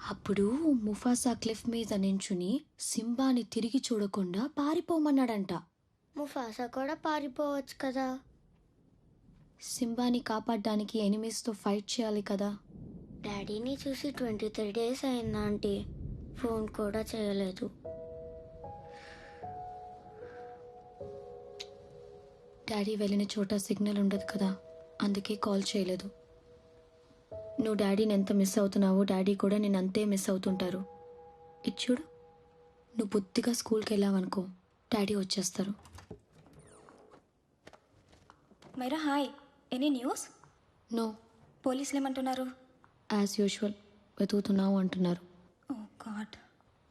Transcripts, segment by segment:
అప్పుడు Mufasa cliff మీద నించుని సింబాని తిరిగి చూడకుండా పారిపోమన్నాడంట. ముఫాసా కూడా పారిపోవచ్చు కదా. సింబాని కాపాడడానికి ఎనిమీస్తో ఫైట్ చేయాలి కదా. డాడీని చూసి 23 days అయిందా ఆంటీ, ఫోన్ కూడా చేయలేదు. డాడీ వెళ్ళిన చోట సిగ్నల్ ఉండదు కదా, అందుకే కాల్ చేయలేదు. నువ్వు డాడీని ఎంత మిస్ అవుతున్నావో డాడీ కూడా నేను అంతే మిస్ అవుతుంటారు. ఇది చూడు, నువ్వు బుద్ధిగా స్కూల్కి వెళ్ళావనుకో డాడీ వచ్చేస్తారు. Myra hi, any news? No, పోలీసులు ఏమంటున్నారు? యాజ్ యూజువల్ వెతుకుతున్నావు అంటున్నారు. ఓ గాడ్.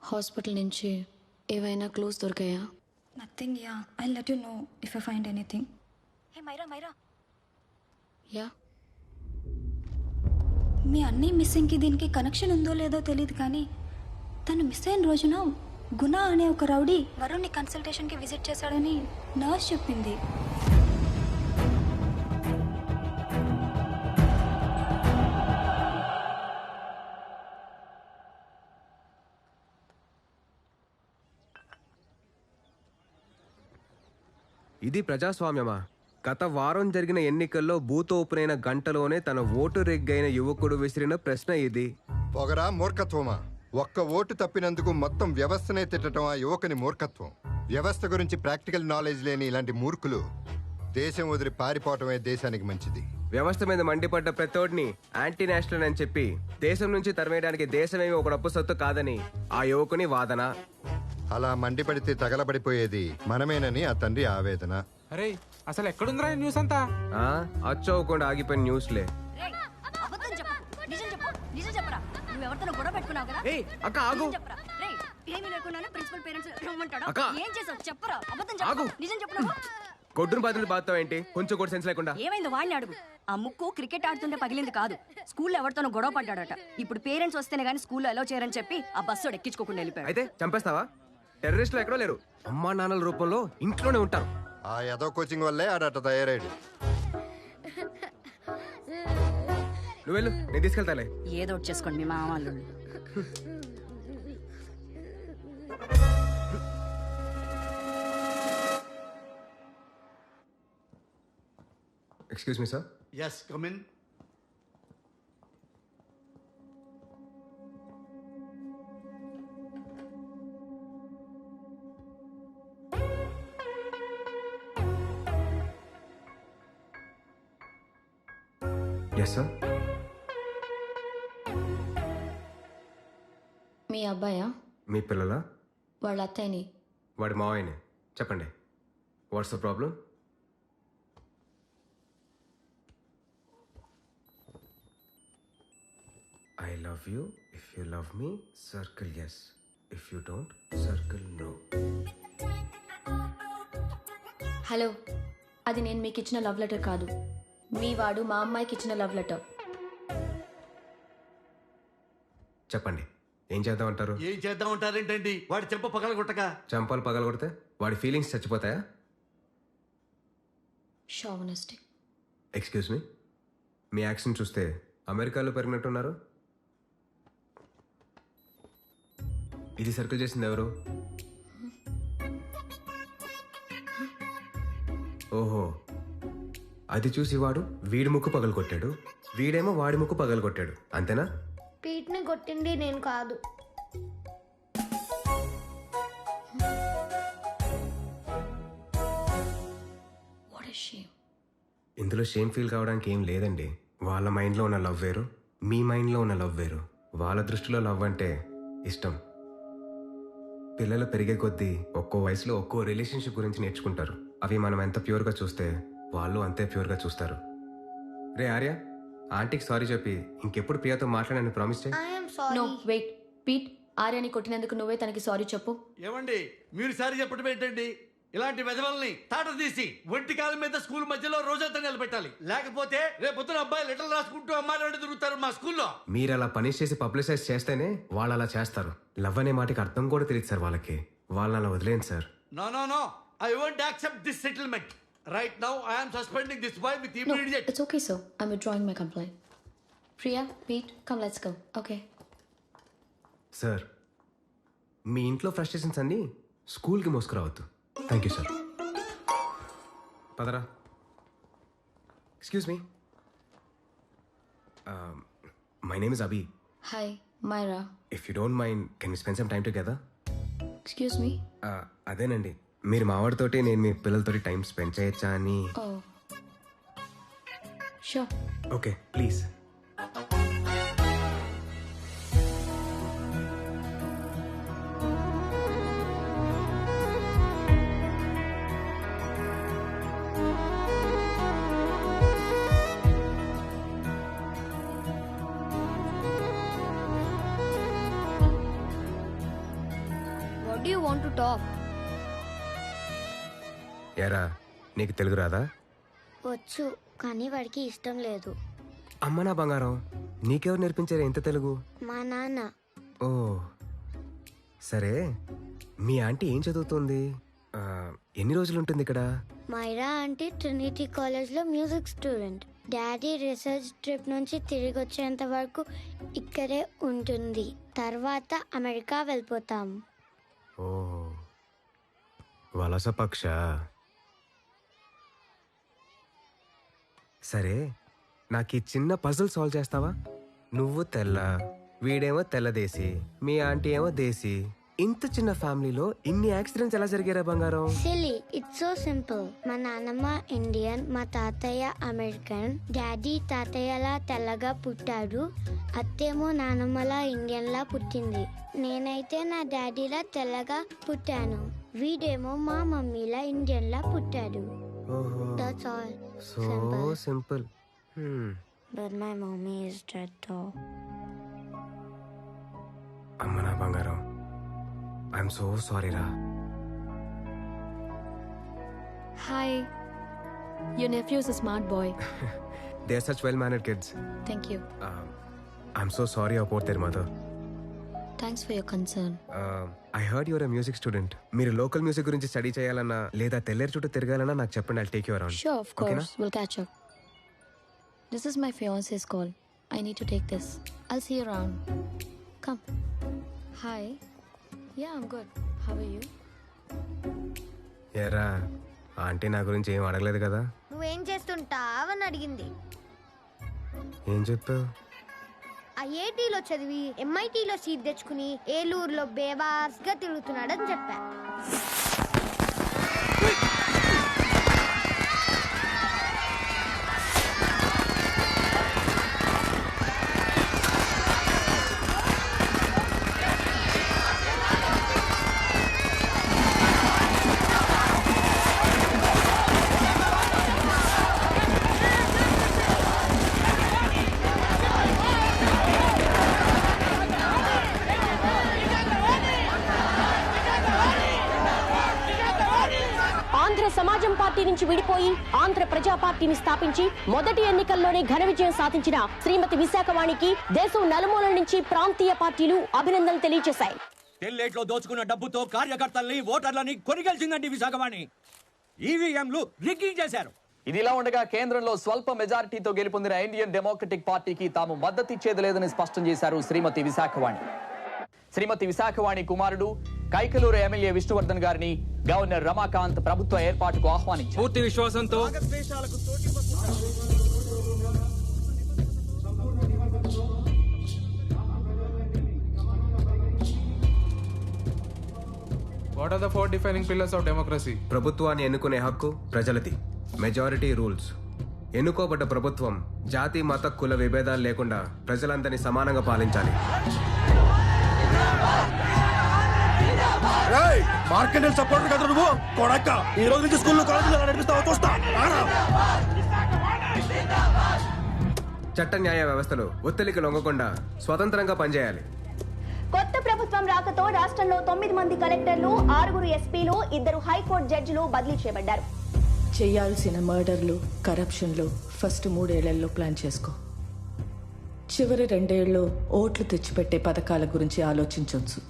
హాస్పిటల్ నుంచి ఏవైనా క్లూస్ దొరికాయా? Nothing. Ya, I let you know if I find anything. Hey Myra, Myra, ya, మీ అన్నీ మిస్సింగ్కి దీనికి కనెక్షన్ ఉందో లేదో తెలియదు, కానీ తను మిస్ అయిన రోజున గుణ అనే ఒక రౌడీ వరుణ్ని కన్సల్టేషన్కి విజిట్ చేశాడని నర్స్ చెప్పింది. ఇది ప్రజాస్వామ్యమా? గత వారం జరిగిన ఎన్నికల్లో బూత్ ఓపెన్ అయిన గంటలోనే తన ఓటు రెగ్గైన యువకుడు విసిరిన ప్రశ్న ఇది. పొగరా మూర్ఖత్వమా? ఒక్క ఓటు తప్పినందుకు మొత్తం వ్యవస్థనే తిట్టడం ఆ యువకుని మూర్ఖత్వం. వ్యవస్థ గురించి ప్రాక్టికల్ నాలెడ్జ్ లేని ఇలాంటి మూర్ఖులు దేశం వదిలి పారిపోవటమే దేశానికి మంచిది. వ్యవస్థ మీద మండిపడ్డ ప్రతోడిని యాంటీ నేషనల్ అని చెప్పి దేశం నుంచి తరిమేయడానికి దేశమేమి ఒక డబ్బు సొత్తు కాదని ఆ యువకుని వాదన. అలా మండిపడితే తగలబడిపోయేది మనమేనని ఆ తండ్రి ఆవేదన. అరే అసలు ఎక్కడుందిరా ఈ న్యూస్ అంతా? అచ్చోకుండా ఆగిపోయిన న్యూస్లే. అక్క ఆగు. కొట్టును బాధలు బాధతావు ఏంటి? కొంచెం కూడా సెన్స్ లేకుండా. ఏమైంది వాడిని అడుగు. ఆ ముక్కు క్రికెట్ ఆడుతుంటే పగిలింది కాదు, స్కూల్లో ఎవరితోనో గొడవ పడ్డాడట. ఇప్పుడు పేరెంట్స్ వస్తేనే గానీ స్కూల్లో అలౌ చేయరని చెప్పి ఆ బస్సు ఎక్కించుకోకుండా వెళ్ళిపోయాడు. అయితే చంపేస్తావా? టెర్రరిస్టులు ఎక్కడో లేరు, అమ్మా నాన్నల రూపంలో ఇంట్లోనే ఉంటారు. ఆ ఏదో కోచింగ్ వల్లే ఆడట తయారాడు. నువ్వు వెళ్ళు, నేను తీసుకెళ్తాలే. ఏదో ఒకటి చేసుకోండి మీ మామూలు. Excuse me sir. Yes, come in. Yes sir. మీ అబ్బాయా? మీ పిల్లలా? వాళ్ళ అత్తయ్యని. వాడి మావయ్యని. చెప్పండి, what's the problem? I love you. If you love me, circle yes. If you don't, circle no. Hello, అది నేను మీకు ఇచ్చిన లవ్ లెటర్ కాదు, మీ వాడు మా అమ్మాయికి ఇచ్చిన లవ్ లెటర్. చెప్పండి, ఏం చేద్దామంటారు? ఏం చేద్దాం అంటారేంటండి? వాడి చెంప పగలగొట్టక. చంపాలు పగలగొడితే వాడి ఫీలింగ్స్ చచ్చిపోతాయా? షావనిస్టిక్. ఎక్స్క్యూజ్ మీ, మీ యాక్షన్ చూస్తే అమెరికాలో పెరిగినట్టున్నారు. ఇది సర్కిల్ చేసింది ఎవరు? ఓహో, అది చూసి వాడు వీడి ముక్కు పగలు కొట్టాడు, వీడేమో వాడి ముక్కు పగలు కొట్టాడు, అంతేనా? పీట్ని కొట్టింది నేను కాదు. What a shame. ఇందులో షేమ్ ఫీల్ కావడానికి ఏం లేదండి. వాళ్ళ మైండ్లో ఉన్న లవ్ వేరు, మీ మైండ్లో ఉన్న లవ్ వేరు. వాళ్ళ దృష్టిలో లవ్ అంటే ఇష్టం. పిల్లలు పెరిగే కొద్దీ ఒక్కో వయసులో ఒక్కో రిలేషన్షిప్ గురించి నేర్చుకుంటారు. అవి మనం ఎంత ప్యూర్గా చూస్తే వాళ్ళు అంతే ప్యూర్గా చూస్తారు. రే ఆర్య, ఆంటీకి సారీ చెప్పి ఇంకెప్పుడు ప్రియాతో మాట్లాడని ప్రామిస్ చేయి. I'm sorry. No wait, Pete, ఆర్యని కొట్టినందుకు నువ్ే తనకి సారీ చెప్పు. ఏమండి మీరు సారి చెప్పడం ఏంటండి? ఇలాంటి వెధవల్ని తాట తీసి ఒంటి కాలం మీద స్కూల్ మధ్యలో రోజంతా నిలబెట్టాలి. లేకపోతే రేపొద్దున అబ్బాయి లెటర్లు రాసుకుంటూ అమ్మాయిలు వెంట తిరుగుతారు మా స్కూల్లో. మీరు అలా పనిష్ చేసి పబ్లిసైజ్ చేస్తేనే వాళ్ళు అలా చేస్తారు. లవ్ అనే మాటకి అర్థం కూడా తెలియదు సార్ వాళ్ళకి. వాళ్ళని అలా వదిలేండి sir. No no no, I won't accept this settlement. Right now I am suspending this boy with No, immediate. it's okay, sir. I'm withdrawing my complaint. Priya, Pete, come, let's go. Okay. Sir మీ ఇంట్లో frustrations అన్నీ స్కూల్కి మోసుకురావద్దు. Thank you sir. పదరా. Excuse me, my name is Abhi. Hi Myra. If you don't mind can you spend some time together? Excuse me. అదేనండి, మీరు మావాడితోటి నేను మీ పిల్లలతోటి టైం స్పెండ్ చేయొచ్చా అని. Oh sure. Okay please. What do you want to talk? ఎరా నీకు తెలుగు రాదా? వచ్చు, కానీ వాడికి ఇష్టం లేదు. అమ్మ నా బంగారం, నీకెవరు నేర్పించారు ఇంత తెలుగు? మా నాన్న. ఓ సరే, మీ ఆంటీ ఏం చదువుతుంది? ఎన్ని రోజులు ఉంటుంది ఇక్కడ? మైరా ఆంటీ ట్రినిటీ కాలేజ్లో music student. Daddy research trip నుంచి తిరిగి వచ్చేంత వరకు ఇక్కడే ఉంటుంది. తర్వాత అమెరికా వెళ్ళిపోతాం. ఓ వలస పక్ష. సరే, నాకు ఈ చిన్న పజిల్ సాల్వ్ చేస్తావా? నువ్వు తెల్ల, వీడేమో తెల్లదేశి, మీ ఆంటీ ఏమో దేశీ. ఇంత చిన్న ఫ్యామిలీలో ఇన్ని యాక్సిడెంట్స్ ఎలా జరిగారా బంగారం? Silly, it's so simple. మా నాన్నమ్మ ఇండియన్, మా తాతయ్య అమెరికన్. డాడీ తాతయ్యలా తెల్లగా పుట్టాడు, అత్తేమో నానమ్మలా ఇండియన్లా పుట్టింది. నేనైతే నా డాడీలా తెల్లగా పుట్టాను, వీడేమో మా మమ్మీలా ఇండియన్లా పుట్టాడు. ఓహో, That's all. So simple. But my mommy is dead though. అమ్మ నా బంగారం, ఐఎమ్ సో సారీ రా. Hi, your nephew is a smart boy. They are such well mannered kids. Thank you. I'm so sorry about their mother. Thanks for your concern. I heard you're a music student. మీరు local music గురించి study చేయాలన్నా లేదా తెల్లేరు చుట్టూ తిరగాలన్నా నాకు చెప్పండి. I'll take you around. Sure, of course. We'll catch up. This is my fiance's call. I need to take this. I'll see you around. Come. Hi. Yeah, I'm good. How are you? ఏరా, aunty నా గురించి ఏం అడగలేదు కదా? నువ్వేం చేస్తుంటావని అడిగింది. ఏం చెప్పావు? ఐఐటీలో చదివి ఎంఐటీలో సీట్ తెచ్చుకుని ఏలూరులో బేబాస్గా తిరుగుతున్నాడని చెప్పా. సమాజం పార్టీ నుంచి విడిపోయి ఆంధ్ర ప్రజా పార్టీని స్థాపించి మొదటి ఎన్నికల్లోనే ఘన విజయం సాధించిన శ్రీమతి విశాఖవాణికి దేశం నలుమూలల నుంచి ప్రాంతీయ పార్టీలు అభినందనలు తెలియజేశాయి. తెల్లేట్లో దోచుకున్న డబ్బుతో కార్యకర్తల్ని ఓటర్లని కొనిగెలిచిందండి విశాఖవాణి. ఈవీఎంలు రిగ్గింగ్ చేశారు. ఇదిలా ఉండగా కేంద్రంలో స్వల్ప మెజారిటీతో గెలుపొందిన ఇండియన్ డెమోక్రటిక్ పార్టీకి తాము మద్దతిచ్చేది లేదని స్పష్టం చేశారు శ్రీమతి విశాఖవాణి. శ్రీమతి విశాఖవాణి కుమారుడు కైకలూరు ఎమ్మెల్యే విష్ణువర్ధన్ గారిని గవర్నర్ రమాకాంత్ ప్రభుత్వ ఏర్పాటుకు ఆహ్వానించారు. పూర్తి విశ్వాసంతో what are the 4 defining pillars of democracy? ప్రభుత్వాన్ని ఎన్నుకునే హక్కు ప్రజలది. Majority rules. ఎన్నుకోబడ్డ ప్రభుత్వం జాతి మత కుల విభేదాలు లేకుండా ప్రజలందరినీ సమానంగా పాలించాలి. మార్కెట్ సపోర్ట్ కదా నువ్వు కొడక. ఈ రోజు నుంచి స్కూల్లో కాలేజీలో నడిపిస్తావు, చూస్తా. చట్ట న్యాయ వ్యవస్థలు ఒత్తిడికి లొంగకుండా స్వతంత్రంగా పనిచేయాలి. కొత్త ప్రభుత్వం రాకతో రాష్ట్రంలో 9 మంది కలెక్టర్లు, 6 ఎస్పీలు, 2 హైకోర్టు జడ్జిలు బదిలీ చేయబడ్డారు. చేయాల్సిన మర్డర్లు, కరప్షన్లు ఫస్ట్ 3 ఏళ్లలో ప్లాన్ చేసుకో. చివరి 2 ఏళ్ళు ఓట్లు తెచ్చిపెట్టే పథకాల గురించి ఆలోచించవచ్చు.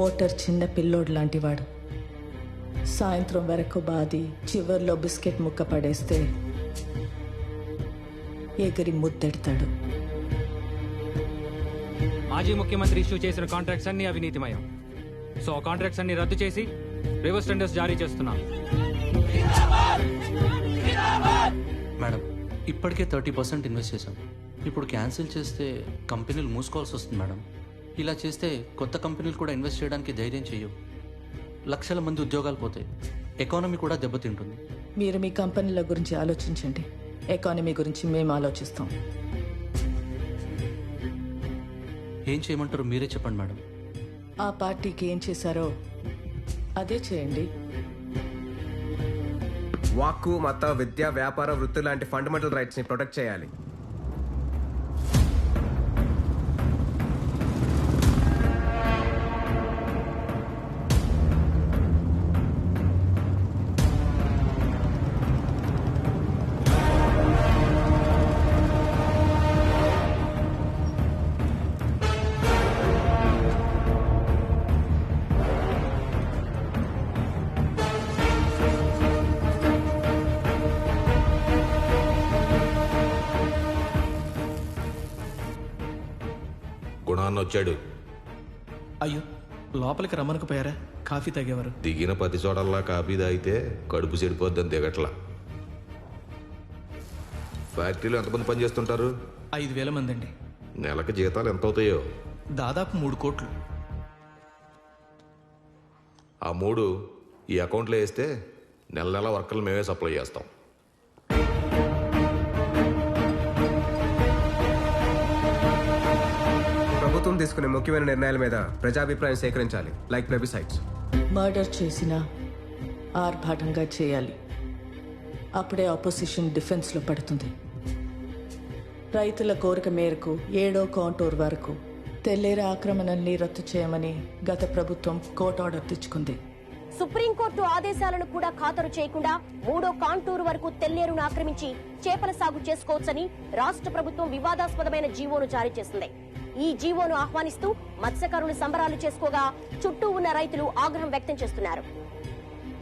ఓటర్ చిన్న పిల్లోడు లాంటివాడు. సాయంత్రం వరకు బాది చివర్లో బిస్కెట్ ముక్క పడేస్తే ఎగిరి ముద్దెడతాడు. మాజీ ముఖ్యమంత్రి ఇష్యూ చేసిన కాంట్రాక్ట్స్ అన్ని అవినీతిమయం. సో ఆ కాంట్రాక్ట్స్ అన్ని రద్దు చేసి రివర్స్ టెండర్స్ జారీ చేస్తున్నాం. మేడం, ఇప్పటికే 30% ఇన్వెస్ట్ చేశాం. ఇప్పుడు క్యాన్సిల్ చేస్తే కంపెనీలు మూసుకోవాల్సి వస్తుంది మేడం. ఇలా చేస్తే కొత్త కంపెనీలు కూడా ఇన్వెస్ట్ చేయడానికి ధైర్యం చేయవు. లక్షల మంది ఉద్యోగాలు పోతాయి, ఎకానమీ కూడా దెబ్బతింటుంది. మీరు మీ కంపెనీల గురించి ఆలోచించండి, ఎకానమీ గురించి మేము ఆలోచిస్తాం. ఏం చేయమంటారు మీరే చెప్పండి మేడం. ఆ పార్టీకి ఏం చేశారో అదే చేయండి. వాక్కు, మత, విద్య, వ్యాపార, వృత్తి లాంటి ఫండమెంటల్ రైట్స్ ని ప్రొటెక్ట్ చేయాలి. గుణాన్ని వచ్చాడు. అయ్యో, లోపలికి రమ్మనకపోయారా? కాఫీ తాగేవారు. దిగిన పది చోటల్లా కాఫీ తాగితే కడుపు చెడిపోద్దని దిగట్లా. ఫ్యాక్టరీలో ఎంతమంది పని చేస్తుంటారు? 5,000 మంది అండి. నెలకి జీతాలు ఎంత అవుతాయో? దాదాపు 3 కోట్లు. ఆ 3 ఈ అకౌంట్లో వేస్తే నెల నెల వర్కర్లు మేమే సప్లై చేస్తాం. ప్రభుత్వం తీసుకునే ముఖ్యమైన నిర్ణయాల మీద ప్రజాభిప్రాయం సేకరించాలి, లైక్ ప్లెబిసైట్స్. మర్డర్ చేసినా ఆర్భాటంగా చేయాలి, అప్పుడే ఆపోజిషన్ డిఫెన్స్లో పడుతుంది. రైతుల కోరిక మేరకు 7వ కాంటూర్ వరకు తెల్లేరు ఆక్రమణల్ని రద్దు చేయమని గత ప్రభుత్వం కోర్టు ఆర్డర్ తెచ్చుకుంది. సుప్రీంకోర్టు ఆదేశాలను కూడా ఖాతరు చేయకుండా 3వ కాంటూరు వరకు తెల్లేరును ఆక్రమించి చేపల సాగు చేసుకోవచ్చని రాష్ట్ర ప్రభుత్వం వివాదాస్పదమైన జీవోను జారీ చేసింది. ఈ జీవోను ఆహ్వానిస్తూ మత్స్యకారులు సంబరాలు చేసుకోగా చుట్టూ ఉన్న రైతులు ఆగ్రహం వ్యక్తం చేస్తున్నారు.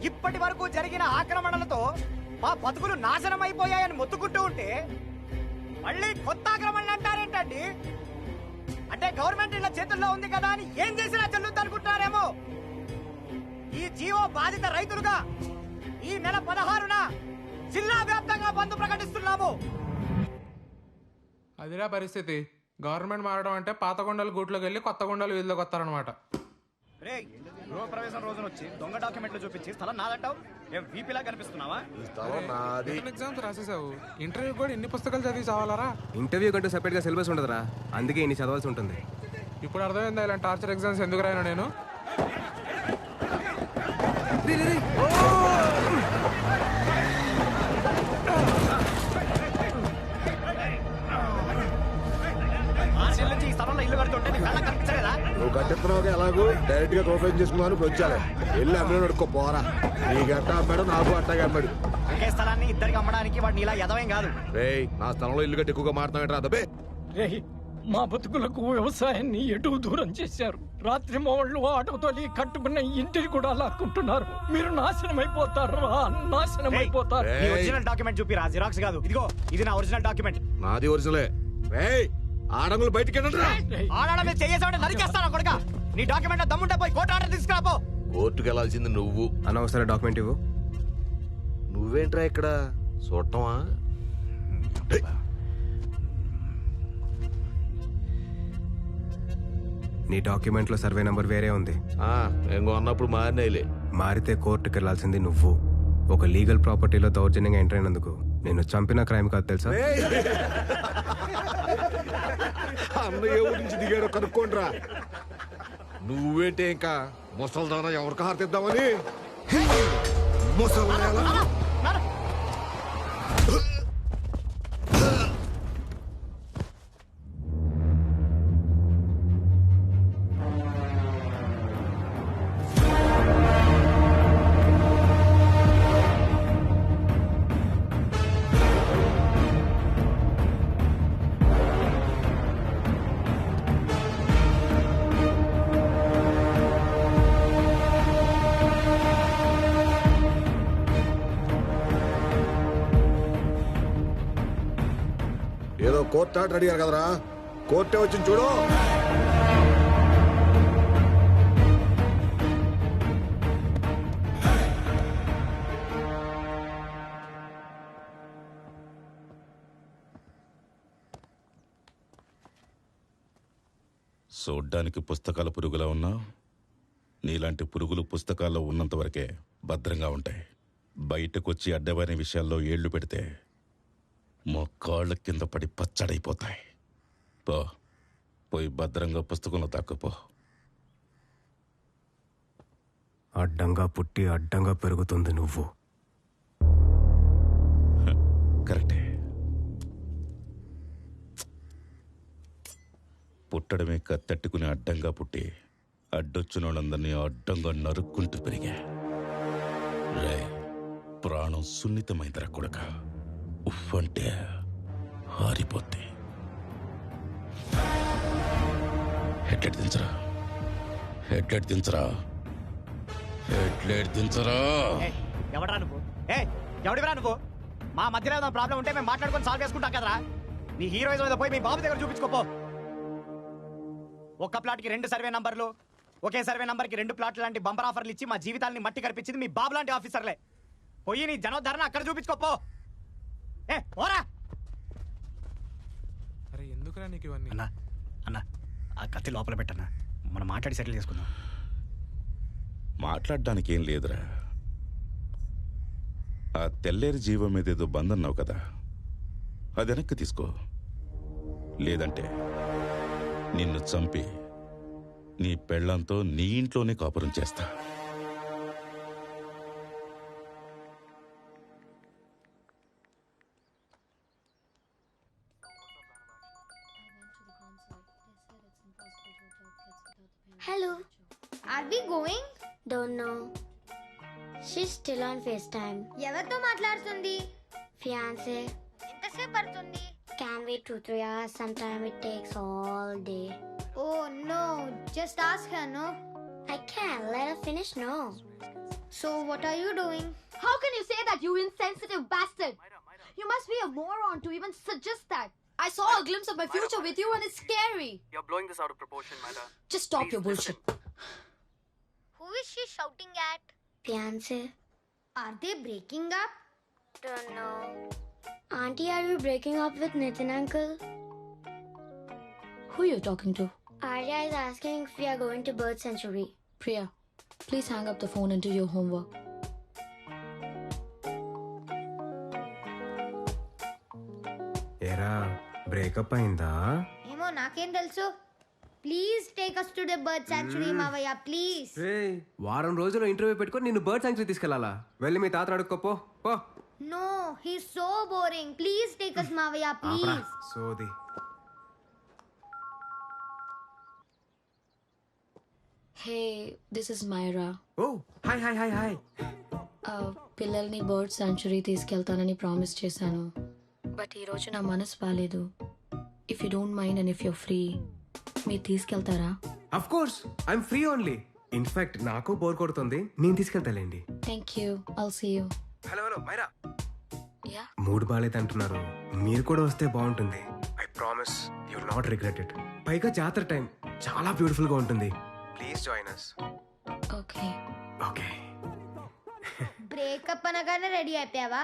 ఇప్పటి వరకు జరిగిన ఆక్రమణలతో మా బతుకులు నాశనం అయిపోయాయని మొత్తుకుంటూ ఉంటే మళ్ళీ కొత్త ఆక్రమణలు అంటారేంటండి? అంటే గవర్నమెంట్ ఇలా చేతుల్లో ఉంది కదా అని ఏం చేసినా చెల్లుద్ది అనుకుంటున్నారేమో. ఈ జీవో బాధిత రైతులుగా ఈ నెల 16న జిల్లా వ్యాప్తంగా బంద్ ప్రకటిస్తున్నాము. అదిరా పరిస్థితి. గవర్నమెంట్ మారడం అంటే పాత కొండలు గూట్లోకి వెళ్ళి కొత్త కొండలు వీధిలోకి వస్తారనమాట. గృహప్రవేశం రోజున వచ్చి దొంగ డాక్యుమెంట్లు చూపించి స్థలం నాదంటావు. ఏం వీపీలా కనిపిస్తున్నావా? ఎగ్జామ్స్ రాసేసావు, ఇంటర్వ్యూ కూడా ఇన్ని పుస్తకాలు చదివి చావాలరా? ఇంటర్వ్యూ కంటూ సెపరేట్ గా సిలబస్ ఉండదురా, అందుకే ఇన్ని చదవాల్సి ఉంటుంది. ఇప్పుడు అర్థమైందా ఇలాంటి టార్చర్ ఎగ్జామ్స్ ఎందుకు రాయను నేను? నువ్వు కట్టిస్తున్నావు ఎలాగో డైరెక్ట్ గా ఓపెన్ చేసుకున్నాను. వచ్చాను వెళ్ళి అమ్మాడు అడుక్కో పోరా. నీ గట్ట అమ్మాడు, నాకు అట్టగా అమ్మాడు. ఒకే స్థలాన్ని ఇద్దరికి అమ్మడానికి వాడిని ఇలా ఎదవేం కాదు. రేయ్, నా స్థలంలో ఇల్లు కట్టి ఎక్కువగా మారుతావేంట్రా? అదబే మా బతుకులకు వ్యవసాయాన్ని ఎటు దూరం చేశారు. రాత్రి మోళ్ళు ఆటోతోలి కట్టుకున్న ఇంటిని కూడా లాక్కుంటున్నారు. మీరు నాశనం అయిపోతారు, నాశనం అయిపోతారు. ఒరిజినల్ డాక్యుమెంట్ చూపిరా, జిరాక్స్ కాదు. ఇదిగో ఇది నా ఒరిజినల్ డాక్యుమెంట్. నాది ఒరిజినలే. రేయ్, ఆడంగులు బయటికి ఆడాడ చేసేవాడి నరికేస్తాను కొడుక. నీ డాక్యుమెంట్ దమ్ముంటే పోయి కోర్టు ఆర్డర్ తీసుకురాపో. కోర్టుకు వెళ్ళాల్సింది నువ్వు. అనవసర డాక్యుమెంట్ ఇవ్వు. నువ్వేంట్రా ఇక్కడ చూడటమా? నీ డాక్యుమెంట్ లో సర్వే నంబర్ వేరే ఉంది. నేను అన్నప్పుడు మారినేలే. మారితే కోర్టుకు వెళ్లాల్సింది నువ్వు. ఒక లీగల్ ప్రాపర్టీలో దౌర్జన్యంగా ఎంటర్ అయినందుకు నేను చంపిన క్రైమ్ కాదు తెలుసా? అన్నయ్య నుంచి దిగాడో కనుక్కోండిరా. నువ్వేంటే ఇంకా ముసల్దానా ఎవరికి హారతిద్దామని? ముసల్దానా ఏదో కోర్టు ఆర్డర్ అడిగారు కదరా, కోర్టే వచ్చింది చూడు. చూడ్డానికి పుస్తకాల పురుగులా ఉన్నా నీలాంటి పురుగులు పుస్తకాల్లో ఉన్నంత వరకే భద్రంగా ఉంటాయి. బయటకొచ్చి అడ్డమైన విషయాల్లో ఏళ్లు పెడితే మొక్కాళ్ళ కింద పడి పచ్చడైపోతాయి. పో, పోయి భద్రంగా పుస్తకంలో తాక్కుపో. అడ్డంగా పుట్టి అడ్డంగా పెరుగుతుంది నువ్వు. కరెక్టే. పుట్టడమే కత్తట్టుకుని అడ్డంగా పుట్టి అడ్డొచ్చిన వాళ్ళందరినీ అడ్డంగా నరుక్కుంటూ పెరిగా. రే, ప్రాణం సున్నితమైందిరా కొడక. ఉఫ్ అంటే హారిపోతే. హెడ్లైట్ దించరా, హెడ్లైట్ దించరా, హెడ్లైట్ దించరా. ఎవడరా నువ్వు? ఎవడివరా నువ్వు? మా మధ్యలో ఏదైనా ప్రాబ్లం ఉంటే మేము మాట్లాడుకొని సాల్వ్ చేసుకుంటాం కదరా. నీ హీరోయిజం మీద పోయి మీ బాబు దగ్గర చూపించుకోపో. ఒక్క ప్లాట్కి 2 సర్వే నంబర్లు, ఒకే సర్వే నంబర్కి 2 ప్లాట్లు లాంటి బంపర్ ఆఫర్లు ఇచ్చి మా జీవితాన్ని మట్టి కనిపించింది మీ బాబు లాంటి ఆఫీసర్లే. పోయి నీ జనోద్ధరణ అక్కడ చూపించుకోపో. ఓరా. అరే ఎందుకురా నీకు ఇవన్నీ? అన్నా అన్నా, ఆ కత్తి లోపల పెట్టన్నా, మనం మాట్లాడి సెటిల్ చేసుకుందాం. మాట్లాడడానికి ఏం లేదురా. ఆ తెల్లేరు జీవం మీద ఏదో బందన్నావు కదా, అది వెనక్కి తీసుకో. లేదంటే నిన్ను చంపి నీ పెళ్ళంతో నీ ఇంట్లోనే కాపురం చేస్తా. Hello. Are we going? Don't know. She's still on FaceTime. ఎవరితో మాట్లాడుతుంది? Fiancé. ఎంతసేపు పడుతుంది? Can wait 2-3 hours. Sometimes it takes all day. Oh no. Just ask her, no? I can't. Let her finish, no. So what are you doing? How can you say that, you insensitive bastard? You must be a moron to even suggest that. I saw a glimpse of my future with you and it's scary. You're blowing this out of proportion, Myra. Just stop your bullshit. Who is she shouting at? Fiancé. Are they breaking up? Don't know. Auntie, are you breaking up with Nitin uncle? Who are you talking to? Arya is asking if we are going to Bird Sanctuary. Priya, please hang up the phone and do your homework. ఏరా, breakup అయిందా? ఏమో నాకేం తెలుసు. Please take us to the bird sanctuary మావయ్య please. వారం రోజులు interview పెట్టుకొని నిన్ను బర్డ్ సాంక్చురీ తీసుకెళ్లాలా? వెళ్ళి మీ తాత అడుక్కోపో. పో. No, he so boring. Please take us మావయ్య ప్లీజ్. సోది. Hey, this is Myra. Oh hi hi hi hi. పిల్లల్ని బర్డ్ సాంచురీ తీసుకెళ్తానని ప్రామిస్ చేశాను, బట్ ఈరోజు నా మనసు బాగాలేదు. If you don't mind and if you free, మీరు తీసుకెళ్తారా? Of course, I'm free only. In fact నాకు బోర్ కొడుతుంది, నేను తీసుకెళ్తాలేండి. Thank you, I'll see you. Hello hello Myra. Ya, mood బాగాలేదు అంటున్నారు, మీరు కూడా వస్తే బాగుంటుంది. I promise you will not regret it. పైగా జాతర టైం చాలా బ్యూటిఫుల్ గా ఉంటుంది. Please join us. Okay okay. Breakup అనగానే రెడీ అయిపోయావా?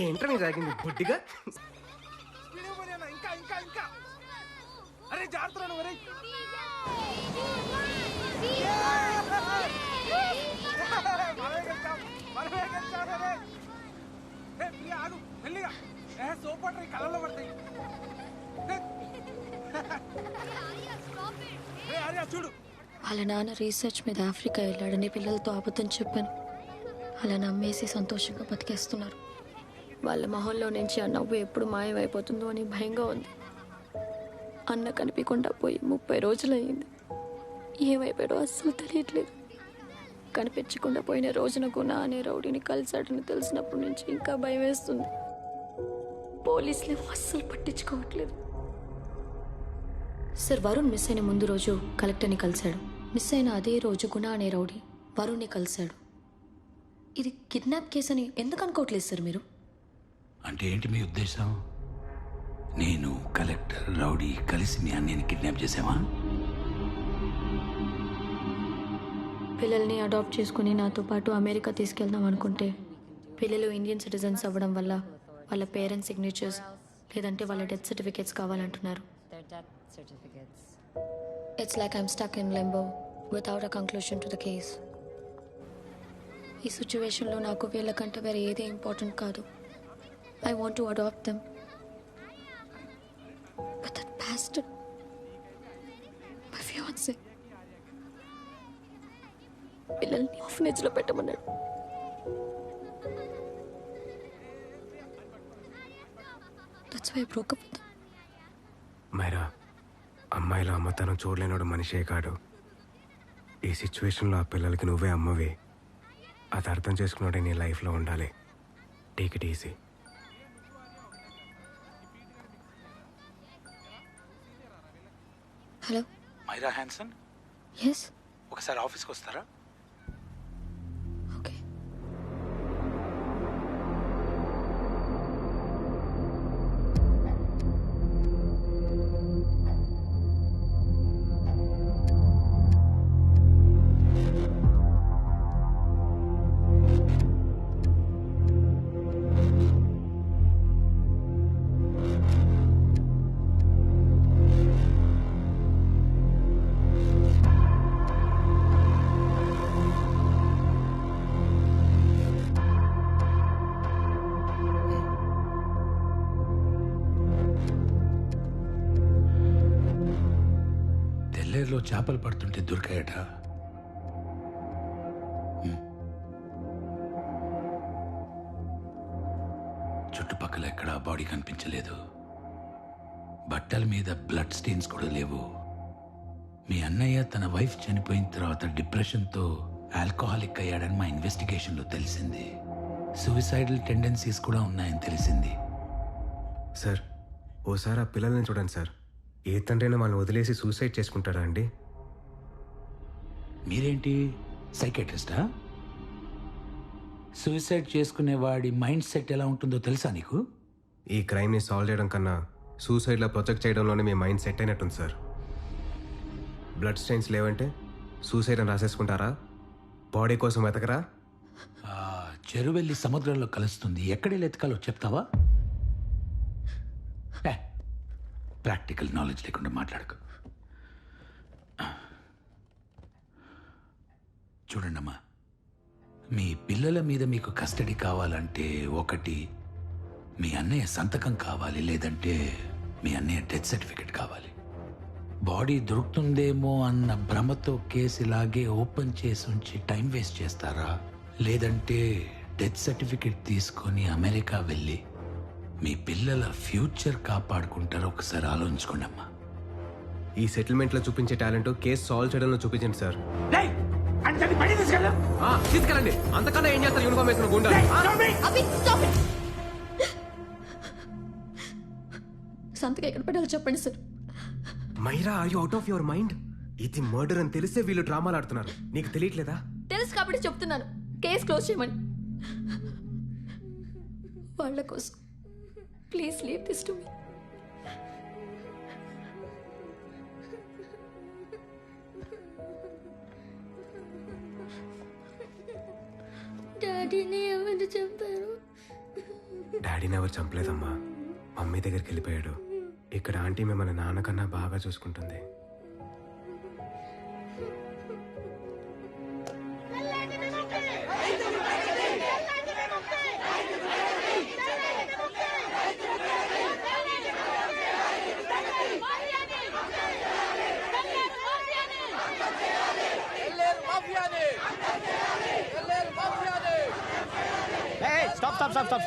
ఏంట్రా నీ తాగింది బుడ్డిగా? ఇంకా ఇంకా ఇంకా. అరే జాగ్రత్త నువ్వు. అరే ఆగు మెల్లిగా. సోపట్రీ కళ్ళలో పడతాయి. చూడు, వాళ్ళ నాన్న రీసెర్చ్ మీద ఆఫ్రికా వెళ్ళాడని పిల్లలతో అబద్ధం చెప్పాను. అలా నమ్మేసి సంతోషంగా బతికేస్తున్నారు. వాళ్ళ మొహంలో నుంచి ఆ నవ్వు ఎప్పుడు మాయమైపోతుందో అని భయంగా ఉంది. అన్న కనిపించకుండా పోయి 30 రోజులయ్యింది. ఏమైపోయాడో అస్సలు తెలియట్లేదు. కనిపించకుండా పోయిన రోజున గుణ అనే రౌడీని కలిశాడని తెలిసినప్పటి నుంచి ఇంకా భయం వేస్తుంది. పోలీసులు అస్సలు పట్టించుకోవట్లేదు. సార్, వరుణ్ మిస్ అయిన ముందు రోజు కలెక్టర్ని కలిశాడు. మిస్ అయిన అదే రోజు గుణ అనే రౌడీ వరుణ్ని కలిశాడు. ఇది కిడ్నాప్ కేసు అని ఎందుకు అనుకోవట్లేదు సార్ మీరు? అంటే ఏంటి మీ ఉద్దేశం? నేను కలెక్టర్ రౌడీ కలిసి మీ అన్నయ్యని కిడ్నాప్ చేసావా? పిల్లల్ని అడాప్ట్ చేసుకుని నాతో పాటు అమెరికా తీసుకెళ్దాం అనుకుంటే పిల్లలు ఇండియన్ సిటిజన్స్ అవ్వడం వల్ల వాళ్ళ పేరెంట్స్ సిగ్నేచర్స్ లేదంటే వాళ్ళ డెత్ సర్టిఫికేట్స్ కావాలంటున్నారు. It's like I'm stuck in limbo without a conclusion to the case. ఈ సిచ్యువేషన్లో నాకు వీళ్ళకంటే వేరే ఏది ఇంపార్టెంట్ కాదు. I want to adopt them. But that bastard my fiancé పిల్లల్ని ఆర్ఫనేజ్లో పెట్టమన్నాడు. That's why I broke up with them. Myra, అమ్మాయిలో అమ్మతనం చూడలేనోడు మనిషే కాడు. ఈ సిచ్యువేషన్లో ఆ పిల్లలకి నువ్వే అమ్మవి. అది అర్థం చేసుకున్నాడే నీ లైఫ్లో ఉండాలి. Take it easy. Hello Myra Hanson, yes, ఒకసారి ఆఫీస్కి వస్తారా? ఓకే. తెల్లేరులో చేపలు పడుతుంటే దొరికాయట. చుట్టుపక్కల ఎక్కడా బాడీ కనిపించలేదు. బట్టల మీద బ్లడ్ స్టెయిన్స్ కూడా లేవు. మీ అన్నయ్య తన వైఫ్ చనిపోయిన తర్వాత డిప్రెషన్తో ఆల్కహాలిక్ అయ్యాడని మా ఇన్వెస్టిగేషన్లో తెలిసింది. సూసైడల్ టెండెన్సీస్ కూడా ఉన్నాయని తెలిసింది. సార్, ఓసారి ఆ పిల్లల్ని చూడండి సార్. ఏ తండ్రైనా వాళ్ళని వదిలేసి సూసైడ్ చేసుకుంటారా అండి? మీరేంటి సైకాట్రిస్టా? సూసైడ్ చేసుకునేవాడి మైండ్ సెట్ ఎలా ఉంటుందో తెలుసా నీకు? ఈ క్రైమ్ని సాల్వ్ చేయడం కన్నా సూసైడ్లో ప్రొజెక్ట్ చేయడంలోనే మీ మైండ్ సెట్ అయినట్టుంది సార్. బ్లడ్ స్టెయిన్స్ లేవంటే సూసైడ్ అని రాసేసుకుంటారా? బాడీ కోసం వెతకరా? చెరువెళ్ళి సముద్రంలో కలుస్తుంది, ఎక్కడెళ్ళి ఎతకాలో చెప్తావా? ప్రాక్టికల్ నాలెడ్జ్ లేకుండా మాట్లాడకు. చూడండమ్మా, మీ పిల్లల మీద మీకు కస్టడీ కావాలంటే ఒకటి మీ అన్నయ్య సంతకం కావాలి, లేదంటే మీ అన్నయ్య డెత్ సర్టిఫికెట్ కావాలి. బాడీ దొరుకుతుందేమో అన్న భ్రమతో కేసులాగే ఓపెన్ చేసి ఉంచి టైం వేస్ట్ చేస్తారా, లేదంటే డెత్ సర్టిఫికెట్ తీసుకొని అమెరికా వెళ్ళి మీ పిల్లల ఫ్యూచర్ కాపాడుకుంటారో ఒకసారి ఆలోచించుకోండి అమ్మా. ఈ సెటిల్మెంట్లో చూపించే టాలెంట్ కేసు సాల్వ్ చేయడంలో చూపించండి సార్. తీసుకెళ్ళండి. అంతకన్నా ఏం చేస్తారు యూనిఫామ్ వేసిన గుండా? సంతకం ఎక్కడ పెట్టాలో చెప్పండి sir. Myra, are you out of your mind? ఇది మర్డర్ అని తెలిసే వీళ్ళు డ్రామాలు ఆడుతున్నారు. నీకు తెలియట్లేదా? తెలుసు కాబట్టి చెప్తున్నాను, కేసు క్లోజ్ చేయమని. వాళ్ళ కోసం please leave this to me. డాడీని ఎవరు చంపారు? డాడీని ఎవరు చంపలేదమ్మా, మమ్మీ దగ్గరికి వెళ్ళిపోయాడు. ఇక్కడ ఆంటీ మిమ్మల్ని నాన్నకన్నా బాగా చూసుకుంటుంది.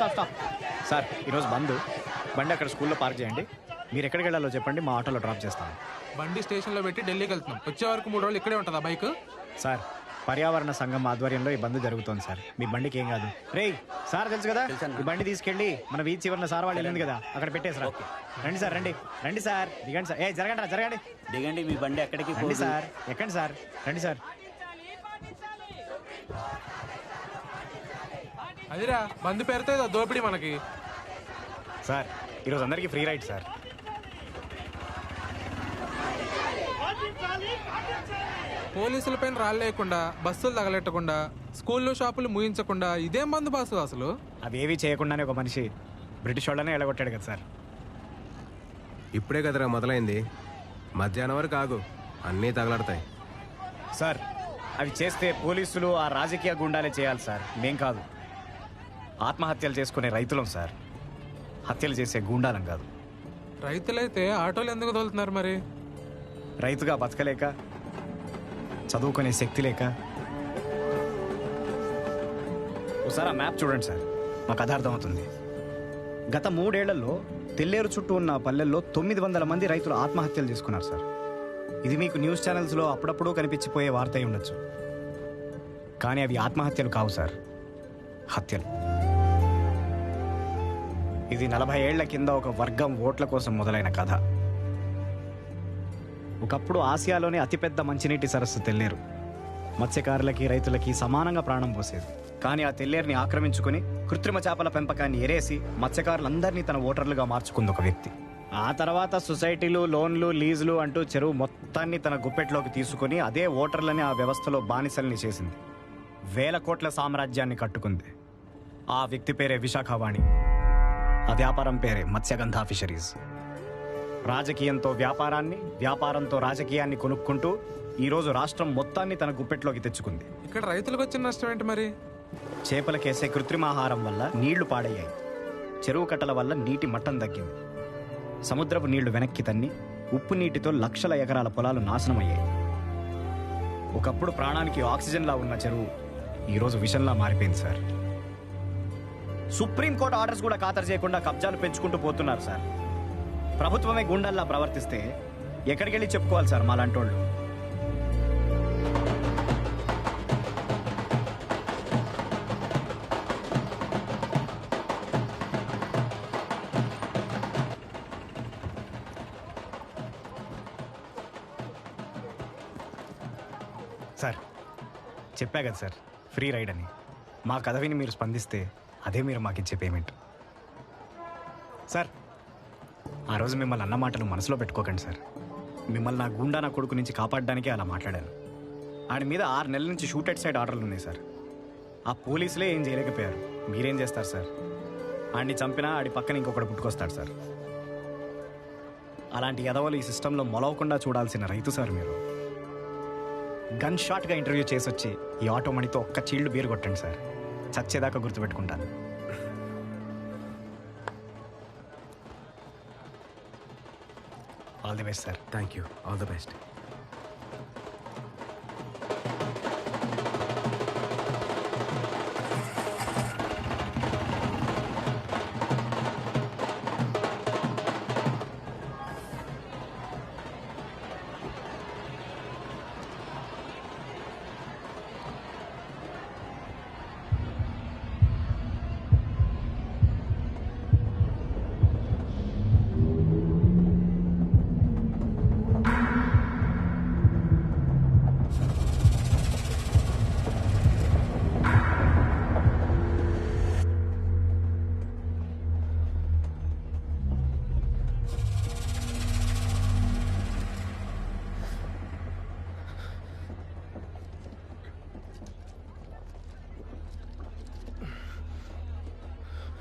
స్టాప్. సార్, ఈరోజు బంద్. బండి అక్కడ స్కూల్లో పార్క్ చేయండి. మీరు ఎక్కడికి వెళ్ళాలో చెప్పండి, మా ఆటోలో డ్రాప్ చేస్తాను. బండి స్టేషన్లో పెట్టి ఢిల్లీకి వెళ్తున్నాం. వచ్చే వరకు 3 రోజులు ఇక్కడే ఉంటుందా బైక్? సార్, పర్యావరణ సంఘం ఆధ్వర్యంలో ఈ బంద్ జరుగుతోంది సార్. మీ బండికి ఏం కాదు. రేయ్ సార్, తెలుసు కదా, ఈ బండి తీసుకెళ్ళి మన వీధి చివరిన సార్ వాళ్ళు వెళ్ళింది కదా, అక్కడ పెట్టేసరా. రండి సార్, రండి సార్, దిగండి సార్. జరగండి దిగండి. మీ బండి ఎక్కడికి రండి సార్, ఎక్కండి సార్, రండి సార్. అదిరా బంద్ పేరుతో దోపిడీ మనకి. సార్, ఈరోజు అందరికీ ఫ్రీ రైడ్ సార్. పోలీసుల పైన రాళ్ళేయకుండా, బస్సులు తగలెట్టకుండా, స్కూళ్ళు షాపులు ముయించకుండా ఇదేం బంద్ బాసు అసలు? అవేవి చేయకుండానే ఒక మనిషి బ్రిటిష్ వాళ్ళనే ఎలగొట్టాడు కదా సార్. ఇప్పుడే కదరా మొదలైంది. మధ్యాహ్నం వరకు ఆగు, అన్నీ తగలడతాయి. సార్ అవి చేస్తే పోలీసులు ఆ రాజకీయ గుండాలే చేయాలి సార్, మేం కాదు. ఆత్మహత్యలు చేసుకునే రైతులం సార్, హత్యలు చేసే గుండాలం కాదు. రైతులైతే ఆటోలు ఎందుకు తోలుతున్నారు మరి? రైతుగా బతకలేక, చదువుకునే శక్తి లేక. ఒకసారి ఆ మ్యాప్ చూడండి సార్, మాకు కథ అర్థమవుతుంది. గత 3 ఏళ్లలో తెల్లేరు చుట్టూ ఉన్న పల్లెల్లో 900 మంది రైతులు ఆత్మహత్యలు చేసుకున్నారు సార్. ఇది మీకు న్యూస్ ఛానల్స్లో అప్పుడప్పుడు కనిపించిపోయే వార్త అయి ఉండొచ్చు, కానీ అవి ఆత్మహత్యలు కావు సార్, హత్యలు. ఇది 40 ఏళ్ల కింద ఒక వర్గం ఓట్ల కోసం మొదలైన కథ. ఒకప్పుడు ఆసియాలోనే అతిపెద్ద మంచినీటి సరస్సు తెల్లేరు. మత్స్యకారులకి రైతులకి సమానంగా ప్రాణం పోసేది. కానీ ఆ తెల్లేరుని ఆక్రమించుకుని కృత్రిమ చేపల పెంపకాన్ని ఎరేసి మత్స్యకారులందరినీ తన ఓటర్లుగా మార్చుకుంది ఒక వ్యక్తి. ఆ తర్వాత సొసైటీలు, లోన్లు, లీజులు అంటూ చెరువు మొత్తాన్ని తన గుప్పెట్లోకి తీసుకుని అదే ఓటర్లని ఆ వ్యవస్థలో బానిసల్ని చేసింది. 1000 కోట్ల సామ్రాజ్యాన్ని కట్టుకుంది. ఆ వ్యక్తి పేరే విశాఖవాణి, ఆ వ్యాపారం పేరే మత్స్యగంధ ఫిషరీస్. రాజకీయంతో వ్యాపారాన్ని, వ్యాపారంతో రాజకీయాన్ని కొనుక్కుంటూ ఈరోజు రాష్ట్రం మొత్తాన్ని తన గుప్పెట్లోకి తెచ్చుకుంది. ఇక్కడ రైతులకు వచ్చిన నష్టం ఏంటి మరి? చేపలకేసే కృత్రిమాహారం వల్ల నీళ్లు పాడయ్యాయి. చెరువు కట్టల వల్ల నీటి మట్టం తగ్గింది. సముద్రపు నీళ్లు వెనక్కి తన్ని ఉప్పు నీటితో లక్షల ఎకరాల పొలాలు నాశనమయ్యాయి. ఒకప్పుడు ప్రాణానికి ఆక్సిజన్లా ఉన్న చెరువు ఈరోజు విషంలా మారిపోయింది సార్. సుప్రీంకోర్టు ఆర్డర్స్ కూడా ఖాతరు చేయకుండా కబ్జాలు పెంచుకుంటూ పోతున్నారు సార్. ప్రభుత్వమే గుండల్లా ప్రవర్తిస్తే ఎక్కడికి వెళ్ళి చెప్పుకోవాలి సార్ మాలాంటోళ్ళు? సార్ చెప్పా కదా సార్, ఫ్రీ రైడ్ అని. మా కథ విని మీరు స్పందిస్తే అదే మీరు మాకు ఇచ్చే పేమెంట్. సార్ ఆ రోజు మిమ్మల్ని అన్న మాటలు మనసులో పెట్టుకోకండి సార్. మిమ్మల్ని నా గుండా నా కొడుకు నుంచి కాపాడడానికే అలా మాట్లాడాను. ఆడి మీద 6 నెలల నుంచి షూట్ అట్ సైడ్ ఆర్డర్లు ఉన్నాయి సార్. ఆ పోలీసులే ఏం చేయలేకపోయారు, మీరేం చేస్తారు సార్? ఆడిని చంపినా ఆడి పక్కన ఇంకొకటి పుట్టుకొస్తాడు సార్. అలాంటి ఎదవలు ఈ సిస్టంలో మొలవకుండా చూడాల్సిన రైతు సార్ మీరు. గన్ షాట్గా ఇంటర్వ్యూ చేసి వచ్చి ఈ ఆటో మనీతో ఒక్క చీళ్లు బీరు కొట్టండి సార్, చచ్చేదాకా గుర్తుపెట్టుకుంటాను. All the best sir. Thank you, all the best.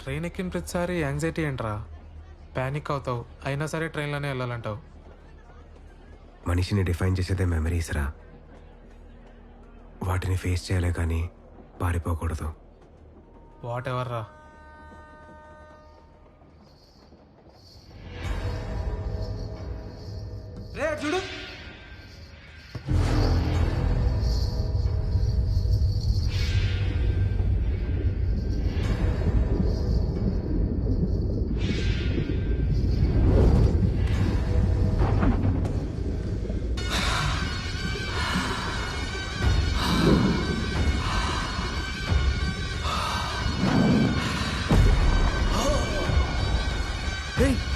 Train ఎక్కిన ప్రతిసారి యాంగ్జైటీ ఏంట్రా? ప్యానిక్ అవుతావు, అయినా సరే ట్రైన్లోనే వెళ్ళాలంటావు. మనిషిని డిఫైన్ చేసేదే మెమరీస్ రా. వాటిని ఫేస్ చేయాలే కానీ పారిపోకూడదు. వాట్ ఎవర్ రా. రే చూడు,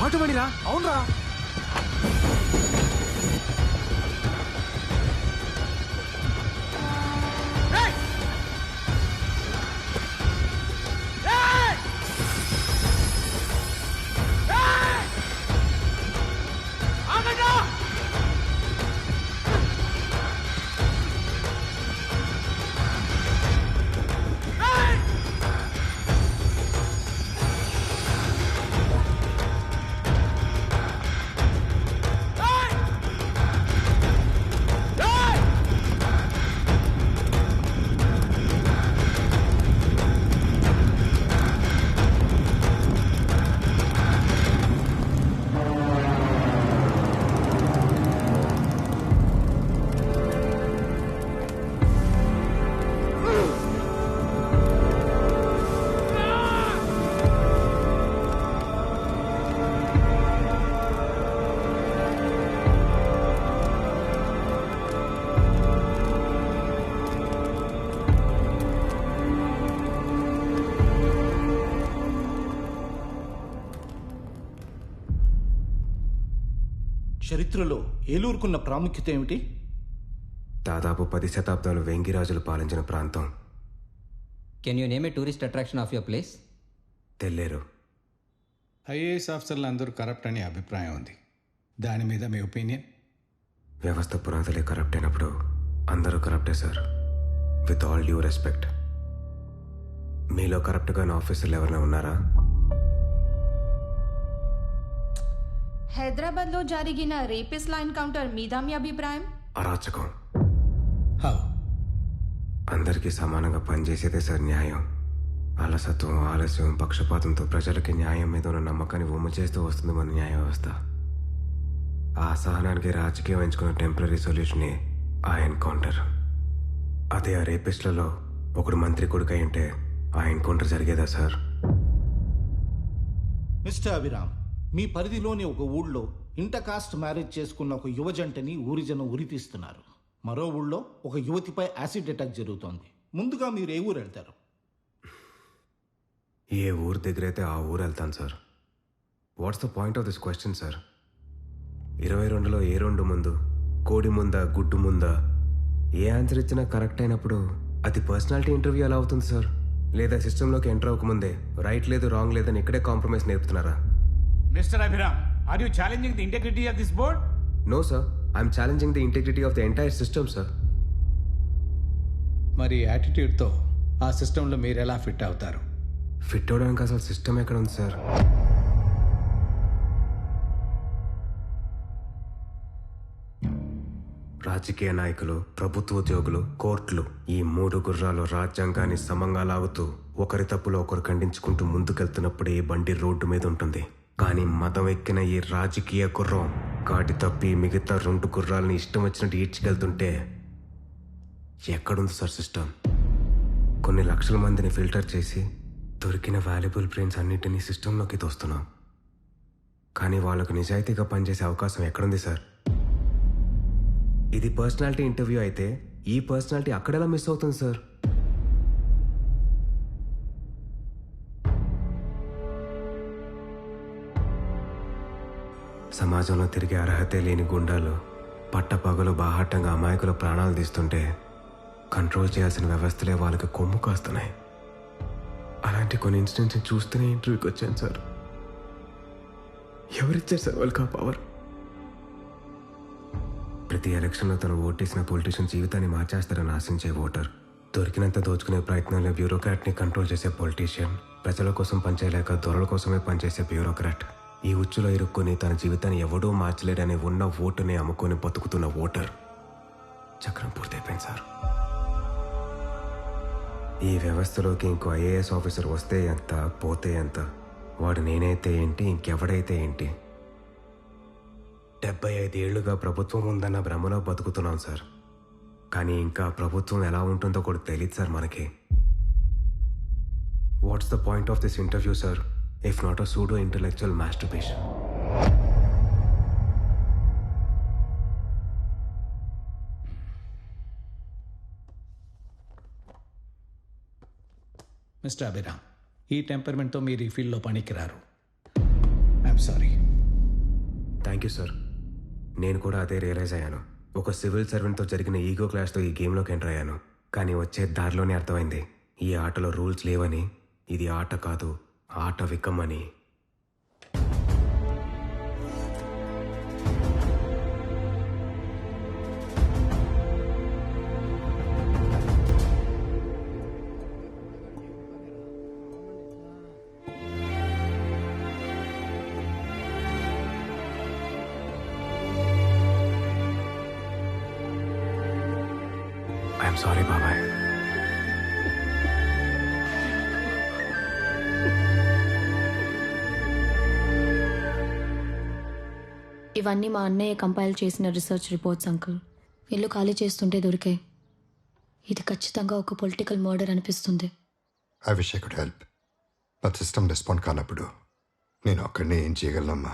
ఆటోమేటిరా. అవునరా. చరిత్రలో ఏలూరుకున్న ప్రాముఖ్యత ఏమిటి? దాదాపు 10 శతాబ్దాలు వెంగిరాజులు పాలించిన ప్రాంతం. Can you name a tourist attraction of your place? Telleru. IAS ఆఫీసర్లు అందరూ కరప్ట్ అనే అభిప్రాయం ఉంది. దాని మీద మీ ఒపీనియన్? వ్యవస్థ పునాదులే కరప్ట్ అయినప్పుడు అందరూ కరప్టే sir. With all due respect. మీలో కరప్ట్గా ఉన్న ఆఫీసర్లు ఎవరైనా ఉన్నారా? హైదరాబాద్లో జరిగిన రేపిస్ట్ల ఎన్కౌంటర్ మీద మీ అభిప్రాయం? అరాచకం. అందరికీ సమానంగా పనిచేసేదే సార్ న్యాయం. అలసత్వం, ఆలస్యం, పక్షపాతంతో ప్రజలకి న్యాయం మీద ఉన్న నమ్మకాన్ని ఉమ్ము చేస్తూ వస్తుంది మన న్యాయ వ్యవస్థ. ఆ అసహనానికి రాజకీయం ఎంచుకున్న టెంపరీ సొల్యూషనే ఆ ఎన్కౌంటర్. అదే ఆ రేపిస్ట్లలో ఒకడు మంత్రి కొడుకు అయి ఉంటే ఆ ఎన్కౌంటర్ జరిగేదా సార్? మిస్టర్ అభిరామ్, మీ పరిధిలోని ఒక ఊళ్ళో ఇంటర్ కాస్ట్ మ్యారేజ్ చేసుకున్న ఒక యువజంటని ఊరి జనం ఉరితీస్తున్నారు. మరో ఊళ్ళో ఒక యువతిపై యాసిడ్ అటాక్ జరుగుతోంది. ముందుగా మీరు ఏ ఊరు వెళ్తారు? ఏ ఊరు దగ్గరైతే ఆ ఊరు వెళ్తాను sir. What's the point of this question sir? 22లో ఏ 2 ముందు, కోడి ముందా గుడ్డు ముందా? ఏ ఆన్సర్ ఇచ్చినా కరెక్ట్ అయినప్పుడు అది పర్సనాలిటీ ఇంటర్వ్యూ ఎలా అవుతుంది సార్? లేదా సిస్టంలోకి ఎంటర్ అవ్వకముందే రైట్ లేదు రాంగ్ లేదని ఇక్కడే కాంప్రమైజ్ నేర్పుతున్నారా? Mister Abhiram, are you challenging the integrity of this board? No sir, I'm challenging the integrity of the entire system sir. మరి యాటిట్యూడ్తో ఆ సిస్టంలో మీరు ఎలా ఫిట్ అవుతారు? ఫిట్ అవడానికి అసలు సిస్టమ్ ఎక్కడ ఉంది సార్? రాజకీయ నాయకులు, ప్రభుత్వ ఉద్యోగులు, కోర్టులు, ఈ 3 గుర్రాలు రాజ్యాంగాన్ని సమంగా లాగుతూ ఒకరి తప్పులో ఒకరు ఖండించుకుంటూ ముందుకెళ్తున్నప్పుడే ఈ బండి రోడ్డు మీద ఉంటుంది. కానీ మతం ఎక్కిన ఈ రాజకీయ గుర్రం కాటి తప్పి మిగతా 2 గుర్రాలని ఇష్టం వచ్చినట్టు ఈడ్చుకెళ్తుంటే ఎక్కడుంది సార్ సిస్టమ్? కొన్ని లక్షల మందిని ఫిల్టర్ చేసి దొరికిన వాల్యుబుల్ బ్రెయిన్స్ అన్నిటినీ సిస్టంలోకి తోస్తున్నాం. కానీ వాళ్ళకు నిజాయితీగా పనిచేసే అవకాశం ఎక్కడుంది సార్? ఇది పర్సనాలిటీ ఇంటర్వ్యూ అయితే ఈ పర్సనాలిటీ అక్కడెలా మిస్ అవుతుంది సార్? సమాజంలో తిరిగే అర్హతే లేని గుండాలు పట్టపగలు బాహాటంగా అమాయకుల ప్రాణాలు తీస్తుంటే కంట్రోల్ చేయాల్సిన వ్యవస్థలే వాళ్ళకి కొమ్ము కాస్తున్నాయి. అలాంటి కొన్ని ఇన్సిడెంట్స్ చూస్తూనే ఇంటర్వ్యూకి వచ్చాను సార్. ఎవరిచ్చారు సార్ వాళ్ళకి ఆ పవర్? ప్రతి ఎలక్షన్లో తను ఓటేసిన పొలిటీషియన్ జీవితాన్ని మార్చేస్తారని ఆశించే ఓటర్, దొరికినంత దోచుకునే ప్రయత్నంలో బ్యూరోక్రాట్ని కంట్రోల్ చేసే పొలిటీషియన్, ప్రజల కోసం పనిచేయలేక దొరల కోసమే పనిచేసే బ్యూరోక్రాట్, ఈ ఉచ్చులో ఇరుక్కొని తన జీవితాన్ని ఎవడూ మార్చలేడని ఉన్న ఓటుని అమ్ముకొని బతుకుతున్న ఓటర్. చక్రం పూర్తయిపోయింది సార్. ఈ వ్యవస్థలోకి ఇంకో ఐఏఎస్ ఆఫీసర్ వస్తే ఎంత, పోతే ఎంత? వాడు నేనైతే ఏంటి, ఇంకెవడైతే ఏంటి? 75 ఏళ్లుగా ప్రభుత్వం ఉందన్న భ్రమలో బతుకుతున్నాం సార్. కానీ ఇంకా ప్రభుత్వం ఎలా ఉంటుందో కూడా తెలియదు సార్ మనకి. What's the point of this interview sir, if not a pseudo intellectual masturbation? Mister Abhiram, ఈ టెంపర్మెంట్తో మీరు ఈ ఫీల్డ్లో పనికిరారు. I'm sorry. Thank you sir. నేను కూడా అదే రియలైజ్ అయ్యాను. ఒక సివిల్ సర్వెంట్తో జరిగిన ఈగో క్లాష్తో ఈ గేమ్లోకి ఎంటర్ అయ్యాను. కానీ వచ్చే దారిలోనే అర్థమైంది ఈ ఆటలో రూల్స్ లేవని, ఇది ఆట కాదు ఆట వికమని. ఐఎమ్ సారీ బాబాయ్. ఇవన్నీ మా అన్నయ్య కంపైల్ చేసిన రీసెర్చ్ రిపోర్ట్స్ అంకుల్. ఇల్లు ఖాళీ చేస్తుంటే దొరికాయి. ఇది ఖచ్చితంగా ఒక పొలిటికల్ మర్డర్ అనిపిస్తుంది. I wish I could help. But system respond కానప్పుడు నేను అక్కడనే ఏం చేయగలనమ్మా?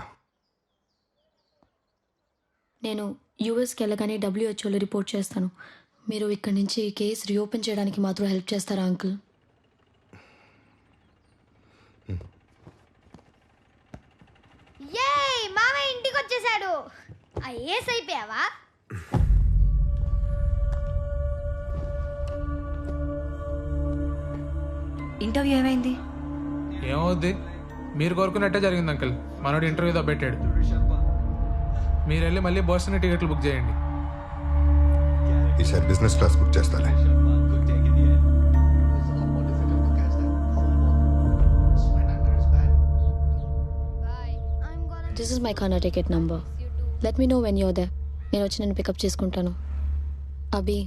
నేను యూఎస్కి వెళ్ళగానే WHOలో రిపోర్ట్ చేస్తాను. మీరు ఇక్కడి నుంచి ఈ కేసు రీఓపెన్ చేయడానికి మాత్రం హెల్ప్ చేస్తారా అంకుల్? మామ ఇంటికి వచ్చేసాడు. ఐఏఎస్ అయిపోయావా? ఇంటర్వ్యూ ఏమైంది? ఏమవుద్ది, మీరు కోరుకున్నట్టే జరిగింది అంకుల్. మనోడు ఇంటర్వ్యూ దబ్బెట్టాడు. మీరు వెళ్ళి మళ్ళీ బోస్టన్ టికెట్లు బుక్ చేయండి. ఈసారి బిజినెస్ క్లాస్ బుక్ చేస్తాలే. This is my corner ticket number. Let me know when you're there. నేను వచ్చి నేను పికప్ చేసుకుంటాను. అభి,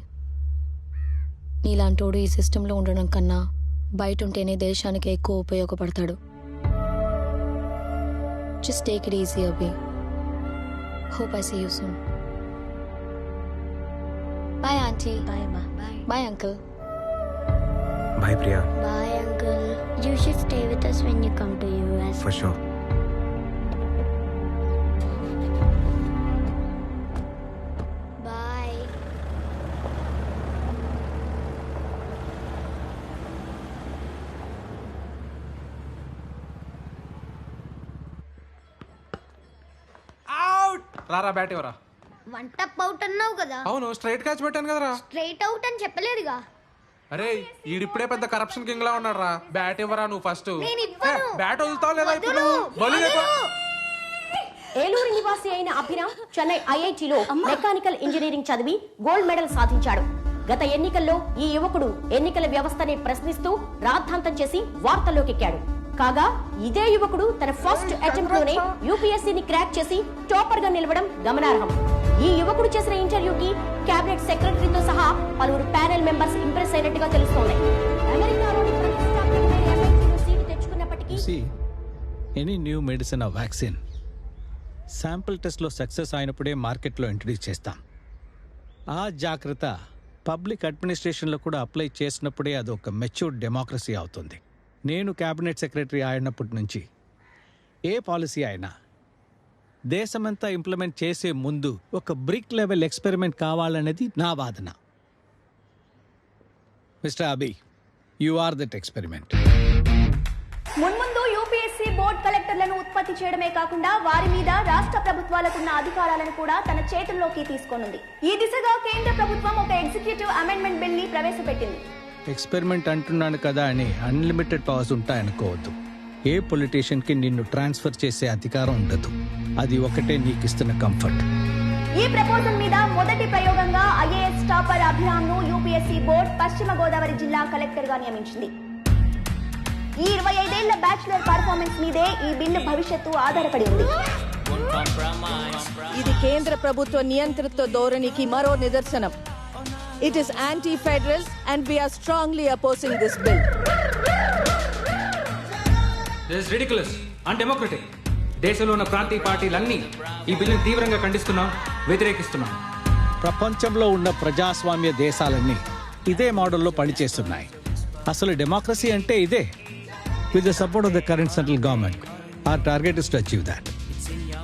నీలాంటోడు ఈ సిస్టంలో ఉండడం కన్నా బయట ఉంటేనే దేశానికి ఎక్కువ ఉపయోగపడతాడు. Just take it easy Abhi. Hope I see you soon. Bye aunty. Bye మా. Bye. Bye uncle. Bye Priya. Bye uncle. You should stay with us when you come to US. For sure. Bye. రారా bat ఎవరా? One టప్ out అన్నావు కదా. అవును, straight catch పెట్టాను కదరా. Straight out అని చెప్పలేదుగా. అరే ఈడిప్పుడే పెద్ద కరప్షన్ కింగ్ లా ఉన్నాడు రా. బ్యాట్ ఇవ్వరా నువ్వు ఫస్ట్. నేను ఇవ్వను. బ్యాట్ వదులుతావు లేదా ఇప్పుడు? ఏలూరు నివాసి అయిన అభిరామ్ చెన్నై ఐఐటిలో మెకానికల్ ఇంజనీరింగ్ చదివి గోల్డ్ మెడల్ సాధించాడు. గత ఎన్నికల్లో ఈ యువకుడు ఎన్నికల వ్యవస్థని ప్రశ్నిస్తూ రాద్ధాంతం చేసి వార్తల్లోకెక్కాడు. కాగా ఇదే యువకుడు తన ఫస్ట్ అటెంప్ట్ లోనే యూపీఎస్సీని క్రాక్ చేసి టాపర్ గా నిలవడం గమనార్హం. ఈ యువకుడు చేసిన ఇంటర్వ్యూకి కేబినెట్ సెక్రటరీతో సహా పలువురు ప్యానెల్ మెంబర్స్ ఇంప్రెస్ అయినట్టుగా తెలుస్తోంది. అమెరికాలోని ప్రతిష్టాత్మకమైన MIT సీటు తెచ్చుకున్నప్పటికీ ఎనీ న్యూ మెడిసిన్ ఆ వ్యాక్సిన్ శాంపుల్ టెస్ట్లో సక్సెస్ అయినప్పుడే మార్కెట్లో ఇంట్రడ్యూస్ చేస్తాం. ఆ జాగ్రత్త పబ్లిక్ అడ్మినిస్ట్రేషన్లో కూడా అప్లై చేసినప్పుడే అది ఒక మెచ్యూర్డ్ డెమోక్రసీ అవుతుంది. నేను క్యాబినెట్ సెక్రటరీ అయినప్పటి నుంచి ఏ పాలసీ అయినా దేశమంతా ఇంప్లిమెంట్ చేసే ముందు ఒక బ్రిక్ లెవెల్ ఎక్స్పెరిమెంట్ కావాలనేది నా వాదన. Mister Abhi, you are that experiment. మున్ముందు యూపీఎస్సీ బోర్డ్ కలెక్టర్లను ఉత్పత్తి చేయడమే కాకుండా వారి మీద రాష్ట్ర ప్రభుత్వాలకున్న అధికారాలను కూడా తన చేతుల్లోకి తీసుకోనుంది. ఈ దిశగా కేంద్ర ప్రభుత్వం ఒక ఎగ్జిక్యూటివ్ అమెండ్మెంట్ బిల్ ని ప్రవేశపెట్టింది. ఎక్స్పెరిమెంట్ అంటున్నాను కదా అని అన్లిమిటెడ్ పవర్స్ ఉంటాయనుకోవద్దు. ఏ పొలిటీషియన్కి నిన్ను ట్రాన్స్ఫర్ చేసే అధికారం ఉండదు. అది ఒకటే నీకు ఇస్తున్న కంఫర్ట్. ఈ ప్రపోజల్ మీద మొదటి ప్రయోగంగా ఐఏఎస్ టాపర్ అభిరామ్ ను యూపీఎస్సీ బోర్డ్ పశ్చిమ గోదావరి జిల్లా కలెక్టర్ గా నియమించింది. ఈ 25 ఏళ్ల బ్యాచులర్ పర్ఫార్మెన్స్ మీదే ఈ బిల్లు భవిష్యత్తు ఆధారపడి ఉంది. ఇది కేంద్ర ప్రభుత్వ నియంతృత్వ ధోరణికి మరో నిదర్శనం. It is anti-federal and we are strongly opposing this bill. This is ridiculous, undemocratic. దేశంలో ఉన్న ప్రాంతీయ పార్టీలన్నీ ఈ బిల్లును తీవ్రంగా ఖండిస్తున్నాం, వ్యతిరేకిస్తున్నాం. ప్రపంచంలో ఉన్న ప్రజాస్వామ్య దేశాలన్నీ ఇదే మోడల్లో పనిచేస్తున్నాయి. అసలు డెమోక్రసీ అంటే ఇదే. With the support of the current central government, our target is to achieve that.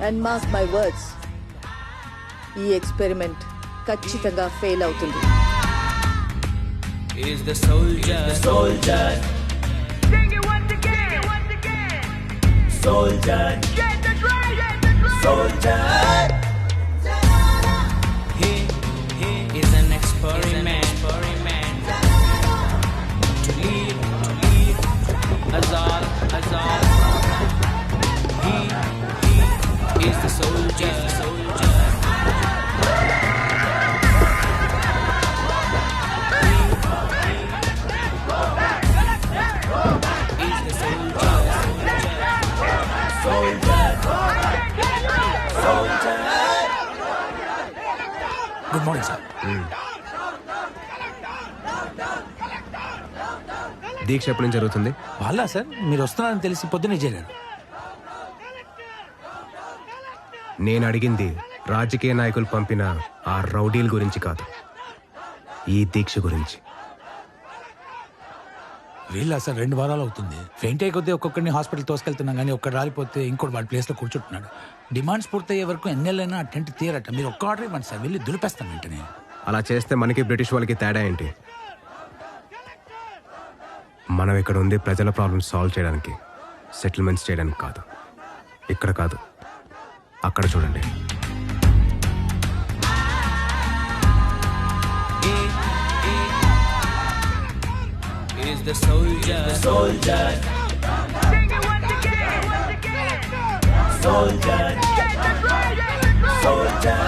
And mark my words, ఈ ఎక్స్పెరిమెంట్ ఖచ్చితంగా ఫెయిల్ అవుతుంది. Is the soldier, Sing it once again, Soldier, get the drum, Soldier. He is an experiment to lead us all. He is the soldier. Good morning sir. దీక్ష ఎప్పటి నుంచి జరుగుతుంది? వాళ్ళ sir మీరు వస్తున్నారని తెలిసి పొద్దునే చేరారు. నేను అడిగింది రాజకీయ నాయకులు పంపిన ఆ రౌడీల గురించి కాదు, ఈ దీక్ష గురించి. వీళ్ళ సార్ 2 వారాలు అవుతుంది. ఫెయింట్ అయ్యి కొద్దీ ఒక్కొక్కరిని హాస్పిటల్ తోసుకెళ్తున్నాం కానీ ఒక్కడు రాలిపోతే ఇంకోటి వాడి ప్లేస్లో కూర్చుంటున్నాడు. డిమాండ్స్ పూర్తయ్యే వరకు ఎన్నెళ్ళైనా టెంట్ తీయరట. మీరు ఒక్క ఆర్డర్ ఇవ్వండి సార్, వెళ్ళి దులిపేస్తాను వెంటనే. అలా చేస్తే మనకి బ్రిటిష్ వాళ్ళకి తేడా ఏంటి? మనం ఇక్కడ ఉంది ప్రజల ప్రాబ్లమ్స్ సాల్వ్ చేయడానికి, సెటిల్మెంట్స్ చేయడానికి కాదు. ఇక్కడ కాదు, అక్కడ చూడండి. is the soldier. Soldier. Soldier. Soldier.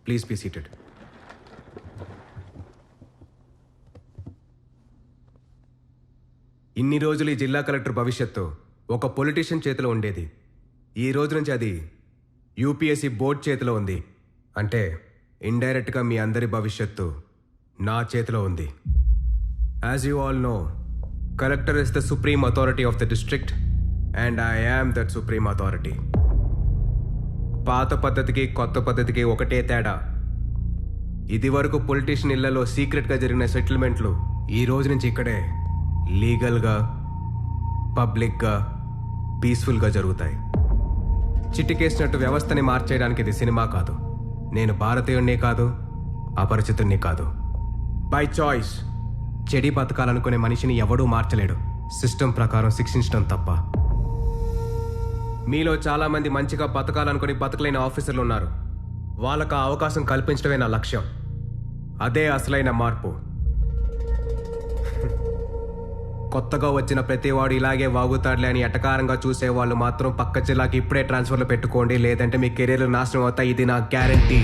Please be seated. ఇన్ని రోజులు ఈ జిల్లా కలెక్టర్ భవిష్యత్తు ఒక పొలిటీషియన్ చేతిలో ఉండేది. ఈ రోజు నుంచి అది యూపీఎస్సీ బోర్డ్ చేతిలో ఉంది. అంటే ఇండైరెక్ట్గా మీ అందరి భవిష్యత్తు నా చేతిలో ఉంది. As you all know, collector is the supreme authority of the district and I am that supreme authority. పాత పద్ధతికి కొత్త పద్ధతికి ఒకటే తేడా. ఇది వరకు పొలిటీషియన్ ఇళ్లలో సీక్రెట్గా జరిగిన సెటిల్మెంట్లు ఈ రోజు నుంచి ఇక్కడే లీగల్గా, పబ్లిక్గా, పీస్ఫుల్గా జరుగుతాయి. చిటికేసినట్టు వ్యవస్థని మార్చేయడానికి ఇది సినిమా కాదు. నేను భారతీయుణ్ణి కాదు, అపరిచితుణ్ణి కాదు. బై చాయిస్ చెడి బతకాలనుకునే మనిషిని ఎవడూ మార్చలేడు, సిస్టమ్ ప్రకారం శిక్షించడం తప్ప. మీలో చాలామంది మంచిగా బతకాలనుకుని బతకలేని ఆఫీసర్లు ఉన్నారు. వాళ్ళకు ఆ అవకాశం కల్పించడమే నా లక్ష్యం. అదే అసలైన మార్పు. కొత్తగా వచ్చిన ప్రతివాడు ఇలాగే వాగుతాడులే అని ఎటకారంగా చూసేవాళ్ళు మాత్రం పక్క జిల్లాకి ఇప్పుడే ట్రాన్స్ఫర్లు పెట్టుకోండి, లేదంటే మీ కెరీర్లు నాశనం అవుతాయి. ఇది నా గ్యారంటీ.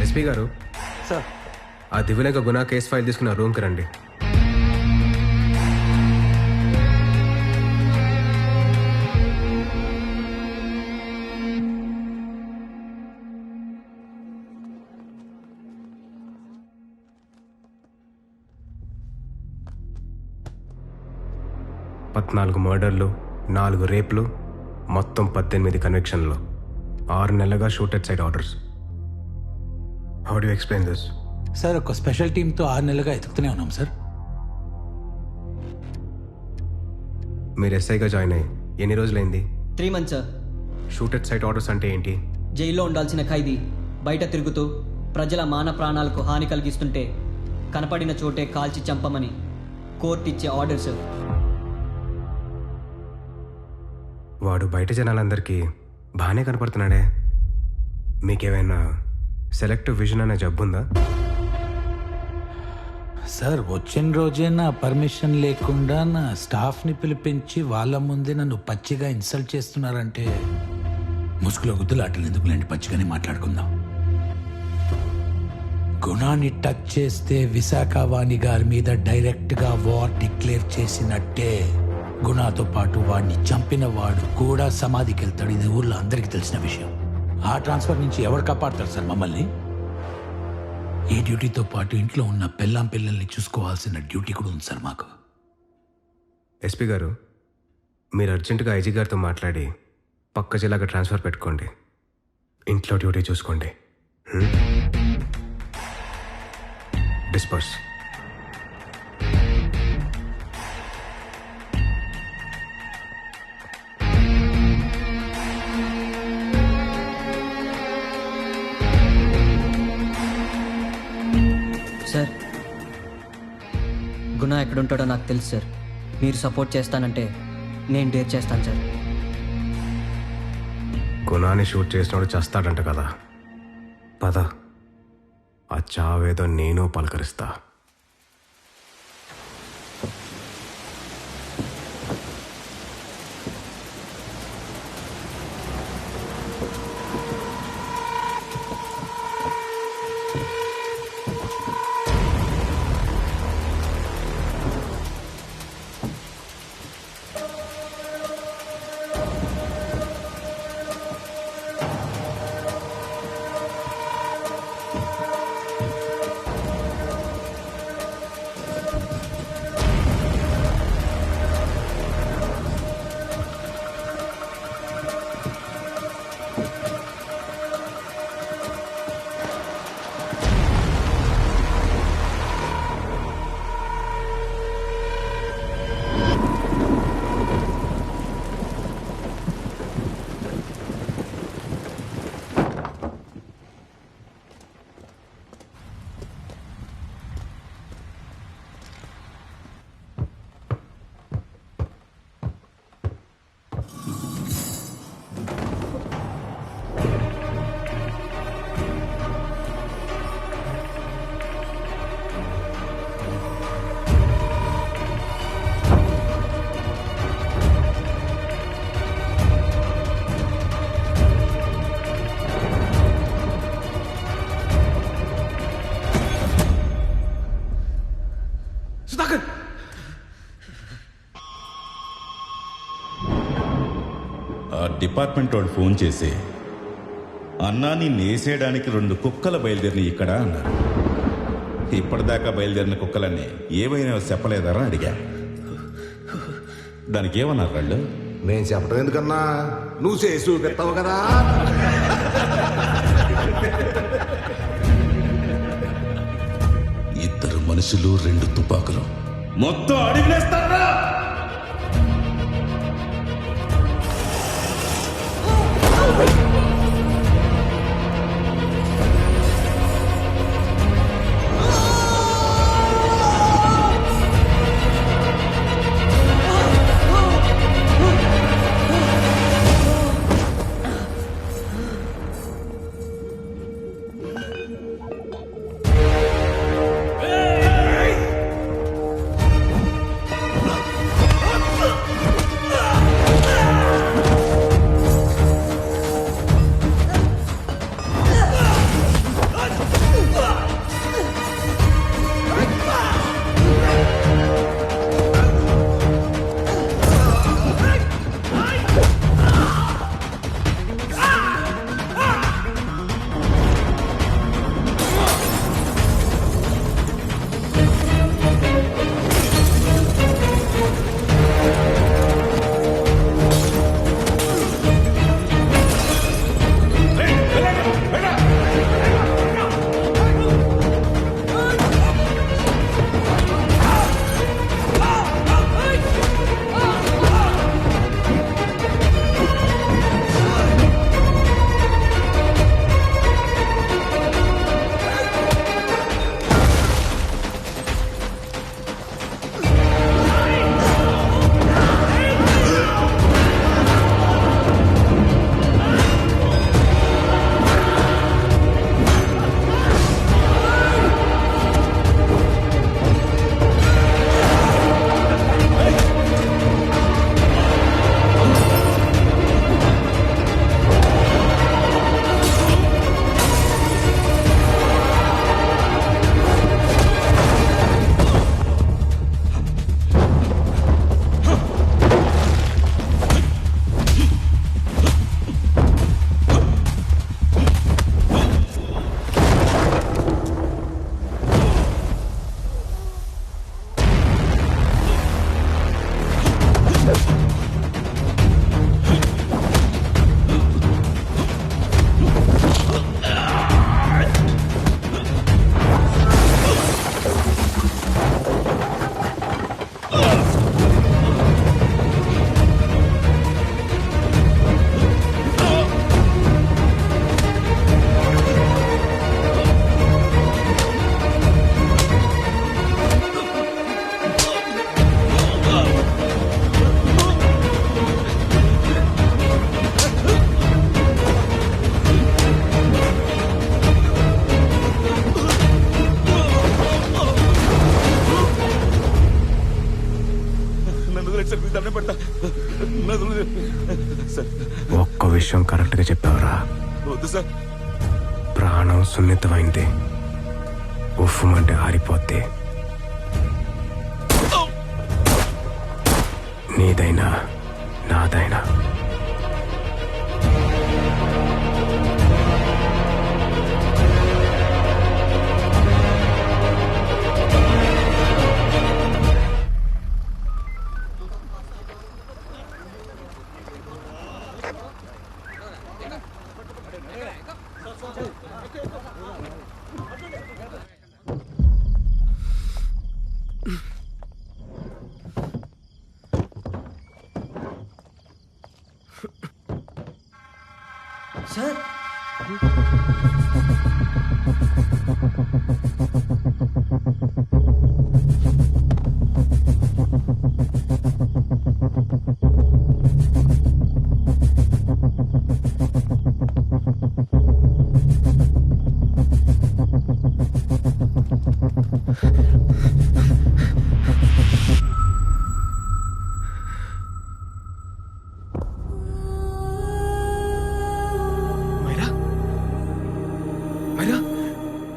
ఎస్పీ గారు, సార్, ఆ దివ్యలేఖ గునా కేసు ఫైల్ తీసుకున్న రూమ్కి రండి. పద్నాలుగు మర్డర్లు, 4 రేప్లు, మొత్తం 18 కన్విక్షన్లు, 6 నెలలుగా shoot at sight orders. How do you explain this? Sir, ఒక స్పెషల్ టీంతో 6 నెలలుగా ఎతుకుతూనే ఉన్నాం సార్. మీరు ఎస్ఐగా జాయిన్ అయ్యి ఎన్ని రోజులైంది? 3 months sir. Shoot at sight orders అంటే ఏంటి? జైల్లో ఉండాల్సిన ఖైదీ బయట తిరుగుతూ ప్రజల మాన ప్రాణాలకు హాని కలిగిస్తుంటే కనపడిన చోటే కాల్చి చంపమని కోర్టు ఇచ్చే ఆర్డర్ సార్. వాడు బయట జనాలందరికీ బాగానే కనపడుతున్నాడే. మీకేమైనా సెలెక్టివ్ విజన్ అనే జబ్బుందా? సార్, వచ్చిన రోజే నా పర్మిషన్ లేకుండా నా స్టాఫ్ని పిలిపించి వాళ్ళ ముందే నన్ను పచ్చిగా ఇన్సల్ట్ చేస్తున్నారంటే ముసుగులో గుద్దులాటలు ఎందుకులేండి, పచ్చిగానే మాట్లాడుకుందాం. గుణాన్ని టచ్ చేస్తే విశాఖ వాణి గారి మీద డైరెక్ట్గా వార్ డిక్లేర్ చేసినట్టే. గుణాతో పాటు వాడిని చంపిన వాడు కూడా సమాధికి వెళ్తాడు. ఇది ఊర్లో అందరికీ తెలిసిన విషయం. ఆ ట్రాన్స్ఫర్ నుంచి ఎవరు కాపాడతారు సార్ మమ్మల్ని? ఈ డ్యూటీతో పాటు ఇంట్లో ఉన్న పిల్లల్ని చూసుకోవాల్సిన డ్యూటీ కూడా ఉంది సార్ మాకు. ఎస్పీ గారు, మీరు అర్జెంటుగా ఐజీ గారితో మాట్లాడి పక్క జిల్లాగా ట్రాన్స్ఫర్ పెట్టుకోండి. ఇంట్లో డ్యూటీ చూసుకోండి. డిస్పర్స్. సార్, గుణ ఎక్కడుంటాడో నాకు తెలుసు సార్. మీరు సపోర్ట్ చేస్తానంటే నేను డేర్ చేస్తాను సార్. గుణాన్ని షూట్ చేసినోడు చేస్తాడంట కదా, పద ఆ చావేదో నేను పలకరిస్తా. డిపార్ట్మెంట్ వాడు ఫోన్ చేసి, అన్నా నిన్ను వేసేయడానికి 2 కుక్కలు బయలుదేరిన ఇక్కడ అన్నారు. ఇప్పటిదాకా బయలుదేరిన కుక్కలన్నీ ఏమైనా చెప్పలేదరా అడిగా. దానికి ఏమన్నారు వాళ్ళు? నేను చెప్పడం ఎందుకన్నా, నువ్వు చేసి చూపెత్తావు కదా. ఇద్దరు మనుషులు 2 తుపాకులు మొత్తం అడిగినేస్తారా? ఒక్క విషయం కరెక్ట్గా చెప్పావురా. ప్రాణం సున్నితమైంది, ఉఫ్ఫమంటే ఆరిపోద్ది. నీదైనా నాదైనా. సార్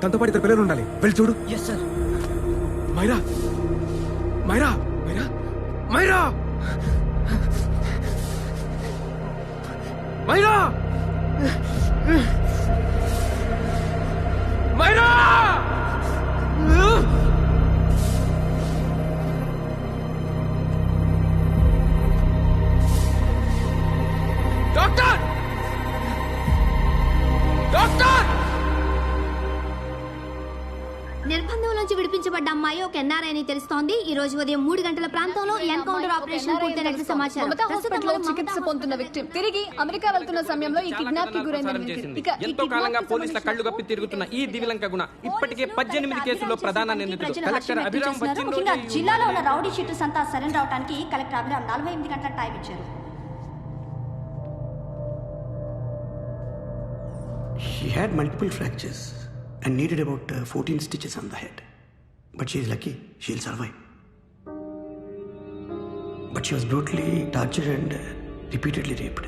తనతో పాటు 2 పిల్లలు ఉండాలి. వెళ్ళి చూడు. Yes sir. Myra, Myra, Myra, Myra. Myra Myra doctor doctor నిర్బంధంలోంచి విడిపించబడ్డ అమ్మాయి ఒక ఎన్ఆర్ఐ అని తెలుస్తోంది. ఈ రోజు ఉదయం 3 గంటల ప్రాంతంలో ఈ ఎన్కౌంటర్ ఆపరేషన్ పూర్తయినట్లు సమాచారం. హాస్పిటల్లో చికిత్స పొందుతున్న విక్టిమ్ తిరిగి అమెరికా వెళ్తున్న సమయంలో ఈ కిడ్నాప్ కి గురైంది. ఎంతో కాలంగా పోలీసుల కళ్ళు కప్పి తిరుగుతున్న ఈ దివిలంక గుణ ఇప్పటికే 18 కేసుల్లో ప్రధాన నిందితుడు కలెక్టర్ అభిరామ్ ముఖ్యంగా జిల్లాలో ఉన్న రౌడీ షీటర్స్ అంతా సరెండర్ అవడానికి కలెక్టర్ అభిరామ్ 48 గంటల టైం ఇచ్చారు. She had multiple fractures and needed about 14 stitches on the head. But she is lucky, she'll survive. But she was brutally tortured and repeatedly raped.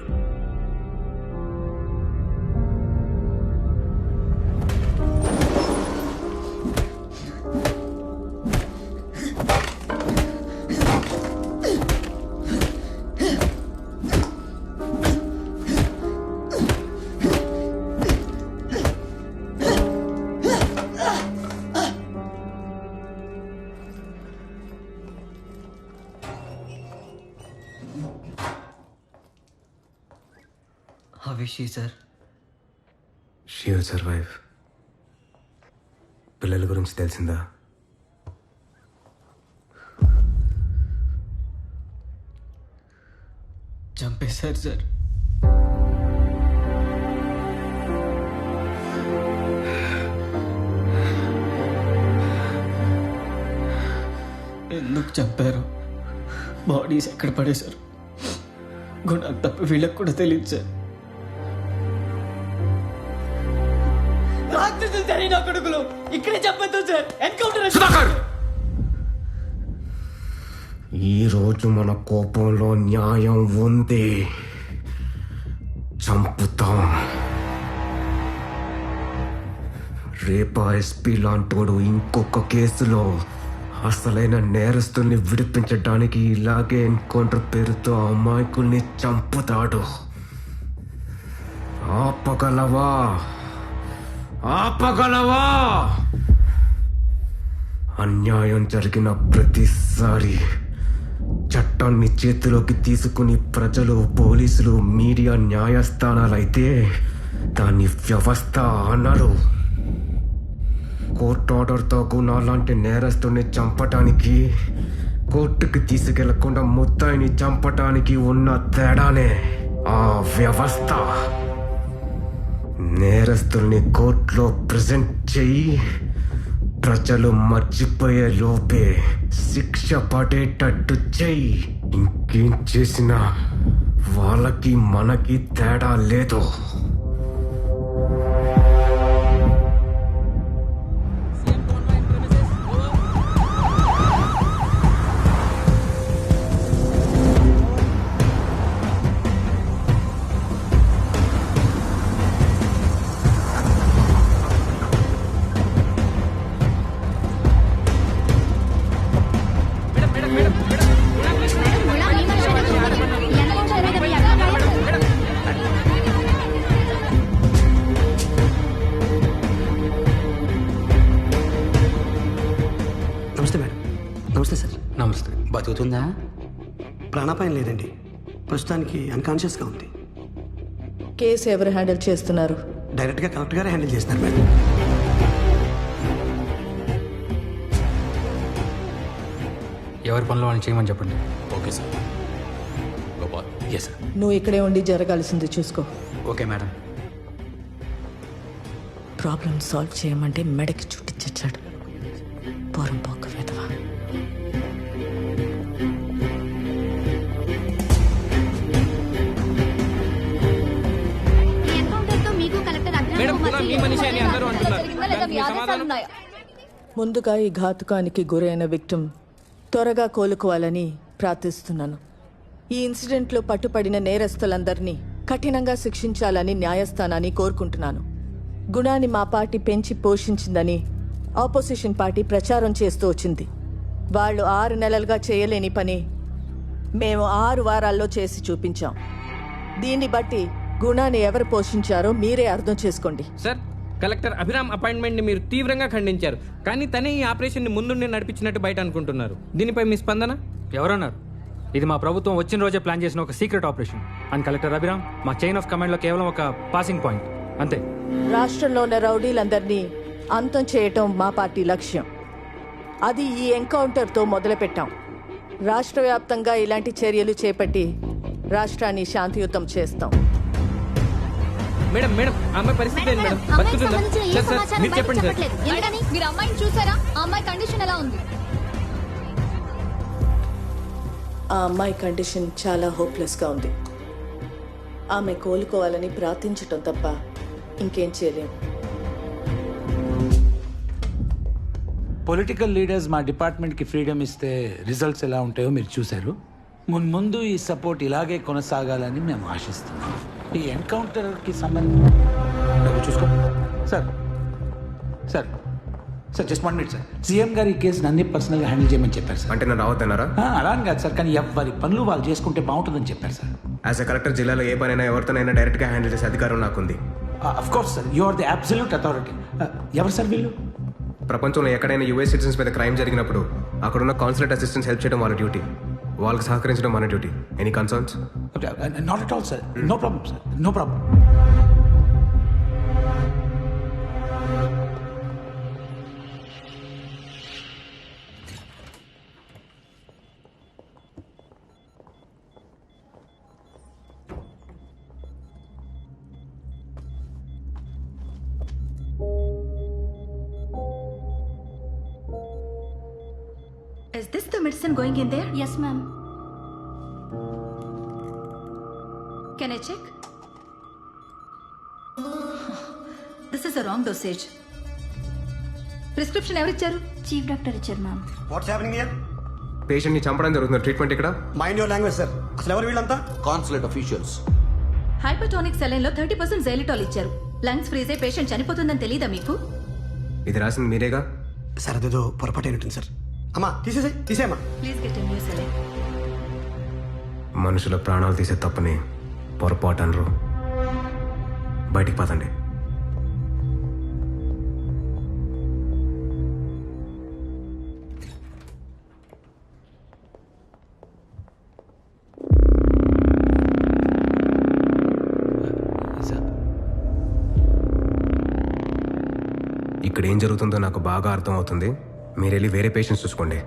How is she, sir? She will survive. పిల్లల గురించి తెలిసిందా? చంపేశారు sir. ఎందుకు చంపారు? Bodies ఎక్కడ పడేశారు? గుణం తప్ప వీళ్ళకి కూడా తెలియదు సార్. నా కొడుకులు ఇక్కడే చెప్పొద్దు సార్. ఎన్కౌంటర్. ఈ రోజు మన కోపంలో న్యాయం ఉంది. చంపుతాం. రేపా ఎస్పీ లాంటోడు ఇంకొక కేసులో అసలైన నేరస్తుల్ని విడిపించడానికి ఇలాగే ఎన్కౌంటర్ పేరుతో అమాయకుల్ని చంపుతాడు. ఆపగలవా? ఆపగలవా? అన్యాయం జరిగిన ప్రతిసారి చట్టాన్ని చేతిలోకి తీసుకుని ప్రజలు, పోలీసులు, మీడియా, న్యాయస్థానాలైతే దాన్ని వ్యవస్థ అనరు. కోర్టు ఆర్డర్తో గుణాలాంటి నేరస్తుని చంపటానికి, కోర్టుకి తీసుకెళ్లకుండా ముద్దాయిని చంపటానికి ఉన్న తేడానే ఆ వ్యవస్థ. నేరస్తుల్ని కోర్టులో ప్రెజెంట్ చెయ్యి, ప్రజలు మర్చిపోయే లోపే శిక్ష పడేటట్టు చెయ్యి. ఇంకేం చేసినా వాళ్ళకి మనకి తేడా లేదు. నమస్తే మేడం. నమస్తే సార్. నమస్తే. బతుకుతుందా? ప్రాణాపాయం లేదండి. ప్రస్తుతానికి అన్కాన్షియస్గా ఉంది. కేసు ఎవరు హ్యాండిల్ చేస్తున్నారు? డైరెక్ట్గా కలెక్టర్ గారే హ్యాండిల్ చేస్తున్నారు మేడం. ఎవరి పనిలో వాళ్ళని చేయమని చెప్పండి. Okay sir. Gopal. Yes sir. నువ్వు ఇక్కడే ఉండి జరగాల్సింది చూసుకో. Okay madam. ప్రాబ్లం సాల్వ్ చేయమంటే మెడకి చుట్టించాడు. పోరం పోక వేదవా. ఈ ఎన్కౌంటర్తో మీకు కలెక్టర్ అభిరామ్ ముందుగా ఈ ఘాతుకానికి గురైన విక్టిమ్ త్వరగా కోలుకోవాలని ప్రార్థిస్తున్నాను. ఈ ఇన్సిడెంట్లో పట్టుపడిన నేరస్తులందరినీ కఠినంగా శిక్షించాలని న్యాయస్థానాన్ని కోరుకుంటున్నాను. గుణాన్ని మా పార్టీ పెంచి పోషించిందని ఆపోజిషన్ పార్టీ ప్రచారం చేస్తూ వచ్చింది. వాళ్ళు 6 నెలలుగా చేయలేని పని మేము 6 వారాల్లో చేసి చూపించాం. దీన్ని బట్టి గుణాన్ని ఎవరు పోషించారో మీరే అర్థం చేసుకోండి. సార్, కలెక్టర్ అభిరామ్ అపాయింట్మెంట్ ని మీరు తీవ్రంగా ఖండించారు, కానీ తనే ఈ ఆపరేషన్ ని ముందుండి నడిపించినట్టు బయట అనుకుంటున్నారు. దీనిపై మీ స్పందన? ఎవరన్నారు? ఇది మా ప్రభుత్వం వచ్చిన రోజే ప్లాన్ చేసిన ఒక secret operation. And collector Abhiram మా చైన్ ఆఫ్ కమాండ్ లో కేవలం ఒక పాసింగ్ పాయింట్ అంతే. రాష్ట్రంలో ఉన్న రౌడీలందరినీ అంతం చేయటం మా పార్టీ లక్ష్యం. అది ఈ ఎన్కౌంటర్తో మొదలుపెట్టాం. రాష్ట్ర వ్యాప్తంగా ఇలాంటి చర్యలు చేపట్టి రాష్ట్రాన్ని శాంతియుతం చేస్తాం. మేడం మేడం అమ్మాయి పరిస్థితి ఏంటి మేడం? బతుకుతుందా? సార్, సార్, మీరు చెప్పండి సార్. మీరు అమ్మాయిని చూసారా? ఆ అమ్మాయి కండిషన్ ఎలా ఉంది? ఆ అమ్మాయి కండిషన్ చాలా హోప్లెస్గా ఉంది. ఆమె కోలుకోవాలని ప్రార్థించటం తప్ప ఇంకేం చేయలేం. పొలిటికల్ లీడర్స్ మా డిపార్ట్మెంట్కి ఫ్రీడమ్ ఇస్తే రిజల్ట్స్ ఎలా ఉంటాయో మీరు చూశారు. ముందు ఈ సపోర్ట్ ఇలాగే కొనసాగాలని మేము ఆశిస్తున్నాం. ఈ ఎన్కౌంటర్కి సంబంధించి చూసుకో sir. Sir sir just 1 minute sir. CM గారు ఈ కేసుని అన్ని పర్సనల్గా హ్యాండిల్ చేయమని చెప్పారు సార్. అంటే నన్ను రావద్దన్నారా? అలా అని కాదు సార్, కానీ ఎవరి పనులు వాళ్ళు చేసుకుంటే బాగుంటుందని చెప్పారు సార్. యాజ్ ఎ కలెక్టర్ జిల్లాలో ఏ పనైనా ఎవరితోనైనా డైరెక్ట్గా హ్యాండిల్ చేసే అధికారం నాకుంది. Of course sir, you are the absolute authority. ఎవరు సార్ వీళ్ళు? ప్రపంచంలో ఎక్కడైనా యూఎస్ సిటిజన్స్ మీద క్రైమ్ జరిగినప్పుడు అక్కడున్న కాన్సులేట్ అసిస్టెంట్స్ హెల్ప్ చేయడం వాళ్ళ డ్యూటీ. వాళ్ళకి సహకరించడం మన duty. Any concerns? Not at all sir. No problem sir, no problem. Is this the medicine going in there? Yes, ma'am. Can I check? This is a wrong dosage. Prescription ఎవరిచ్చారు? Chief doctor ఇచ్చారు ma'am. What's happening here? పేషెంట్ని చంపడం జరుగుతుంది. Treatment ఇక్కడ? Mind your language sir. అసలు ఎవరు వీళ్ళంతా? Consulate officials. Hypertonic saline లో 30% జైలిటాల్ ఇచ్చారు. లంగ్స్ ఫ్రీజ్ అయి పేషెంట్ చనిపోతుందని తెలీదా మీకు? ఇది రాసింది మీరేగా? సార్ అదేదో పొరపాటైనట్టుంది సార్. అమ్మా తీసేయమ్మా. Please get a new saline. మనుషుల ప్రాణాలు తీసే తప్పని పొరపాటు అనరు. బయటికి పదండి. ఇక్కడ ఏం జరుగుతుందో నాకు బాగా అర్థం అవుతుంది. మీరు వెళ్ళి వేరే పేషెంట్స్ చూసుకోండి.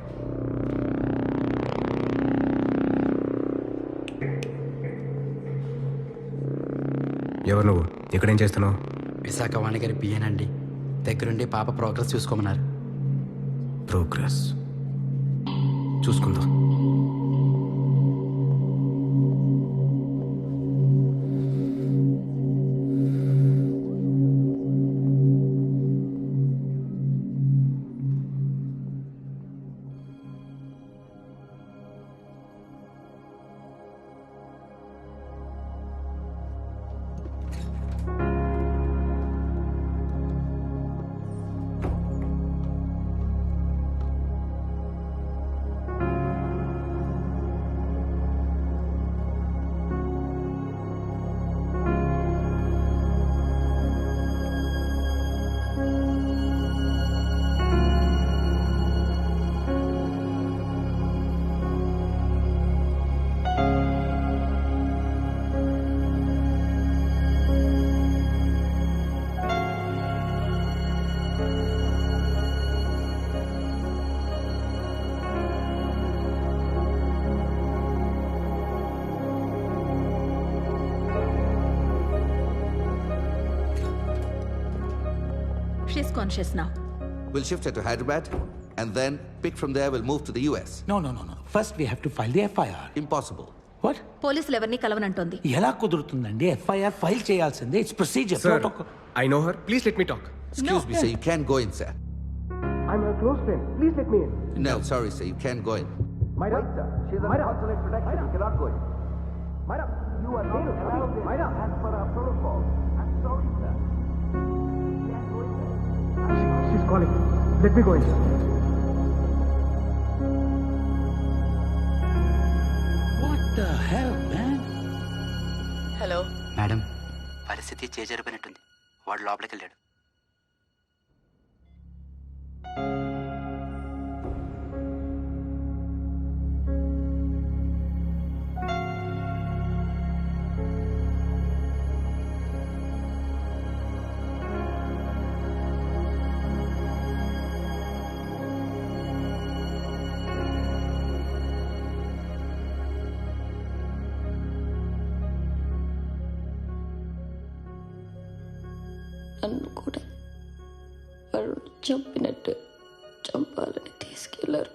ఎవరు నువ్వు? ఇక్కడేం చేస్తున్నావు? విశాఖ వాణి గారి పియ్యనండి. దగ్గరుండి పాప ప్రోగ్రెస్ చూసుకోమన్నారు. ప్రోగ్రెస్ చూసుకుందాం. She's conscious now. We'll shift her to Hyderabad and then pick from there. We'll move to the US. No. First we have to file the FIR. Impossible. What? పోలీసులు ఎవరిని కలవనంటోంది. ఎలా కుదురుతుందండి? FIR ఫైల్ చేయాల్సిందే. It's procedure. Sir, I know her. Please let me talk. Excuse me, sir. You can't go in, sir. I'm her close friend. Please let me in. No, sorry, sir. You can't go in. Myra, sir. She's under consulate protection. You cannot go in. Myra, you are not allowed in. Myra, as per our protocol. I'm sorry, sir. You can't go in there. She's calling. Let me go in. What the hell, man? Hello madam, పరిస్థితి చేజరిపోయినట్టుంది. వాడు లోపలికి వెళ్ళాడు. నన్ను కూడా వాళ్ళు చంపినట్టు చంపాలని తీసుకెళ్లారు.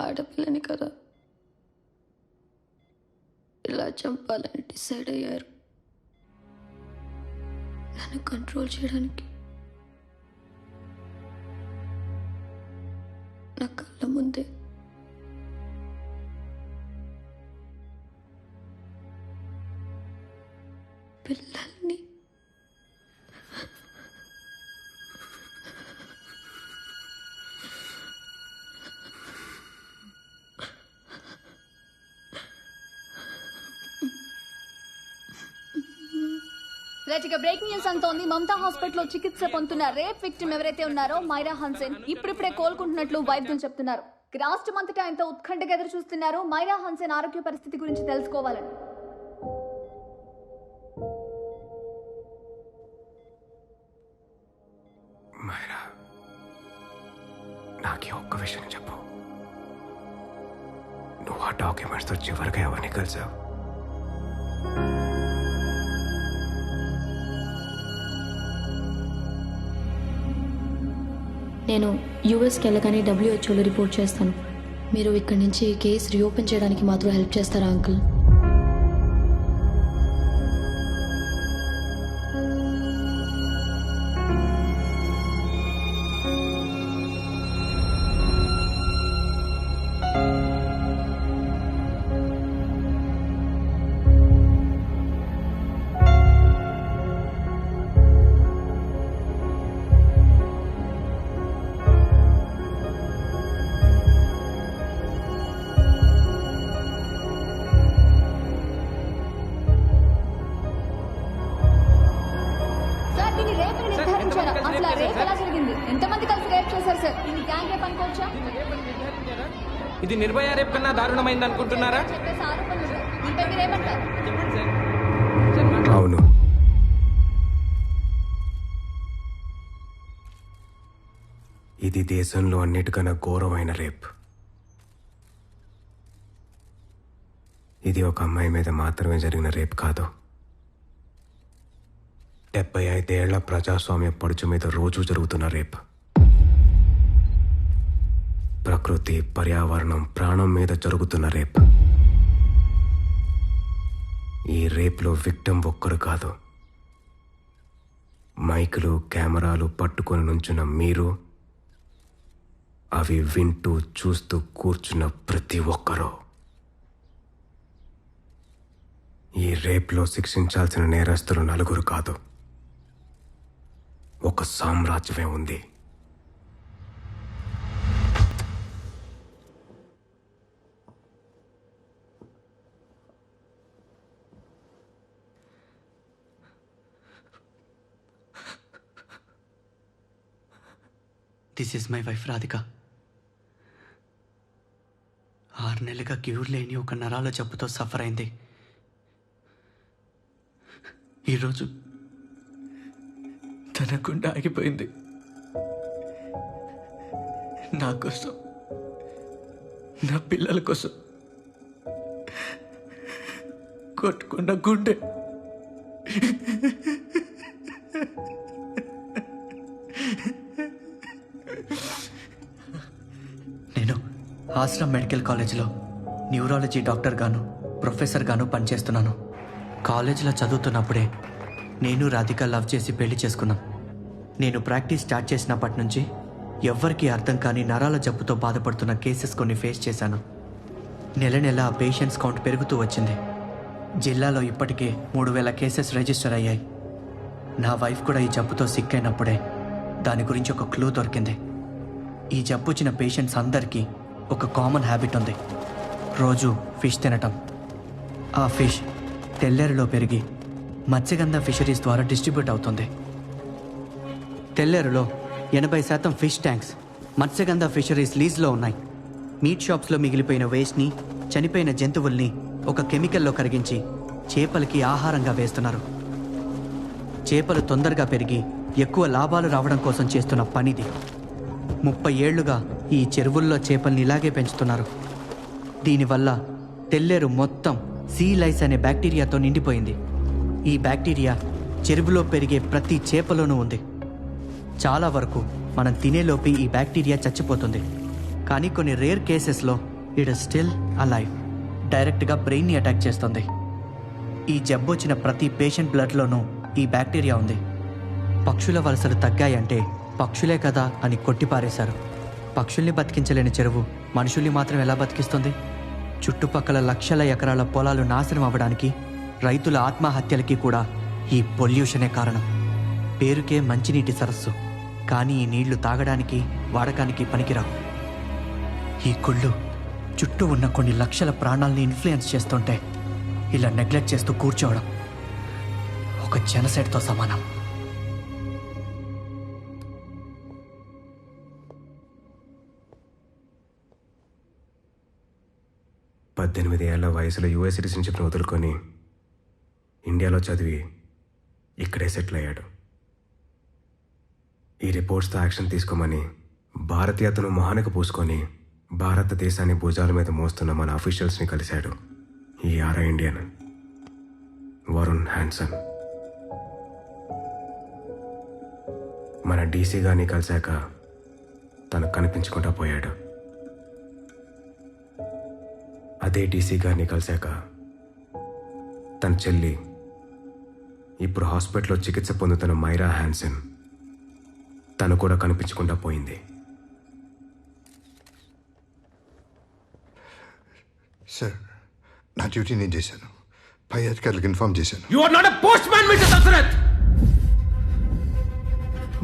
ఆడపిల్లని కదా ఇలా చంపాలని డిసైడ్ అయ్యారు. నన్ను కంట్రోల్ చేయడానికి నా కళ్ళ ముందే పిల్లల్ని రైట్, బ్రేకింగ్ న్యూస్ అంతోంది. మమతా హాస్పిటల్లో చికిత్స పొందుతున్న రేప్ విక్టిమ్ ఎవరైతే ఉన్నారో మైరా హన్సెన్ ఇప్పుడిప్పుడే కోలుకుంటున్నట్లు వైద్యులు చెప్తున్నారు. రాష్ట్రమంతటా ఎంతో ఉత్కంఠగా ఎదురు చూస్తున్నారు మైరా హన్సెన్ ఆరోగ్య పరిస్థితి గురించి తెలుసుకోవాలని. మైరా, నాకే ఒక్క విషయం చెప్పు. నువ్వు ఆ డాక్యుమెంట్స్తో చివరిగా ఎవరిని కలిసావు? నేను యూఎస్కి వెళ్ళగానే WHO రిపోర్ట్ చేస్తాను. మీరు ఇక్కడి నుంచి ఈ కేసు రీఓపెన్ చేయడానికి మాత్రం హెల్ప్ చేస్తారా అంకుల్? అసలు రేప్ ఎలా జరిగింది? ఎంతమంది కలిసి రేప్ చేశారు సార్? ఇది గ్యాంగ్ రేప్ అనుకోవచ్చా? ఇది నిర్భయ రేప్ కన్నా దారుణమైంది అనుకుంటున్నారా? అవును, ఇది దేశంలో అన్నిటికన్నా ఘోరమైన రేప్. ఇది ఒక అమ్మాయి మీద మాత్రమే జరిగిన రేప్ కాదు. 75 ఏళ్ల ప్రజాస్వామ్య పడుచు మీద రోజు జరుగుతున్న రేప్. ప్రకృతి, పర్యావరణం, ప్రాణం మీద జరుగుతున్న రేప్. ఈ రేప్లో విక్టిమ్ ఒక్కరు కాదు. మైకులు, కెమెరాలు పట్టుకొని నుంచున్న మీరు, అవి వింటూ చూస్తూ కూర్చున్న ప్రతి ఒక్కరూ. ఈ రేప్లో శిక్షించాల్సిన నేరస్తులు 4 కాదు, ఒక సామ్రాజ్యమే ఉంది. This is my wife Radhika. 6 నెలలుగా క్యూర్ లేని ఒక నరాల జబ్బుతో సఫర్ అయింది. ఈరోజు తన గుండె ఆగిపోయింది. నా కోసం, నా పిల్లల కోసం కొట్టుకున్న గుండె. నేను ఆశ్రమ్ మెడికల్ కాలేజీలో న్యూరాలజీ డాక్టర్ గాను, ప్రొఫెసర్ గాను పనిచేస్తున్నాను. కాలేజీలో చదువుతున్నప్పుడే నేను రాధిక లవ్ చేసి పెళ్లి చేసుకున్నాం. నేను ప్రాక్టీస్ స్టార్ట్ చేసినప్పటి నుంచి ఎవ్వరికీ అర్థం కాని నరాల జబ్బుతో బాధపడుతున్న కేసెస్ కొన్ని ఫేస్ చేశాను. నెల నెల ఆ పేషెంట్స్ కౌంట్ పెరుగుతూ వచ్చింది. జిల్లాలో ఇప్పటికే 3000 కేసెస్ రిజిస్టర్ అయ్యాయి. నా వైఫ్ కూడా ఈ జబ్బుతో సిక్ అయినప్పుడే దాని గురించి ఒక క్లూ దొరికింది. ఈ జబ్బు వచ్చిన పేషెంట్స్ అందరికీ ఒక కామన్ హ్యాబిట్ ఉంది. రోజు ఫిష్ తినటం. ఆ ఫిష్ తెల్లేరులో పెరిగి మత్స్యగంధ ఫిషరీస్ ద్వారా డిస్ట్రిబ్యూట్ అవుతుంది. తెల్లేరులో 80% ఫిష్ ట్యాంక్స్ మత్స్యగంధ ఫిషరీస్ లీజ్లో ఉన్నాయి. మీట్ షాప్స్లో మిగిలిపోయిన వేస్ట్ని, చనిపోయిన జంతువుల్ని ఒక కెమికల్లో కరిగించి చేపలకి ఆహారంగా వేస్తున్నారు. చేపలు తొందరగా పెరిగి ఎక్కువ లాభాలు రావడం కోసం చేస్తున్న పనిది. 30 ఏళ్లుగా ఈ చెరువుల్లో చేపల్ని ఇలాగే పెంచుతున్నారు. దీనివల్ల తెల్లేరు మొత్తం సీ లైస్ అనే బ్యాక్టీరియాతో నిండిపోయింది. ఈ బ్యాక్టీరియా చెరువులో పెరిగే ప్రతి చేపలోనూ ఉంది. చాలా వరకు మనం తినేలోపి ఈ బ్యాక్టీరియా చచ్చిపోతుంది. కానీ కొన్ని రేర్ కేసెస్లో ఇట్ ఇస్ స్టిల్ అలైవ్. డైరెక్ట్గా బ్రెయిన్ని అటాక్ చేస్తుంది. ఈ జబ్బు వచ్చిన ప్రతి పేషెంట్ బ్లడ్లోనూ ఈ బ్యాక్టీరియా ఉంది. పక్షుల వలసలు తగ్గాయంటే పక్షులే కదా అని కొట్టిపారేశారు. పక్షుల్ని బతికించలేని చెరువు మనుషుల్ని మాత్రం ఎలా బతికిస్తుంది? చుట్టుపక్కల లక్షల ఎకరాల పొలాలు నాశనం అవ్వడానికి, రైతుల ఆత్మహత్యలకి కూడా ఈ పొల్యూషనే కారణం. పేరుకే మంచినీటి సరస్సు, కానీ ఈ నీళ్లు తాగడానికి, వాడకానికి పనికిరావు. ఈ కుళ్ళు చుట్టూ ఉన్న కొన్ని లక్షల ప్రాణాలని ఇన్ఫ్లుయెన్స్ చేస్తుంటే ఇలా నెగ్లెక్ట్ చేస్తూ కూర్చోవడం ఒక జెనసైడ్తో సమానం. ఏళ్ల వయసులో యుఎస్ సిటిజన్షిప్ని వదులుకొని ఇండియాలో చదివి ఇక్కడే సెటిల్ అయ్యాడు. ఈ రిపోర్ట్స్తో యాక్షన్ తీసుకోమని భారతీయతను మొహానికి పూసుకొని భారతదేశాన్ని భుజాల మీద మోస్తున్న మన అఫీషియల్స్ని కలిశాడు ఈ ఆరా ఇండియన్ వరుణ్ హ్యాన్సన్. మన డీసీ గారిని కలిశాక తను కనిపించకుండా పోయాడు. అదే డీసీ గారిని కలిశాక తన చెల్లి, ఇప్పుడు హాస్పిటల్లో చికిత్స పొందుతున్న మైరా హ్యాన్సన్, తను కూడా కనిపించకుండా పోయింది. సార్, నా డ్యూటీ నేను చేశాను. పై అధికారులకు ఇన్ఫార్మ్ చేశాను. You are not a postman, Mr. Dasarath!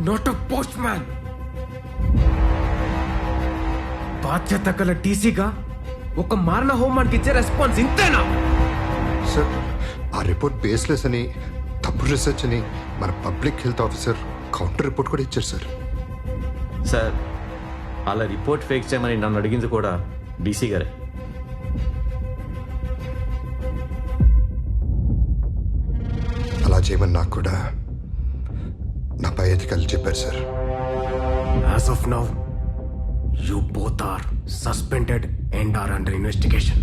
Not a postman! బాధ్యత గల టీసీగా ఒక మారణ హోమానికి ఇచ్చే రెస్పాన్స్ ఇంతేనా? సార్, ఆ రిపోర్ట్ బేస్లెస్ అని, తప్పు రీసెర్చ్ అని మన public health officer counter report కూడా ఇచ్చారు సార్. సార్, అలా రిపోర్ట్ ఫేక్ చేయమని నన్ను అడిగింది కూడా డీసీ గారే. అలా చేయమని నాకు కూడా నా పై అధికారులు చెప్పారు sir. As of now, you both are suspended and are under investigation.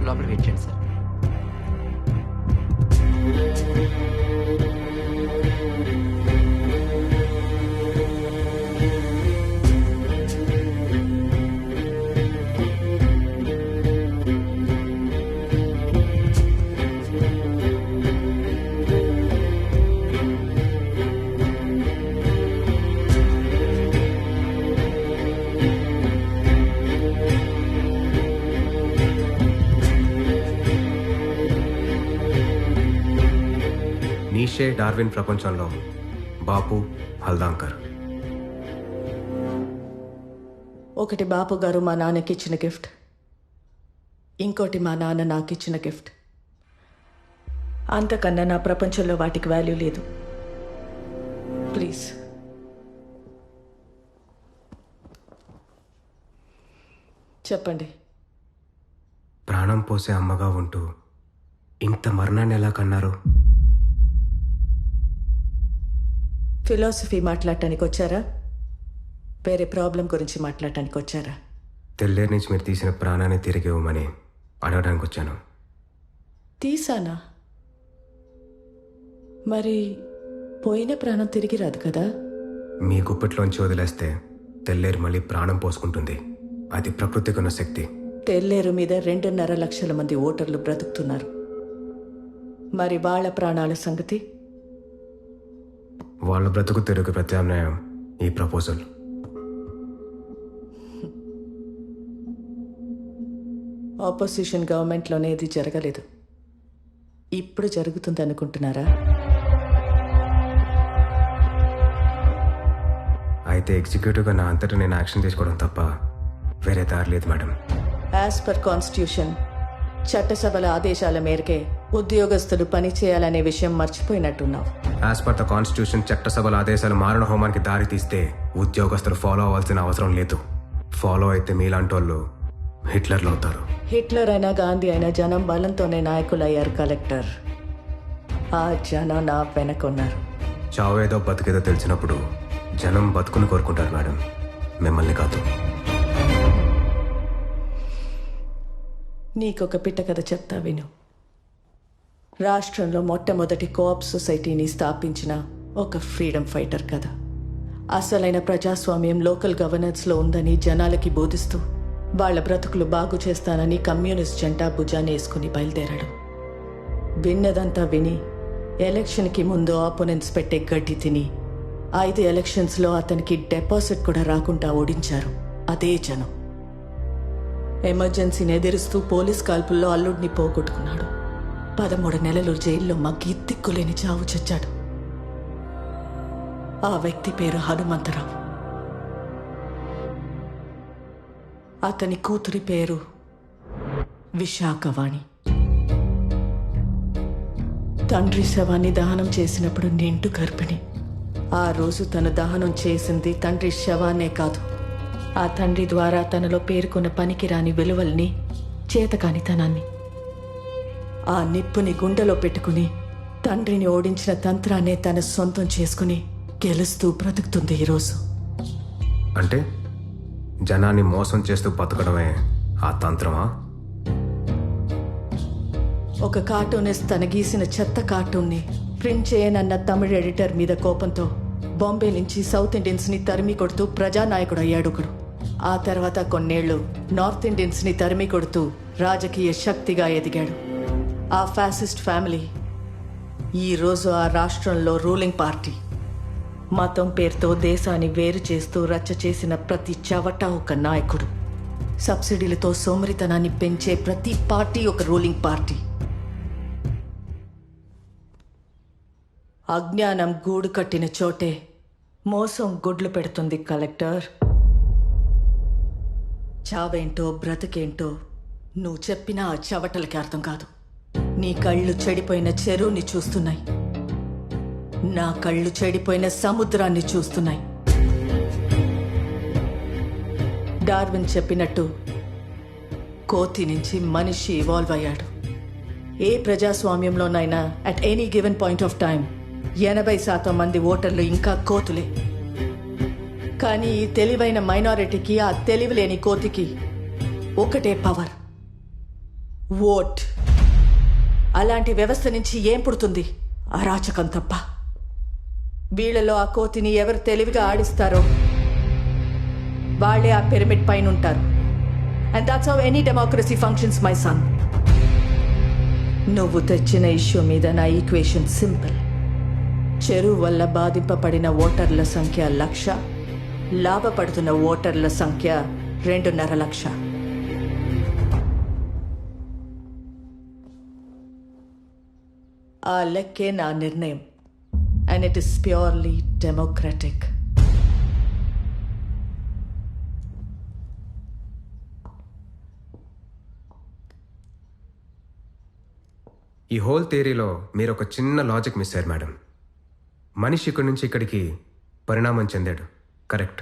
లోపల వెయిట్ చేయండి సార్. నీషే డార్విన్ ప్రపంచంలో బాపు హల్దాంకర్. ఒకటి బాపు గారు మా నాన్నకి ఇచ్చిన గిఫ్ట్, ఇంకోటి మా నాన్న నాకు ఇచ్చిన గిఫ్ట్. అంతకన్నా నా ప్రపంచంలో వాటికి వాల్యూ లేదు. ప్లీజ్ చెప్పండి. ప్రాణం పోసే అమ్మగా ఉంటూ ఇంత మరణాన్ని ఎలా కన్నారు? ఫిలాసఫీ మాట్లాడటానికి వచ్చారా? వేరే ప్రాబ్లం గురించి మాట్లాడటానికి వచ్చారా? తెల్లేరు నుంచి మీరు తీసిన ప్రాణాన్ని తిరిగి ఇవ్వమని అడగడానికి వచ్చాను. తీసానా? మరి పోయిన ప్రాణం తిరిగి రాదు కదా? మీ గుప్పెట్లోంచి వదిలేస్తే తెల్లేరు మళ్ళీ ప్రాణం పోసుకుంటుంది. అది ప్రకృతికి ఉన్న శక్తి. తెల్లేరు మీద 2.5 లక్షల మంది ఓటర్లు బ్రతుకుతున్నారు. మరి వాళ్ళ ప్రాణాల సంగతి? వాళ్ళ బ్రతుకు తెరుగు ప్రత్యామ్నాయం ఈ ప్రపోజల్. ఆపోజిషన్ గవర్నమెంట్లోనే ఇది జరగలేదు. ఇప్పుడు జరుగుతుంది అనుకుంటున్నారా? అయితే ఎగ్జిక్యూటివ్గా నా అంతటా నేను యాక్షన్ తీసుకోవడం తప్ప వేరే దారి లేదు మేడం. యాజ్ పర్ కాన్స్టిట్యూషన్ చట్టసభల ఆదేశాల మేరకే ఉద్యోగస్తులు పని చేయాలనే విషయం మర్చిపోయినట్టున్నావు. యాజ్ పర్ ద కాన్స్టిట్యూషన్ చట్టసభల ఆదేశాలు మారణ హోమానికి దారి తీస్తే ఉద్యోగస్తులు ఫాలో అవ్వాల్సిన అవసరం లేదు. ఫాలో అయితే మీలాంటి వాళ్ళు హిట్లర్లు అవుతారు. హిట్లర్ అయినా గాంధీ అయినా జనం బలంతోనే నాయకులయ్యారు కలెక్టర్. ఆ జనం నా వెనకున్నారు. చావేదో బతికేదో తెలిసినప్పుడు జనం బతుకుని కోరుకుంటారు మేడం, మిమ్మల్ని కాదు. నీకొక పిట్ట కథ చెప్తా విను. రాష్ట్రంలో మొట్టమొదటి కోఆప్ సొసైటీని స్థాపించిన ఒక ఫ్రీడమ్ ఫైటర్ కథ. అసలైన ప్రజాస్వామ్యం లోకల్ గవర్నెన్స్లో ఉందని జనాలకి బోధిస్తూ వాళ్ల బ్రతుకులు బాగు చేస్తానని కమ్యూనిస్ట్ జెండా భుజాన్ని వేసుకుని బయలుదేరాడు. విన్నదంతా విని ఎలక్షన్కి ముందు ఆపోనెంట్స్ పెట్టే గడ్డి తిని 5 ఎలక్షన్స్లో అతనికి డిపాజిట్ కూడా రాకుండా ఓడించారు అదే జనం. ఎమర్జెన్సీని ఎదిరిస్తూ పోలీస్ కాల్పుల్లో అల్లుడిని పోగొట్టుకున్నాడు. 13 నెలలు జైల్లో మగ్గి దిక్కులేని చావు చచ్చాడు. ఆ వ్యక్తి పేరు హనుమంతరావు. అతని కూతురి పేరు విశాఖవాణి. తండ్రి శవాన్ని దహనం చేసినప్పుడు నిండు గర్భిణి. ఆ రోజు తను దహనం చేసింది తండ్రి శవాన్నే కాదు, ఆ తండ్రి ద్వారా తనలో పేర్కొన్న పనికిరాని విలువల్ని, చేతకానితనాన్ని. ఆ నిప్పుని గుండెలో పెట్టుకుని తండ్రిని ఓడించిన తంత్రాన్నే తన సొంతం చేసుకుని గెలుస్తూ బ్రతుకుతుంది ఈరోజు. అంటే జనాన్ని మోసం చేస్తూ బతకడమే ఆ తంత్రమా? ఒక కార్టూనిస్ట్ తన గీసిన చెత్త కార్టూన్ని ప్రింట్ చేయనన్న తమిళ ఎడిటర్ మీద కోపంతో బాంబే నుంచి సౌత్ ఇండియన్స్ని తరిమి కొడుతూ ప్రజానాయకుడు అయ్యాడు ఒకడు. ఆ తర్వాత కొన్నేళ్లు నార్త్ ఇండియన్స్ని తరిమి కొడుతూ రాజకీయ శక్తిగా ఎదిగాడు. ఆ ఫ్యాసిస్ట్ ఫ్యామిలీ ఈరోజు ఆ రాష్ట్రంలో రూలింగ్ పార్టీ. మతం పేరుతో దేశాన్ని వేరు చేస్తూ రచ్చ చేసిన ప్రతి చవట ఒక నాయకుడు. సబ్సిడీలతో సోమరితనాన్ని పెంచే ప్రతి పార్టీ ఒక రూలింగ్ పార్టీ. అజ్ఞానం గూడు కట్టిన చోటే మోసం గుడ్లు పెడుతుంది కలెక్టర్. చావేంటో బ్రతికేంటో నువ్వు చెప్పిన ఆ చవటలకి అర్థం కాదు. నీ కళ్ళు చెడిపోయిన చెరువుని చూస్తున్నాయి, నా కళ్ళు చెడిపోయిన సముద్రాన్ని చూస్తున్నాయి. డార్విన్ చెప్పినట్టు కోతి నుంచి మనిషి ఇవాల్వ్ అయ్యాడు. ఏ ప్రజాస్వామ్యంలోనైనా at any given point of time 80% మంది ఓటర్లు ఇంకా కోతులే. కానీ ఈ తెలివైన మైనారిటీకి, ఆ తెలివిలేని కోతికి ఒకటే పవర్, ఓట్. అలాంటి వ్యవస్థ నుంచి ఏం పుడుతుంది? అరాచకం తప్ప. వీళ్ళలో ఆ కోతిని ఎవరు తెలివిగా ఆడిస్తారో వాళ్ళే ఆ పిరమిడ్ పైన ఉంటారు. And that's how any democracy functions my son. నువ్వు తెచ్చిన ఇష్యూ మీద నా ఈక్వేషన్ సింపుల్. చెరువు వల్ల బాధింపబడిన ఓటర్ల సంఖ్య 1,00,000, లాభపడుతున్న ఓటర్ల సంఖ్య 2.5 లక్ష. ఆ లెక్కే నా నిర్ణయం. And it is purely democratic. ఈ హోల్ థియరీలో మీరు ఒక చిన్న లాజిక్ మిస్ అయ్యారు మేడం. మనిషి ఇక్కడి నుంచి ఇక్కడికి పరిణామం చెందాడు, కరెక్ట్.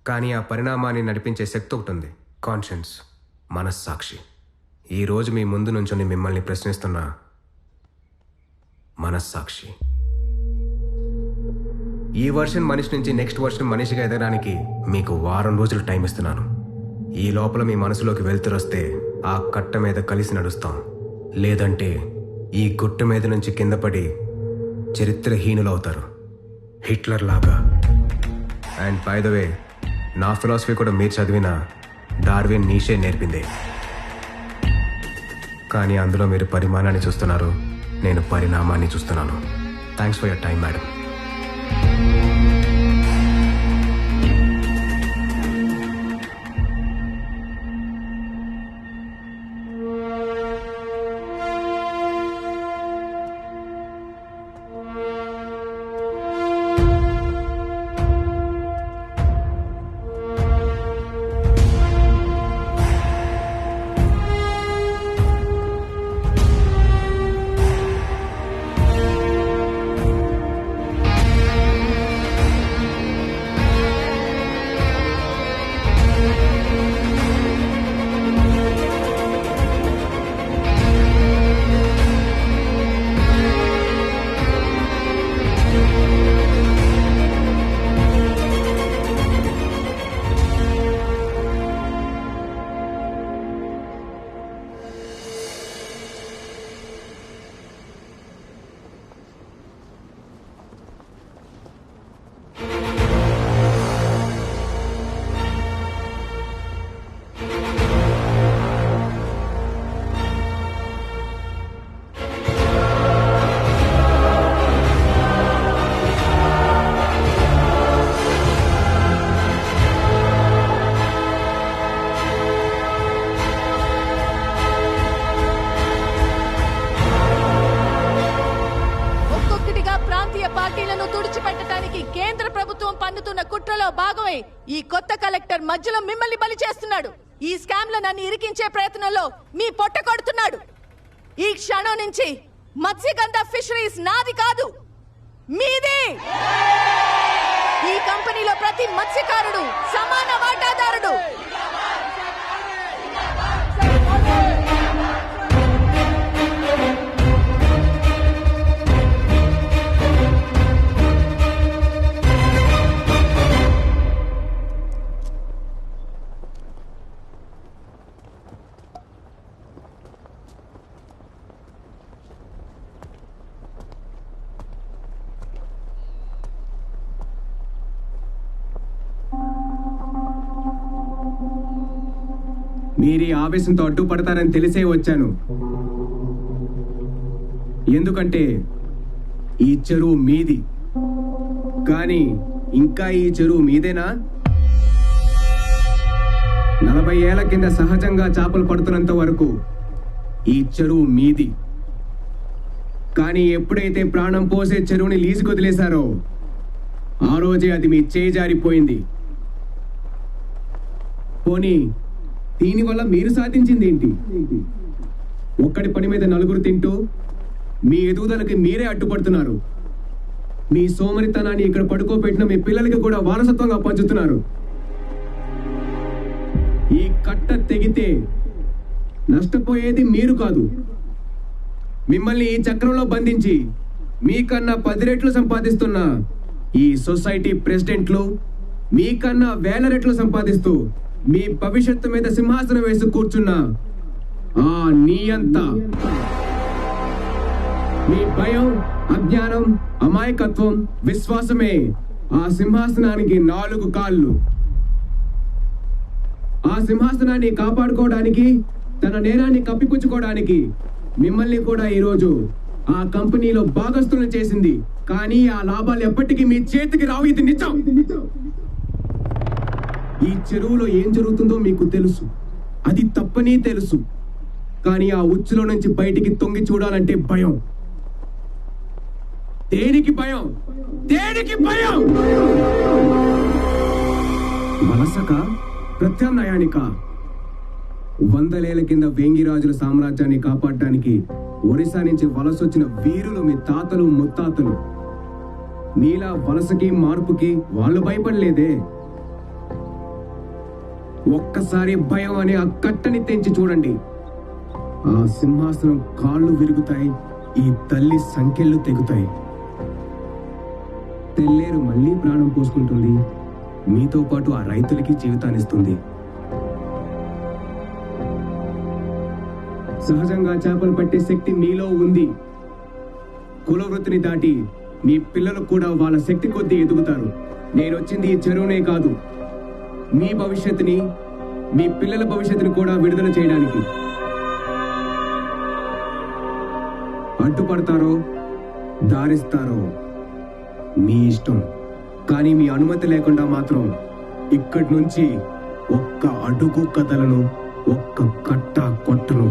కానీ ఆ పరిణామాన్ని నడిపించే శక్తి ఒకటి ఉంది, కాన్షియన్స్, మనస్సాక్షి. ఈరోజు మీ ముందు నుంచొని మిమ్మల్ని ప్రశ్నిస్తున్న మనస్సాక్షి. ఈ వర్షన్ మనిషి నుంచి నెక్స్ట్ వర్షన్ మనిషిగా ఎదగడానికి మీకు 1 వారం రోజులు టైం ఇస్తున్నాను. ఈ లోపల మీ మనసులోకి వెళ్తురొస్తే ఆ కట్ట మీద కలిసి నడుస్తాం, లేదంటే ఈ గుట్టు మీద నుంచి కింద పడి చరిత్రహీనులవుతారు, హిట్లర్ లాగా. అండ్ బై ద వే, నా ఫిలాసఫీ కూడా మీరు చదివిన డార్విన్ నీషే నేర్పిందే. కానీ అందులో మీరు పరిమాణాన్ని చూస్తున్నారు, నేను పరిణామాన్ని చూస్తున్నాను. Thanks for your time madam. ప్రభుత్వం పన్నుతున్న కుట్రలో భాగమై ఈ కొత్త కలెక్టర్ మధ్యలో మిమ్మల్ని బలి చేస్తున్నాడు. ఈ స్కామ్ లో నన్ను ఇరికించే ప్రయత్నంలో మీ పొట్ట కొడుతున్నాడు. ఈ క్షణం నుంచి మత్స్యగంధ ఫిషరీస్ నాది కాదు, మీది. ఈ కంపెనీలో ప్రతి మత్స్యకారుడు సమాన వాటాదారుడు. మీరు ఈ ఆవేశంతో అడ్డుపడతారని తెలిసే వచ్చాను. ఎందుకంటే ఈ చెరువు మీది. కానీ ఇంకా ఈ చెరువు మీదేనా? 40 ఏళ్ల కింద సహజంగా చేపలు పడుతున్నంత వరకు ఈ చెరువు మీది. కానీ ఎప్పుడైతే ప్రాణం పోసే చెరువుని లీజుకు వదిలేశారో ఆ రోజే అది మీ చేయి జారిపోయింది. పోనీ దీనివల్ల మీరు సాధించింది ఏంటి? ఒక్కడి పని మీద నలుగురు తింటూ మీ ఎదుగుదలకి మీరే అడ్డుపడుతున్నారు. మీ సోమరితనాన్ని ఇక్కడ పడుకోబెట్టిన మీ పిల్లలకి కూడా వారసత్వంగా పంచుతున్నారు. ఈ కట్ట తెగితే నష్టపోయేది మీరు కాదు. మిమ్మల్ని ఈ చక్రంలో బంధించి మీకన్నా 10 రెట్లు సంపాదిస్తున్న ఈ సొసైటీ ప్రెసిడెంట్లు మీకన్నా 1000 రెట్లు సంపాదిస్తూ మీ భవిష్యత్తు మీద సింహాసనం వేసి కూర్చున్న ఆ నియంత. మీ భయం, అజ్ఞానం, అమాయకత్వం, విశ్వాసమే ఆ సింహాసనానికి 4 కాళ్ళు. ఆ సింహాసనాన్ని కాపాడుకోవడానికి, తన నేరాన్ని కప్పిపుచ్చుకోవడానికి మిమ్మల్ని కూడా ఈరోజు ఆ కంపెనీలో భాగస్తులను చేసింది. కానీ ఆ లాభాలు ఎప్పటికీ మీ చేతికి రావు. ఇది నిజం. ఈ చెరువులో ఏం జరుగుతుందో మీకు తెలుసు, అది తప్పని తెలుసు. కానీ ఆ ఉచ్చులో నుంచి బయటికి తొంగి చూడాలంటే భయం. దేనికి భయం? దేనికి భయం? వలసక, ప్రత్యామ్నాయానిక? 100 ఏళ్ల కింద వేంగిరాజుల సామ్రాజ్యాన్ని కాపాడడానికి ఒరిస్సా నుంచి వలసొచ్చిన వీరులు మీ తాతలు ముత్తాతలు. మీలా వలసకి మార్పుకి వాళ్ళు భయపడలేదే. ఒక్కసారి భయం అనే ఆ కట్టని తెంచి చూడండి. ఆ సింహాసనం కాళ్ళు విరుగుతాయి, ఈ తల్లి సంఖ్యలు తెగుతాయి. తెల్లేరు మళ్ళీ ప్రాణం పోసుకుంటుంది. మీతో పాటు ఆ రైతులకి జీవితాన్నిస్తుంది. సహజంగా చేపలు పట్టే శక్తి మీలో ఉంది. కులవృత్తిని దాటి మీ పిల్లలు కూడా వాళ్ళ శక్తి కొద్దీ ఎదుగుతారు. నేను వచ్చింది ఈ చెరువునే కాదు, మీ భవిష్యత్తుని, మీ పిల్లల భవిష్యత్తుని కూడా విడుదల చేయడానికి. అడ్డుపడతారో దారిస్తారో మీ ఇష్టం. కానీ మీ అనుమతి లేకుండా మాత్రం ఇక్కడి నుంచి ఒక్క అడుగు కథలను, ఒక్క కట్ట కొట్టను.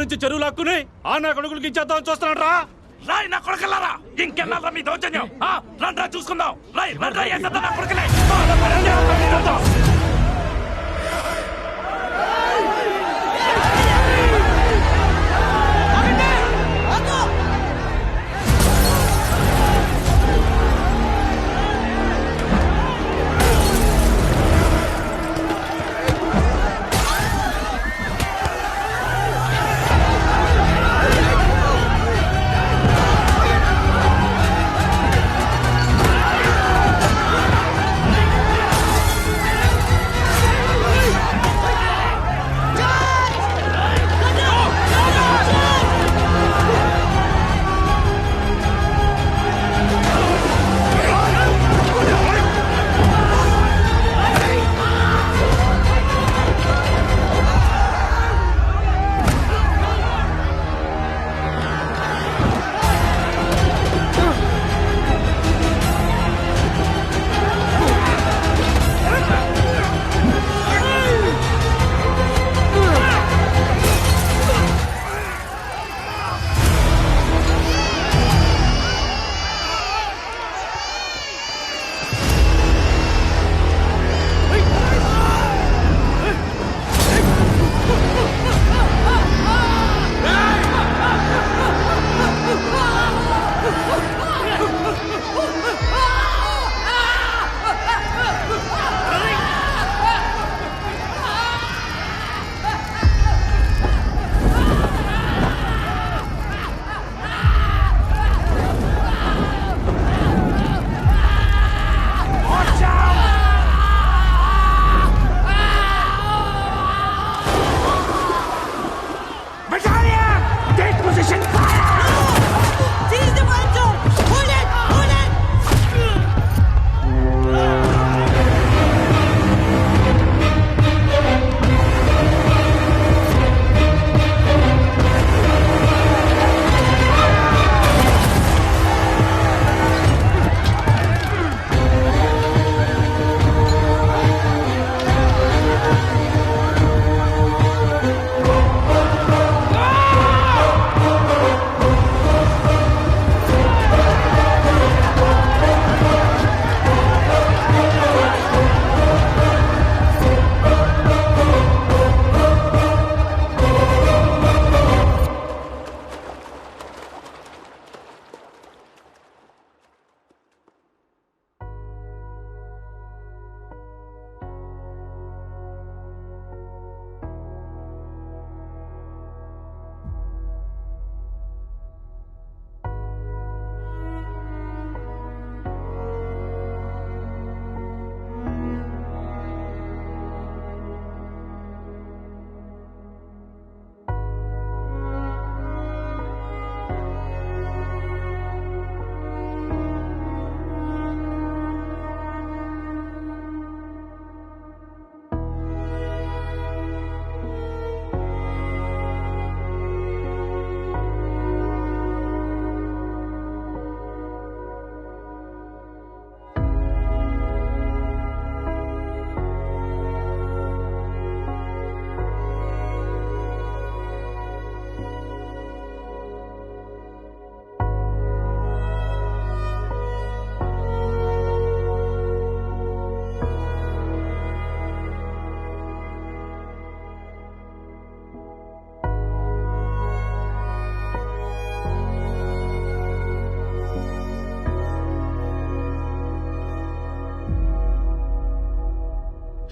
నుంచి చెరువు లాక్కుని ఆ నా కొడుకులకి ఇచ్చేద్దామని చూస్తున్నాడు రా. రాయ్ నా కొడుకులారా, ఇంకెళ్ళారా మీ దౌర్జన్యం? రండ్రా చూసుకుందాం. రాయ్ రండ్రా, వేసేద్దాం నా కొడుకులే.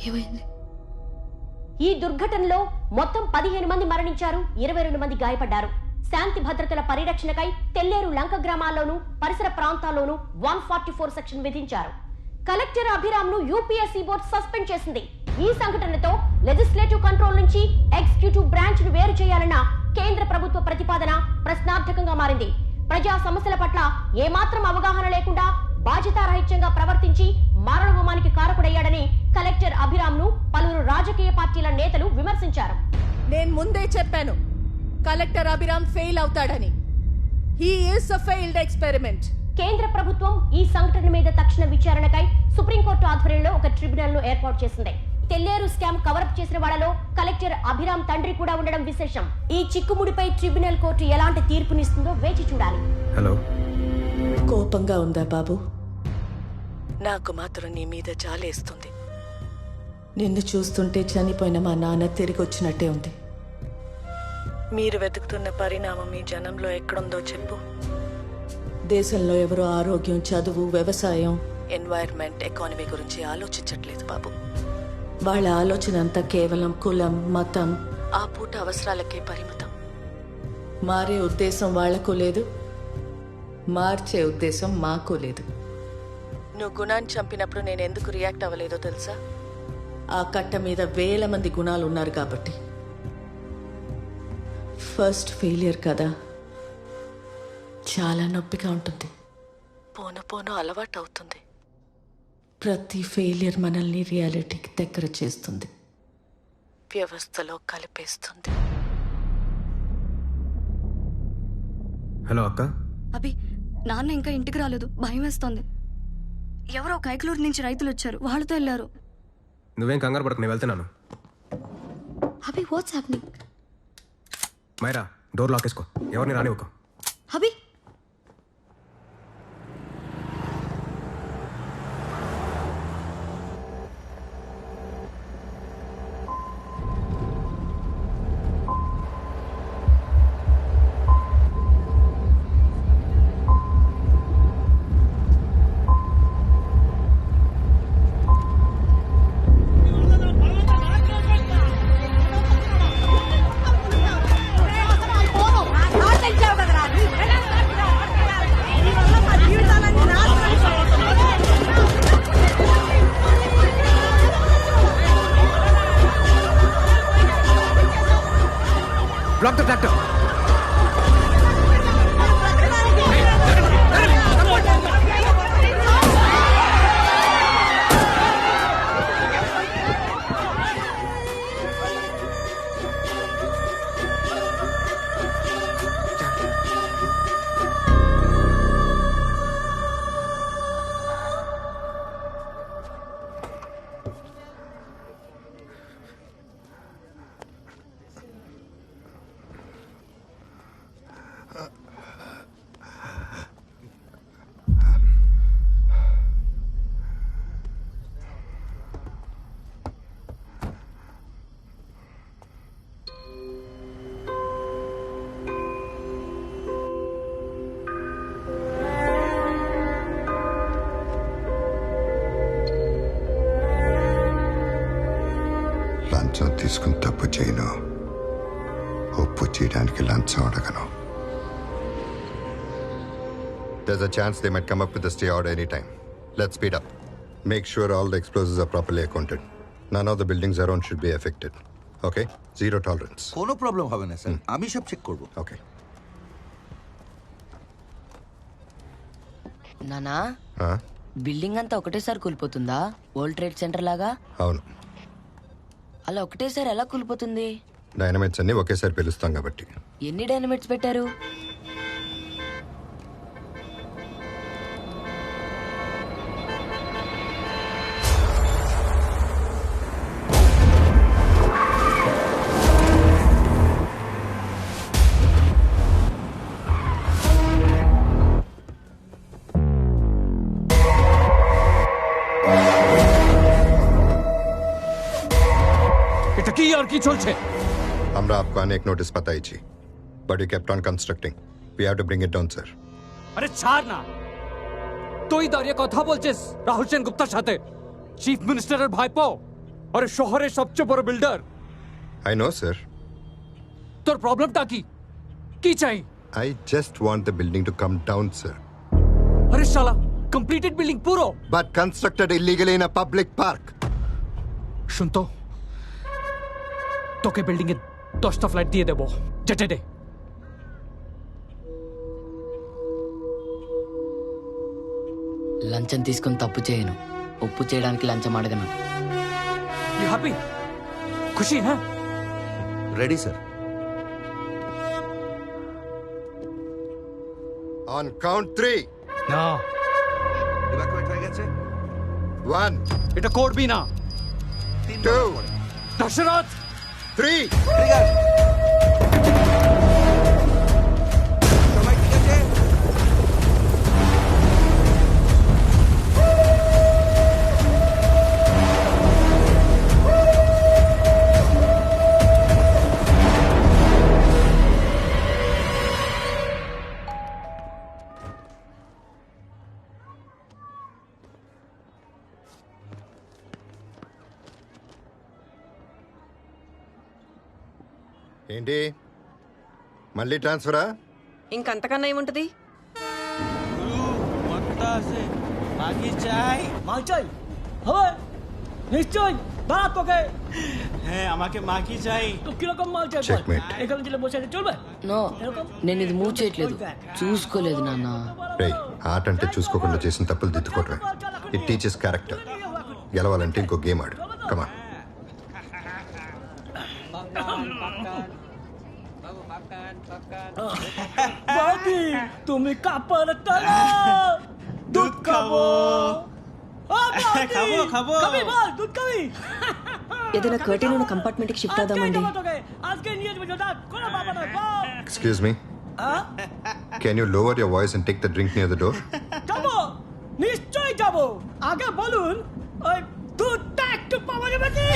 ఏమైంది? ఈ దుర్ఘటనలో మొత్తం 15 మంది మరణించారు, 22 మంది గాయపడ్డారు. శాంతి భద్రతల పరిరక్షణకై తెల్లేరు లంక గ్రామాల్లోనూ పరిసర ప్రాంతాల్లోనూ 144 సెక్షన్ విధించారు. కలెక్టర్ అభిరామ్ను యూపీఎస్సీ బోర్డు సస్పెండ్ చేసింది. ఈ సంఘటనతో లెజిస్లేటివ్ కంట్రోల్ నుంచి ఎగ్జిక్యూటివ్ బ్రాంచ్ ను వేరు చేయాలన్న కేంద్ర ప్రభుత్వ ప్రతిపాదన ప్రశ్నార్థకంగా మారింది. ప్రజా సమస్యల పట్ల ఏమాత్రం అవగాహన లేకుండా బాధ్యతారహిత్యంగా ప్రవర్తించి మారణహోమానికి కారకుడయ్యాడని కలెక్టర్ అభిరామ్ను పలువురు రాజకీయ పార్టీల నేతలు విమర్శించారు. నేను ముందే చెప్పాను, కలెక్టర్ అభిరామ్ ఫెయిల్ అవుతాడని. He is a failed experiment. కేంద్ర ప్రభుత్వం ఈ సంఘటన మీద తక్షణ విచారణకై సుప్రీంకోర్టు ఆధ్వర్యంలో ఒక ట్రిబ్యునల్ ను ఏర్పాటు చేసింది. తెల్లేరు స్కామ్ కవరప్ చేసిన వాళ్ళలో కలెక్టర్ అభిరామ్ తండ్రి కూడా ఉండడం విశేషం. ఈ చిక్కుముడిపై ట్రిబ్యునల్ కోర్టు ఎలాంటి తీర్పునిస్తుందో వేచి చూడాలి. హలో, కోపంగా ఉందా బాబు? నాకు మాత్రం నీ మీద జాలేస్తుంది. నిన్ను చూస్తుంటే చనిపోయిన మా నాన్న తిరిగి వచ్చినట్టే ఉంది. మీరు వెతుకుతున్న పరిణామం ఈ జనంలో ఎక్కడుందో చెప్పు. దేశంలో ఎవరో ఆరోగ్యం, చదువు, వ్యవసాయం, ఎన్వైర్న్మెంట్, ఎకానమీ గురించి ఆలోచించట్లేదు బాబు. వాళ్ళ ఆలోచన అంతా కేవలం కులం, మతం, ఆ పూట అవసరాలకే పరిమితం. మారే ఉద్దేశం వాళ్లకు లేదు, మార్చే ఉద్దేశం మాకు లేదు. నువ్వు గుణాన్ని చంపినప్పుడు నేను ఎందుకు రియాక్ట్ అవ్వలేదో తెలుసా? ఆ కట్ట మీద వేల మంది గుణాలు ఉన్నారు కాబట్టి. ఫస్ట్ ఫెయిలియర్ కదా, చాలా నొప్పిగా ఉంటుంది. పోను పోను అలవాటు అవుతుంది. ప్రతి ఫెయిలియర్ మనల్ని రియాలిటీకి దగ్గర చేస్తుంది, వ్యవస్థలో కలిపేస్తుంది. హలో అక్క. అభి, నాన్న ఇంకా ఇంటికి రాలేదు, భయం వేస్తోంది. ఎవరో కైకలూరు నుంచి రైతులు వచ్చారు, వాళ్ళతో వెళ్ళారు. నువ్వేం కంగారు పడకు, నేను వెళ్తున్నాను. Abhi, what's happening? Myra, door lock వేసుకో, ఎవరిని రానివ్వకు. Abhi, block the tractor. లంచం తీసుకుని తప్పు చేయను, ఒప్పు చేయడానికి లంచం అడగను. There's a chance they might come up with a stay order anytime. Let's speed up. Make sure all the explosives are properly accounted. None of the buildings around should be affected. Okay? Zero tolerance. কোনো problem হবে না sir, আমি সব check করব। Okay. నానా, building అంతా ఒకటేసారి కూలిపోతుందా? World trade centre లాగా? అవును. అలా ఒకటేసారి ఎలా కూలిపోతుంది? డైనమైట్స్ అన్ని ఒకేసారి పిలుస్తాం కాబట్టి. ఎన్ని డైనమైట్స్ పెట్టారు? এটা কি আর কি চলছে? আমরা आपको अनेक नोटिस बताई थी, but you kept on constructing. We have to bring it down, sir. আরে ছাড় না, তুই দাঁড়িয়ে কথা বলছিস রাহুল সেন গুপ্তার সাথে, চিফ মিনিস্টারের ভাইপো, আরে শহরের সবচেয়ে বড় বিল্ডার। I know, sir. তোর প্রবলেমটা কি? কি চাই? I just want the building to come down, sir. আরে শালা, কমপ্লিটেড বিল্ডিং পুরো, But constructed illegally in a public park. শুন তো, তোকে বিল্ডিং এ 10টা ফ্ল্যাট দিয়ে দেবো, যেতে দে। లంచం తీసుకుని తప్పు చేయను, ఒప్పు చేయడానికి లంచం అడగను. You happy? खुशी है? Ready sir. On count 3. না, ইভাকুয়েট হয়ে গেছে। 1. এটা করবি না। 2 దశరథ్ 3 ఏంటి మళ్ళీ ట్రాన్స్ఫరా? ఇంకంతకన్నా ఏముంటది? నో, నేను ఇది మూవ్ చేయట్లేదు, చూసుకోలేదు నాన్న. రేయ్, ఆట అంటే చూసుకోకుండా చేసిన తప్పులు దిద్దుకోవటమే. It teachers character. గెలవాలంటే ఇంకో గేమ్ ఆడు. కమా. तुम्ही का परत दूध खावो. दूध कमी. ఏదైనా కర్టెన్ ఉన్న కంపార్ట్మెంట్ కి shift అవుదామండి. Excuse me. Can you lower your voice and take the drink near the door? যাবো, নিশ্চয়ই যাবো. আগে বলুন, ওই দুধ একটু পাওয়া যাবে কি?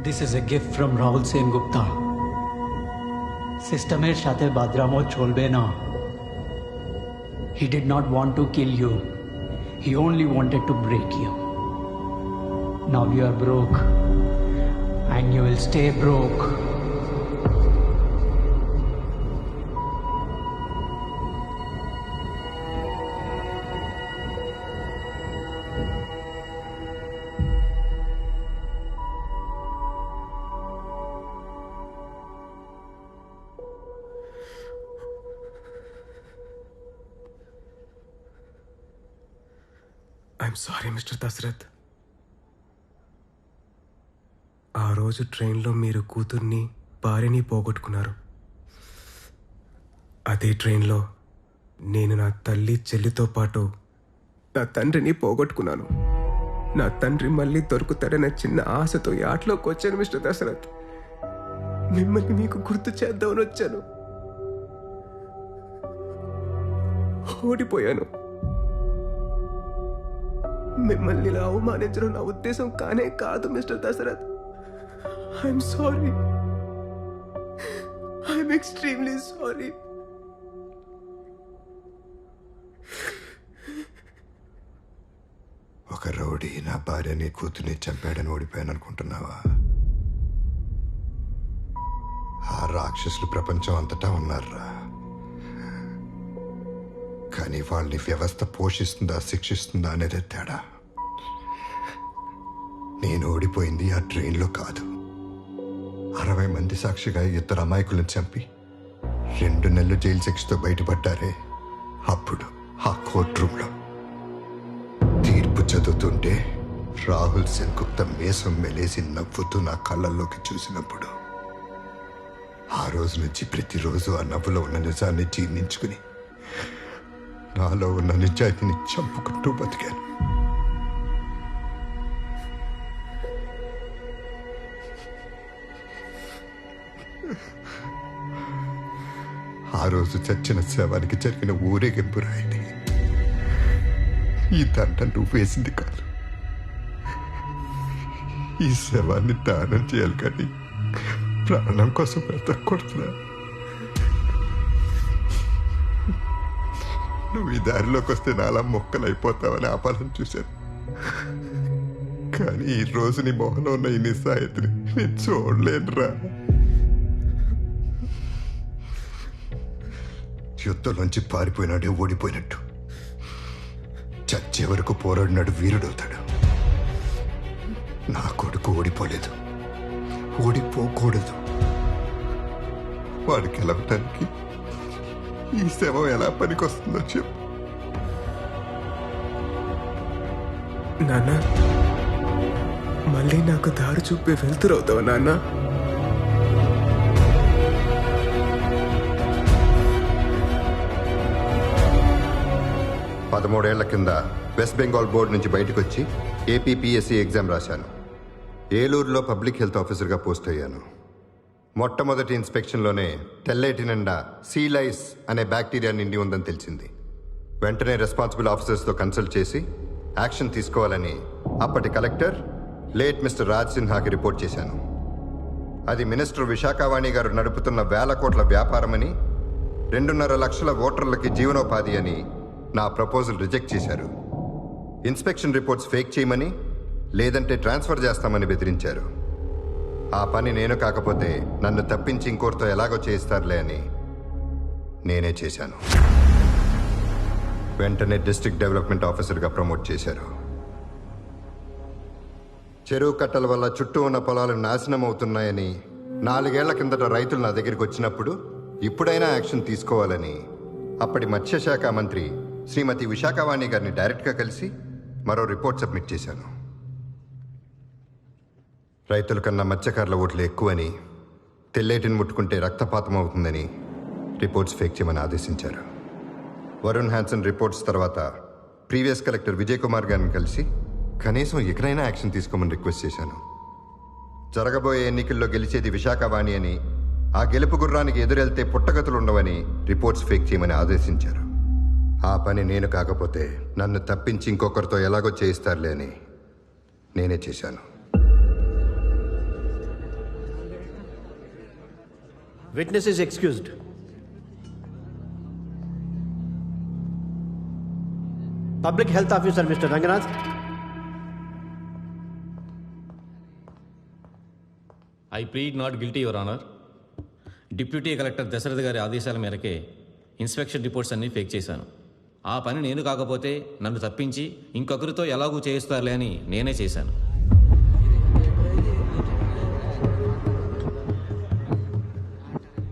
This is a gift from Rahul Sen Gupta. Systemer সাথে বাদরামো চলবে না. He did not want to kill you. He only wanted to break you. Now you are broke. And you will stay broke. I'm sorry mister Dashrath. ఆ రోజు ట్రైన్లో మీరు కూతుర్ని భార్యని పోగొట్టుకున్నారు. అదే ట్రైన్లో నేను నా తల్లి చెల్లితో పాటు నా తండ్రిని పోగొట్టుకున్నాను. నా తండ్రి మళ్ళీ దొరుకుతాడనే చిన్న ఆశతో ఈ ఆటలోకి వచ్చాను మిస్టర్ దశరథ్. మిమ్మల్ని మీకు గుర్తు చేద్దామని వచ్చాను. ఓడిపోయాను. మిమ్మల్ని ఇలా అవమానించడం నా ఉద్దేశం కానే కాదు mister Dashrath. I'm sorry. I'm extremely sorry. ఒక రౌడీ నా భార్యని కూతుర్ని చంపాడని ఓడిపోయాను అనుకుంటున్నావా? ఆ రాక్షసులు ప్రపంచం అంతటా ఉన్నారా. కానీ వాళ్ళని వ్యవస్థ పోషిస్తుందా శిక్షిస్తుందా అనేదే తేడా. నేను ఓడిపోయింది ఆ ట్రైన్లో కాదు. 60 మంది సాక్షిగా 2 అమాయకులను చంపి 2 నెలలు జైలు శిక్షతో బయటపడ్డారే, అప్పుడు ఆ కోర్ట్ రూమ్లో తీర్పు చదువుతుంటే రాహుల్ సెన్ గుప్తా మీసం మెలేసి నవ్వుతూ నా కళ్ళల్లోకి చూసినప్పుడు ఆ రోజు నుంచి ప్రతిరోజు ఆ నవ్వులో ఉన్న నిజాన్ని జీర్ణించుకుని నాలో ఉన్న నిజాయితీని చంపుకుంటూ బతికాను. రోజు చచ్చిన శవానికి జరిగిన ఊరేగింపు రాయిది. ఈ దండ నువ్వు వేసింది కాదు. ఈ శవాన్ని దానం చేయాలి కానీ ప్రాణం కోసం బ్రతకూడదురా. నువ్వు ఈ దారిలోకి వస్తే నాలా మొక్కలైపోతావని ఆపాలని చూశాను. కానీ ఈ రోజు నీ మొహంలో ఉన్న ఈ నిస్సాయతని నేను చూడలేనురా. యుద్ధంలోంచి పారిపోయినాడే ఓడిపోయినట్టు చచ్చే వరకు పోరాడినాడు వీరుడవుతాడు. నా కొడుకు ఓడిపోలేదు, ఓడిపోకూడదు. వాడికి గెలవటానికి ఈ శవం ఎలా పనికొస్తుందో చెప్పు. నాన్న, మళ్ళీ నాకు దారి చూపే వెళ్తురవుతావు నాన్న. పదమూడేళ్ల కింద వెస్ట్ బెంగాల్ బోర్డు నుంచి బయటకు వచ్చి ఏపీపీఎస్సీ ఎగ్జామ్ రాశాను. ఏలూరులో పబ్లిక్ హెల్త్ ఆఫీసర్గా పోస్ట్ అయ్యాను. మొట్టమొదటి ఇన్స్పెక్షన్లోనే తెల్లేటి నిండా సీలైస్ అనే బ్యాక్టీరియా నిండి ఉందని తెలిసింది. వెంటనే రెస్పాన్సిబుల్ ఆఫీసర్స్తో కన్సల్ట్ చేసి యాక్షన్ తీసుకోవాలని అప్పటి కలెక్టర్ లేట్ మిస్టర్ రాజ్ సిన్హాకి రిపోర్ట్ చేశాను. అది మినిస్టర్ విశాఖవాణి గారు నడుపుతున్న వేల కోట్ల వ్యాపారమని, 2.5 లక్షల ఓటర్లకి జీవనోపాధి అని నా ప్రపోజల్ రిజెక్ట్ చేశారు. ఇన్స్పెక్షన్ రిపోర్ట్స్ ఫేక్ చేయమని, లేదంటే ట్రాన్స్ఫర్ చేస్తామని బెదిరించారు. ఆ పని నేను కాకపోతే నన్ను తప్పించి ఇంకోరితో ఎలాగో చేయిస్తారులే అని నేనే చేశాను. వెంటనే డిస్ట్రిక్ట్ డెవలప్మెంట్ ఆఫీసర్గా ప్రమోట్ చేశారు. చెరువు కట్టల వల్ల చుట్టూ ఉన్న పొలాలు నాశనం అవుతున్నాయని 4 ఏళ్ల కిందట రైతులు నా దగ్గరికి వచ్చినప్పుడు ఇప్పుడైనా యాక్షన్ తీసుకోవాలని అప్పటి మత్స్యశాఖ మంత్రి శ్రీమతి విశాఖవాణి గారిని డైరెక్ట్గా కలిసి మరో రిపోర్ట్ సబ్మిట్ చేశాను. రైతుల కన్నా మత్స్యకారుల ఓట్లు ఎక్కువని, తెల్లేటిని ముట్టుకుంటే రక్తపాతం అవుతుందని రిపోర్ట్స్ ఫేక్ చేయమని ఆదేశించారు. వరుణ్ హ్యాన్సన్ రిపోర్ట్స్ తర్వాత ప్రీవియస్ కలెక్టర్ విజయ్ కుమార్ గారిని కలిసి కనీసం ఎక్కడైనా యాక్షన్ తీసుకోమని రిక్వెస్ట్ చేశాను. జరగబోయే ఎన్నికల్లో గెలిచేది విశాఖవాణి అని, ఆ గెలుపు గుర్రానికి ఎదురెళ్తే పుట్టగతులు ఉండవని రిపోర్ట్స్ ఫేక్ చేయమని ఆదేశించారు. ఆ పని నేను కాకపోతే నన్ను తప్పించి ఇంకొకరితో ఎలాగో చేయిస్తారులే అని నేనే చేశాను. Witness is excused. Public Health Officer Mr. Ranganath. I plead not guilty your honour. Deputy collector Dashrath గారి ఆదేశాల మేరకే ఇన్స్పెక్షన్ రిపోర్ట్స్ అన్నీ ఫేక్ చేశాను. ఆ పని నేను కాకపోతే నన్ను తప్పించి ఇంకొకరితో ఎలాగూ చేయిస్తారులే అని నేనే చేశాను.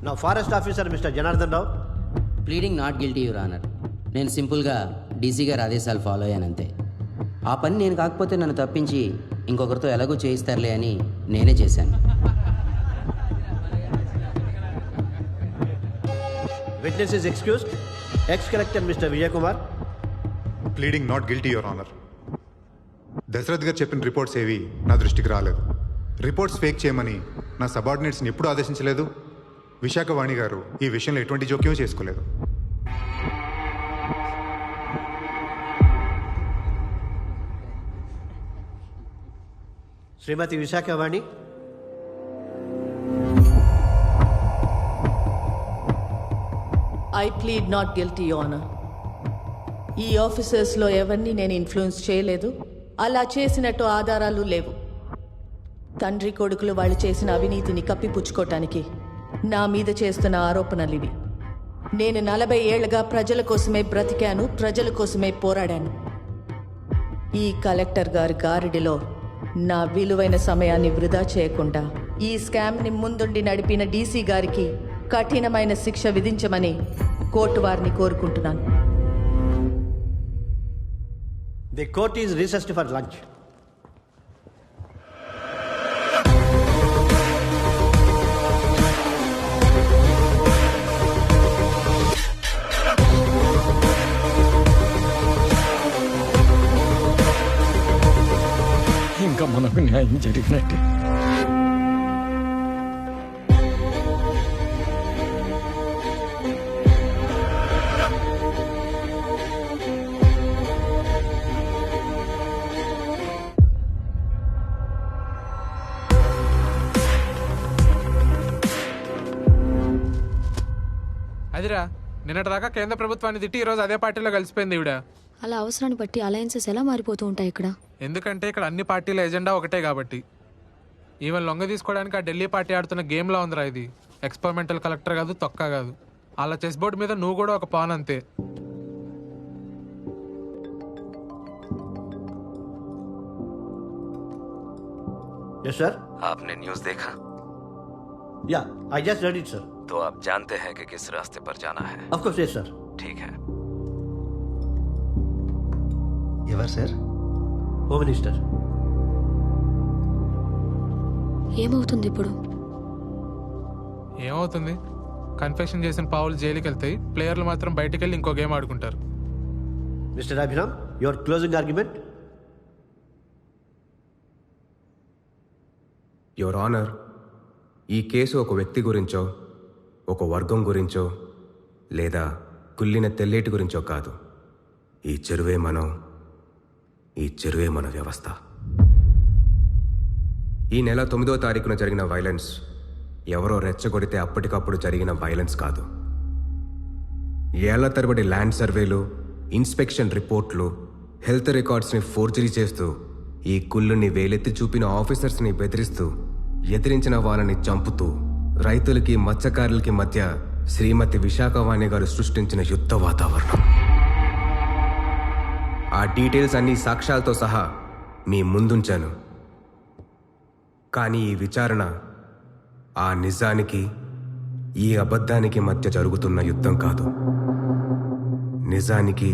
Now Forest Officer Mr. Janardhan Rao. Pleading not guilty your honour. నేను సింపుల్గా డీసీ గారి ఆదేశాలు ఫాలో అయ్యానంతే. ఆ పని నేను కాకపోతే నన్ను తప్పించి ఇంకొకరితో ఎలాగో చేయిస్తారులే అని నేనే చేశాను. Witness is excused. Ex-Collector Mr. Vijay Kumar. Pleading not guilty your honour. Dashrath గారు చెప్పిన రిపోర్ట్స్ ఏవి నా దృష్టికి రాలేదు. రిపోర్ట్స్ ఫేక్ చేయమని నా సబార్డినేట్స్ని ఎప్పుడూ ఆదేశించలేదు. విశాఖవాణి గారు ఈ విషయంలో ఎటువంటి జోక్యం చేసుకోలేదు. Srimati Visakhawani. I plead not guilty honour. ఈ ఆఫీసర్స్లో ఎవరిని నేను ఇన్ఫ్లుయెన్స్ చేయలేదు. అలా చేసినట్టు ఆధారాలు లేవు. తండ్రి కొడుకులు వాళ్ళు చేసిన అవినీతిని కప్పిపుచ్చుకోవటానికి నా మీద చేస్తున్న ఆరోపణలు ఇవి. నేను 40 ఏళ్లుగా ప్రజల కోసమే బ్రతికాను, ప్రజల కోసమే పోరాడాను. ఈ కలెక్టర్ గారి గారిడిలో నా విలువైన సమయాన్ని వృధా చేయకుండా ఈ స్కామ్ని ముందుండి నడిపిన డీసీ గారికి కఠినమైన శిక్ష విధించమని కోర్టు వారిని కోరుకుంటున్నాను. The court is recessed for lunch. ఇంకా మనకు న్యాయం జరిగినట్టే. అదిరా నిన్నటిదాకా కేంద్ర ప్రభుత్వాన్ని తిట్టి ఈరోజు అదే పార్టీలో కలిసిపోయింది ఈవిడ. అలా అవసరాన్ని బట్టి అలయన్సెస్ ఎలా మారిపోతూ ఉంటాయి ఇక్కడ? ఎందుకంటే ఇక్కడ అన్ని పార్టీల ఎజెండా ఒకటే కాబట్టి. ఈవెన్ లొంగ తీసుకోవడానికి ఆ ఢిల్లీ పార్టీ ఆడుతున్న గేమ్లా ఉందిరా ఇది. ఎక్స్పెరిమెంటల్ కలెక్టర్ కాదు, తొక్క కాదు. అలా చెస్ బోర్డు మీద నువ్వు కూడా ఒక పాన్ అంతే. Yes sir. आपने न्यूज़ देखा? या I just read it sir. तो आप जानते हैं कि किस रास्ते पर जाना है? Of course yes sir. ठीक है. ఎవరు సార్? Home minister. ఏమవుతుంది ఇప్పుడు? ఏమవుతుంది? కన్ఫెషన్ చేసిన పావులు జైలుకి వెళ్తాయి, ప్లేయర్లు మాత్రం బయటికి వెళ్ళి ఇంకో గేమ్ ఆడుకుంటారు. Mister Abhiram, your closing argument. Your honour, ఈ కేసు ఒక వ్యక్తి గురించో, ఒక వర్గం గురించో, లేదా కుళ్ళిన తెల్లేటి గురించో కాదు. ఈ చెరువే మనం, ఈ చెరువే మన వ్యవస్థ. ఈ నెల 9వ తారీఖున జరిగిన వైలెన్స్ ఎవరో రెచ్చగొడితే అప్పటికప్పుడు జరిగిన వైలెన్స్ కాదు. ఏళ్ల తరబడి ల్యాండ్ సర్వేలు, ఇన్స్పెక్షన్ రిపోర్ట్లు, హెల్త్ రికార్డ్స్ని ఫోర్జరీ చేస్తూ ఈ కుళ్ళుని వేలెత్తి చూపిన ఆఫీసర్స్ని బెదిరిస్తూ, ఎదిరించిన వాళ్ళని చంపుతూ, రైతులకి మత్స్యకారులకి మధ్య శ్రీమతి విశాఖవాణి గారు సృష్టించిన యుద్ధ వాతావరణం. ఆ డీటెయిల్స్ అన్ని సాక్ష్యాలతో సహా మీ ముందుంచాను. కానీ ఈ విచారణ ఆ నిజానికి, ఈ అబద్ధానికి మధ్య జరుగుతున్న యుద్ధం కాదు. నిజానికి,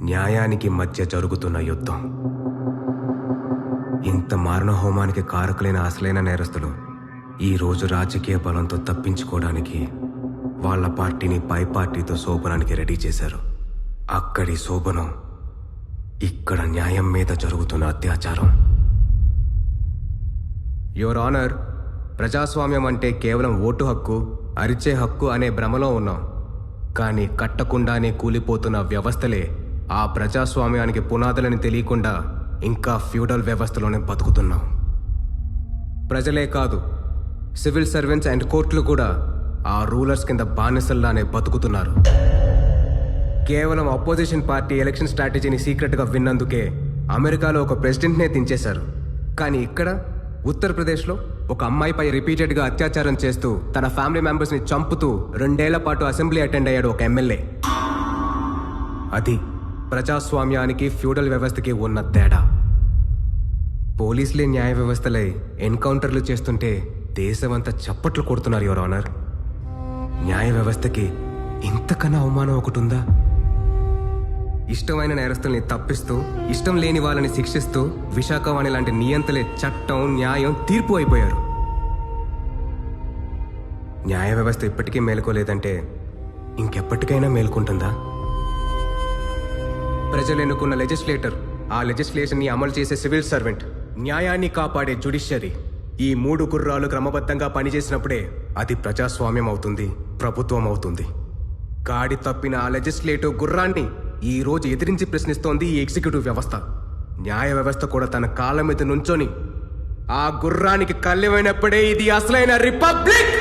న్యాయానికి మధ్య జరుగుతున్న యుద్ధం. ఇంత మారణ హోమానికి కారకులైన అసలైన నేరస్తులు ఈరోజు రాజకీయ బలంతో తప్పించుకోవడానికి వాళ్ళ పార్టీని పై పార్టీతో శోభనానికి రెడీ చేశారు. అక్కడి శోభనం ఇక్కడ న్యాయం మీద జరుగుతున్న అత్యాచారం. యువర్ ఆనర్, ప్రజాస్వామ్యం అంటే కేవలం ఓటు హక్కు, అరిచే హక్కు అనే భ్రమలో ఉన్నాం. కానీ కట్టకుండానే కూలిపోతున్న వ్యవస్థలే ఆ ప్రజాస్వామ్యానికి పునాదులని తెలియకుండా ఇంకా ఫ్యూడల్ వ్యవస్థలోనే బతుకుతున్నాం. ప్రజలే కాదు, సివిల్ సర్వెంట్స్ అండ్ కోర్టులు కూడా ఆ రూలర్స్ కింద బానిసల్లానే బతుకుతున్నారు. కేవలం అపోజిషన్ పార్టీ ఎలక్షన్ స్ట్రాటజీని సీక్రెట్గా విన్నందుకే అమెరికాలో ఒక ప్రెసిడెంట్నే దించేశారు. కానీ ఇక్కడ ఉత్తరప్రదేశ్లో ఒక అమ్మాయిపై రిపీటెడ్గా అత్యాచారం చేస్తూ తన ఫ్యామిలీ మెంబర్స్ని చంపుతూ 2 ఏళ్ల పాటు అసెంబ్లీ అటెండ్ అయ్యాడు ఒక ఎమ్మెల్యే. అది ప్రజాస్వామ్యానికి ఫ్యూడల్ వ్యవస్థకి ఉన్న తేడా. పోలీసులే న్యాయ వ్యవస్థలై ఎన్కౌంటర్లు చేస్తుంటే దేశమంతా చప్పట్లు కొడుతున్నారు యువర్ ఆనర్. న్యాయ వ్యవస్థకి ఇంతకన్నా అవమానం ఒకటి ఉందా? ఇష్టమైన నేరస్తుల్ని తప్పిస్తూ, ఇష్టం లేని వాళ్ళని శిక్షిస్తూ విశాఖవాణి లాంటి నియంతలే చట్టం, న్యాయం, తీర్పు అయిపోయారు. న్యాయ వ్యవస్థ ఇప్పటికీ మేలుకోలేదంటే ఇంకెప్పటికైనా మేల్కొంటుందా? ప్రజలు ఎన్నుకున్న లెజిస్లేటర్, ఆ లెజిస్లేషన్ని అమలు చేసే సివిల్ సర్వెంట్, న్యాయాన్ని కాపాడే జ్యుడిషియరీ, ఈ 3 గుర్రాలు క్రమబద్ధంగా పనిచేసినప్పుడే అది ప్రజాస్వామ్యం అవుతుంది, ప్రభుత్వం అవుతుంది. గాడి తప్పిన ఆ లెజిస్లేటివ్ గుర్రాన్ని ఈ రోజు ఎదిరించి ప్రశ్నిస్తోంది ఈ ఎగ్జిక్యూటివ్ వ్యవస్థ. న్యాయ వ్యవస్థ కూడా తన కాళ్ళ మీద నుంచొని ఆ గుర్రానికి కళ్ళెమైనప్పుడే ఇది అసలైన రిపబ్లిక్.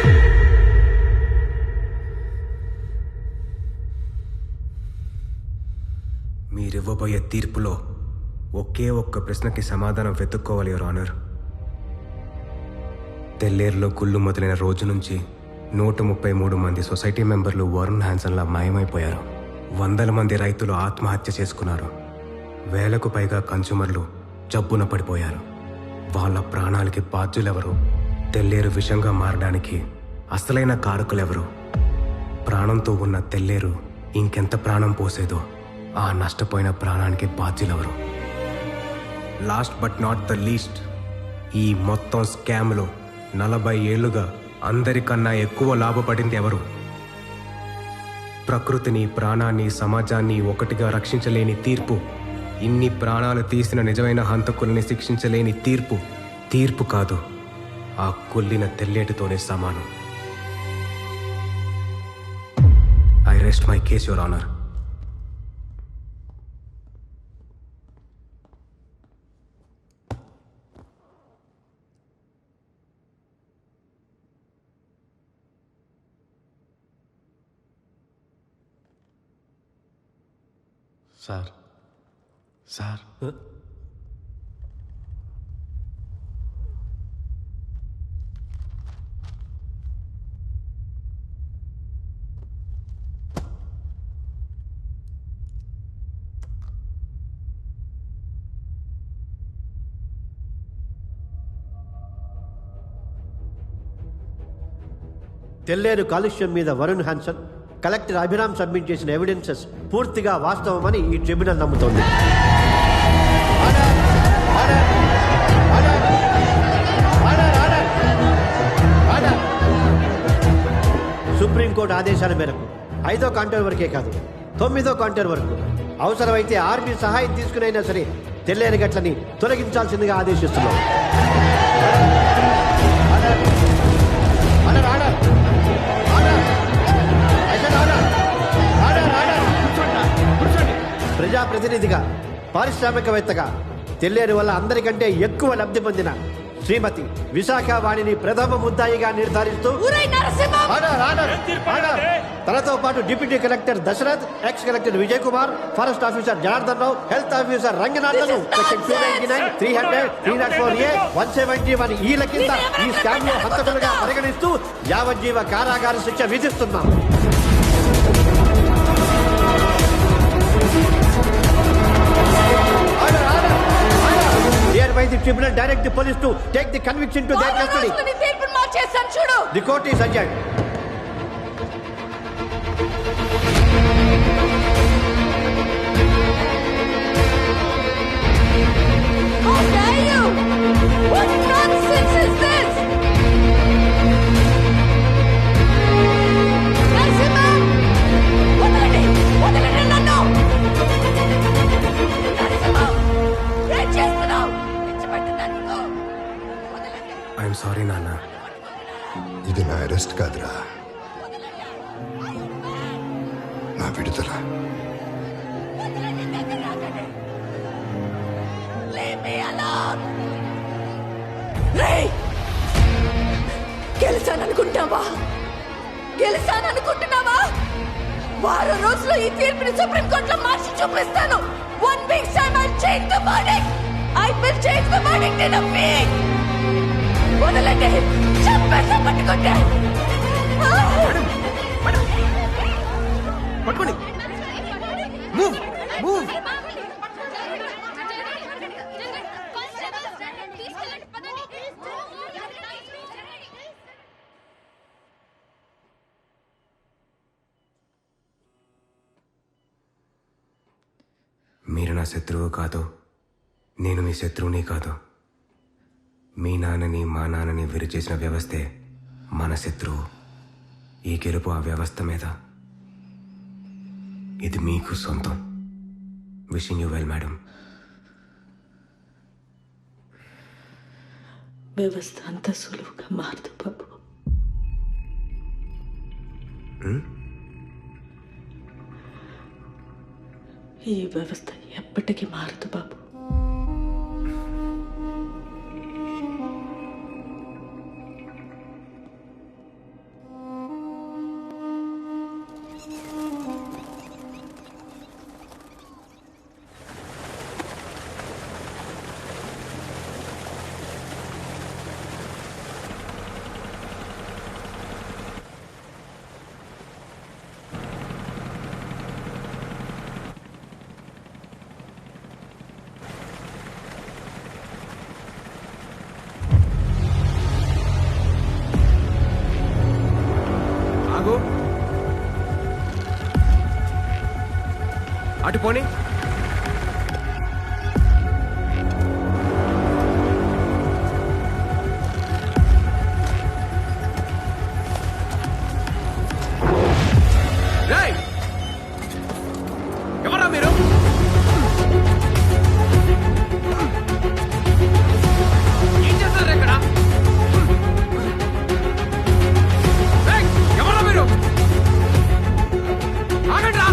మీరివ్వబోయే తీర్పులో ఒకే ఒక్క ప్రశ్నకి సమాధానం వెతుక్కోవాలి యువర్ ఆనర్. తెల్లేరులో గుళ్ళు మొదలైన రోజు నుంచి 133 మంది సొసైటీ మెంబర్లు వరుణ్ హ్యాన్సన్లా మాయమైపోయారు. 100 మంది రైతులు ఆత్మహత్య చేసుకున్నారు. 1000కు పైగా కన్స్యూమర్లు జబ్బున పడిపోయారు. వాళ్ళ ప్రాణాలకి బాధ్యులెవరు? తెల్లేరు విషంగా మారడానికి అసలైన కారకులెవరు? ప్రాణంతో ఉన్న తెల్లేరు ఇంకెంత ప్రాణం పోసేదో ఆ నష్టపోయిన ప్రాణానికి బాధ్యులెవరు? Last but not the least, ఈ మొత్తం స్కామ్లో 40 ఏళ్లుగా అందరికన్నా ఎక్కువ లాభపడింది ఎవరు? ప్రకృతిని, ప్రాణాన్ని, సమాజాన్ని ఒకటిగా రక్షించలేని తీర్పు, ఇన్ని ప్రాణాలు తీసిన నిజమైన హంతకుల్ని శిక్షించలేని తీర్పు, తీర్పు కాదు, ఆ కుళ్ళిన తెల్లేటితోనే సమానం. I rest my case your honour. Sir sir Telleru కాలుష్యం మీద Varun Hanson, collector Abhiram submit చేసిన ఎవిడెన్సెస్ పూర్తిగా వాస్తవమని ఈ ట్రిబ్యునల్ నమ్ముతోంది. సుప్రీంకోర్టు ఆదేశాల మేరకు 5వ కాంటర్ వరకే కాదు 9వ కాంటర్ వరకు అవసరమైతే ఆర్మీ సహాయం తీసుకునైనా సరే తెల్లేరు గట్లని తొలగించాల్సిందిగా ఆదేశిస్తున్నాం. ప్రజాప్రతినిధిగా పారిశ్రామికవేత్తగా తెల్లేరు వల్ల అందరికంటే ఎక్కువ లబ్ధి పొందిన శ్రీమతి విశాఖ వాణిని ప్రథమ ముద్దాయిగా నిర్ధారిస్తూ తనతో పాటు deputy collector Dasharath, ex collector Vijay Kumar, forest officer Janardhan Rao, health officer Ranganathan section 299, 300, 304A, 171 ఈల కింద ఈ స్కామ్ లో హంతకులుగా పరిగణిస్తూ యావజ్జీవ కారాగార శిక్ష విధిస్తున్నాం. Hereby the tribunal direct the police to take the conviction to their custody. The court is adjourned. How dare you? What nonsense is this? Narasimha! వదలండి! వదలండి నన్ను! నరసింహ! ఏం చేస్తున్నావు? విడిచిపెట్టు. ఐఎమ్ సారీ నాన్న. ఇది నా అరెస్ట్ కాదురా, నా విడుదల. గెలిచాననుకుంటున్నావా? వారం రోజుల్లో ఈ తీర్పుని సుప్రీంకోర్టులో మార్చి చూపిస్తాను. 1 week's time I'll change the verdict. I will change the verdict in a week. వదలండి, చంపేస్తా పట్టుకుంటే. పట్టుకోండి. Move move. మీరు నా శత్రువు కాదు, నేను మీ శత్రువుని కాదు. మీ నాన్నని మా నాన్నని విరిచేసిన వ్యవస్థే మన శత్రువు. ఈ గెలుపు ఆ వ్యవస్థ మీద. ఇది మీకు సొంతం. Wishing you well madam. వ్యవస్థ అంత సులువుగా మారదు బాబు. ఈ వ్యవస్థ ఎప్పటికీ మారదు బాబు. అటు పోనీ. ఎవరా మీరు? ఏం చేస్తారు ఇక్కడ? ఎవరా మీరు? ఆగండి రా.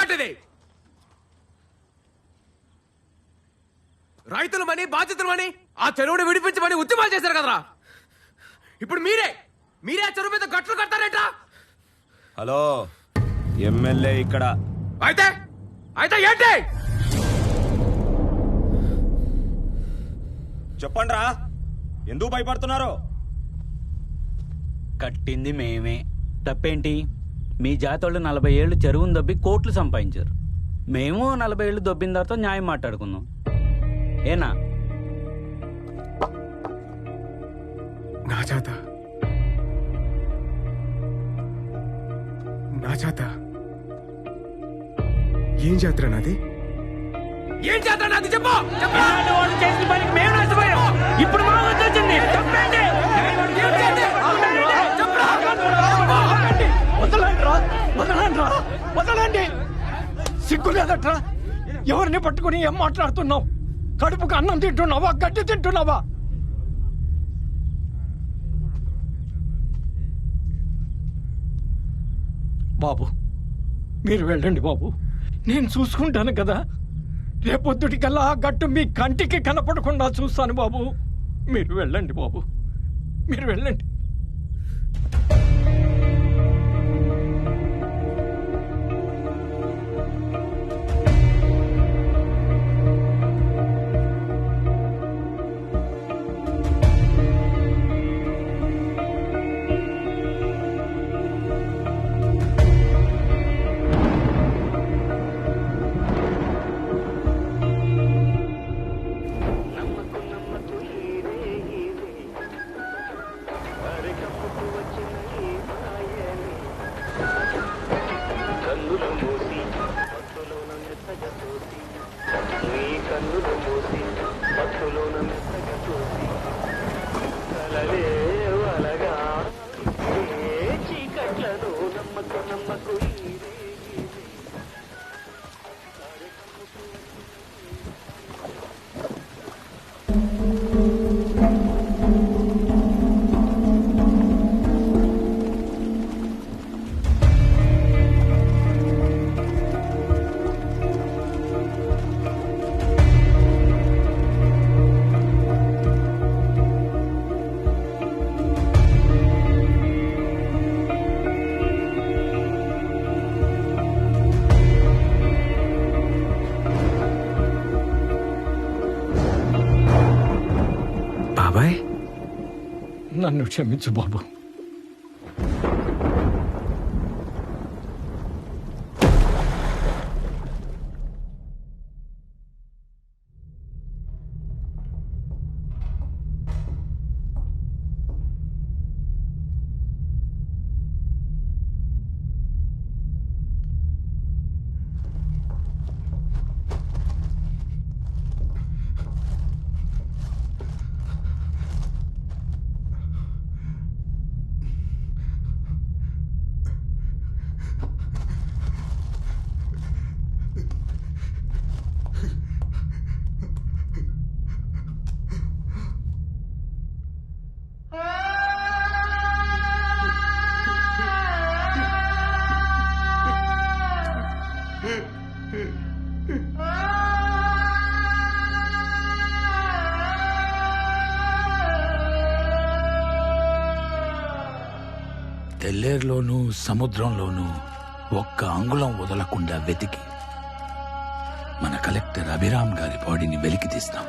మాట్లాడేది? రైతులమని బాధ్యతలమని ఆ చెరువుని విడిపించమని ఉద్యమాలు చేశారు కదరా. ఇప్పుడు మీరే ఆ చెరువు మీద గట్లు కడతారేంట్రా? హలో, ఎమ్మెల్యే ఇక్కడ. అయితే ఏంటి? చెప్పండ్రా, ఎందుకు భయపడుతున్నారు? కట్టింది మేమే. తప్పేంటి? మీ జాతోళ్ళు 40 ఏళ్ళు చెరువును దొబ్బి కోట్లు సంపాదించారు. మేము 40 ఏళ్ళు దొబ్బిన తర్వాత న్యాయం మాట్లాడుకుందాం. ఏనా? నా చేత ఏం జాతర నాది? ఏం చేద్దాం నాది చెప్పు. వాళ్ళు చేసిన పనికి మేము నష్టపోయాం. ఇప్పుడు మా వద్ద వచ్చింది. తప్పేంటి? వదలండి. సిగ్గు లేదట్రా? ఎవరిని పట్టుకుని ఏం మాట్లాడుతున్నావు? కడుపుకు అన్నం తింటున్నావా, గడ్డి తింటున్నావా? బాబు, మీరు వెళ్ళండి బాబు, నేను చూసుకుంటాను కదా. రేపొద్దుటికల్లా ఆ గట్టు మీ కంటికి కనపడకుండా చూస్తాను బాబు. మీరు వెళ్ళండి బాబు, మీరు వెళ్ళండి. నన్ను క్షమించు బాబు. తెల్లేరులోనూ సముద్రంలోనూ ఒక్క అంగుళం వదలకుండా వెతికి మన కలెక్టర్ అభిరామ్ గారి బాడీని వెలికి తీస్తాం.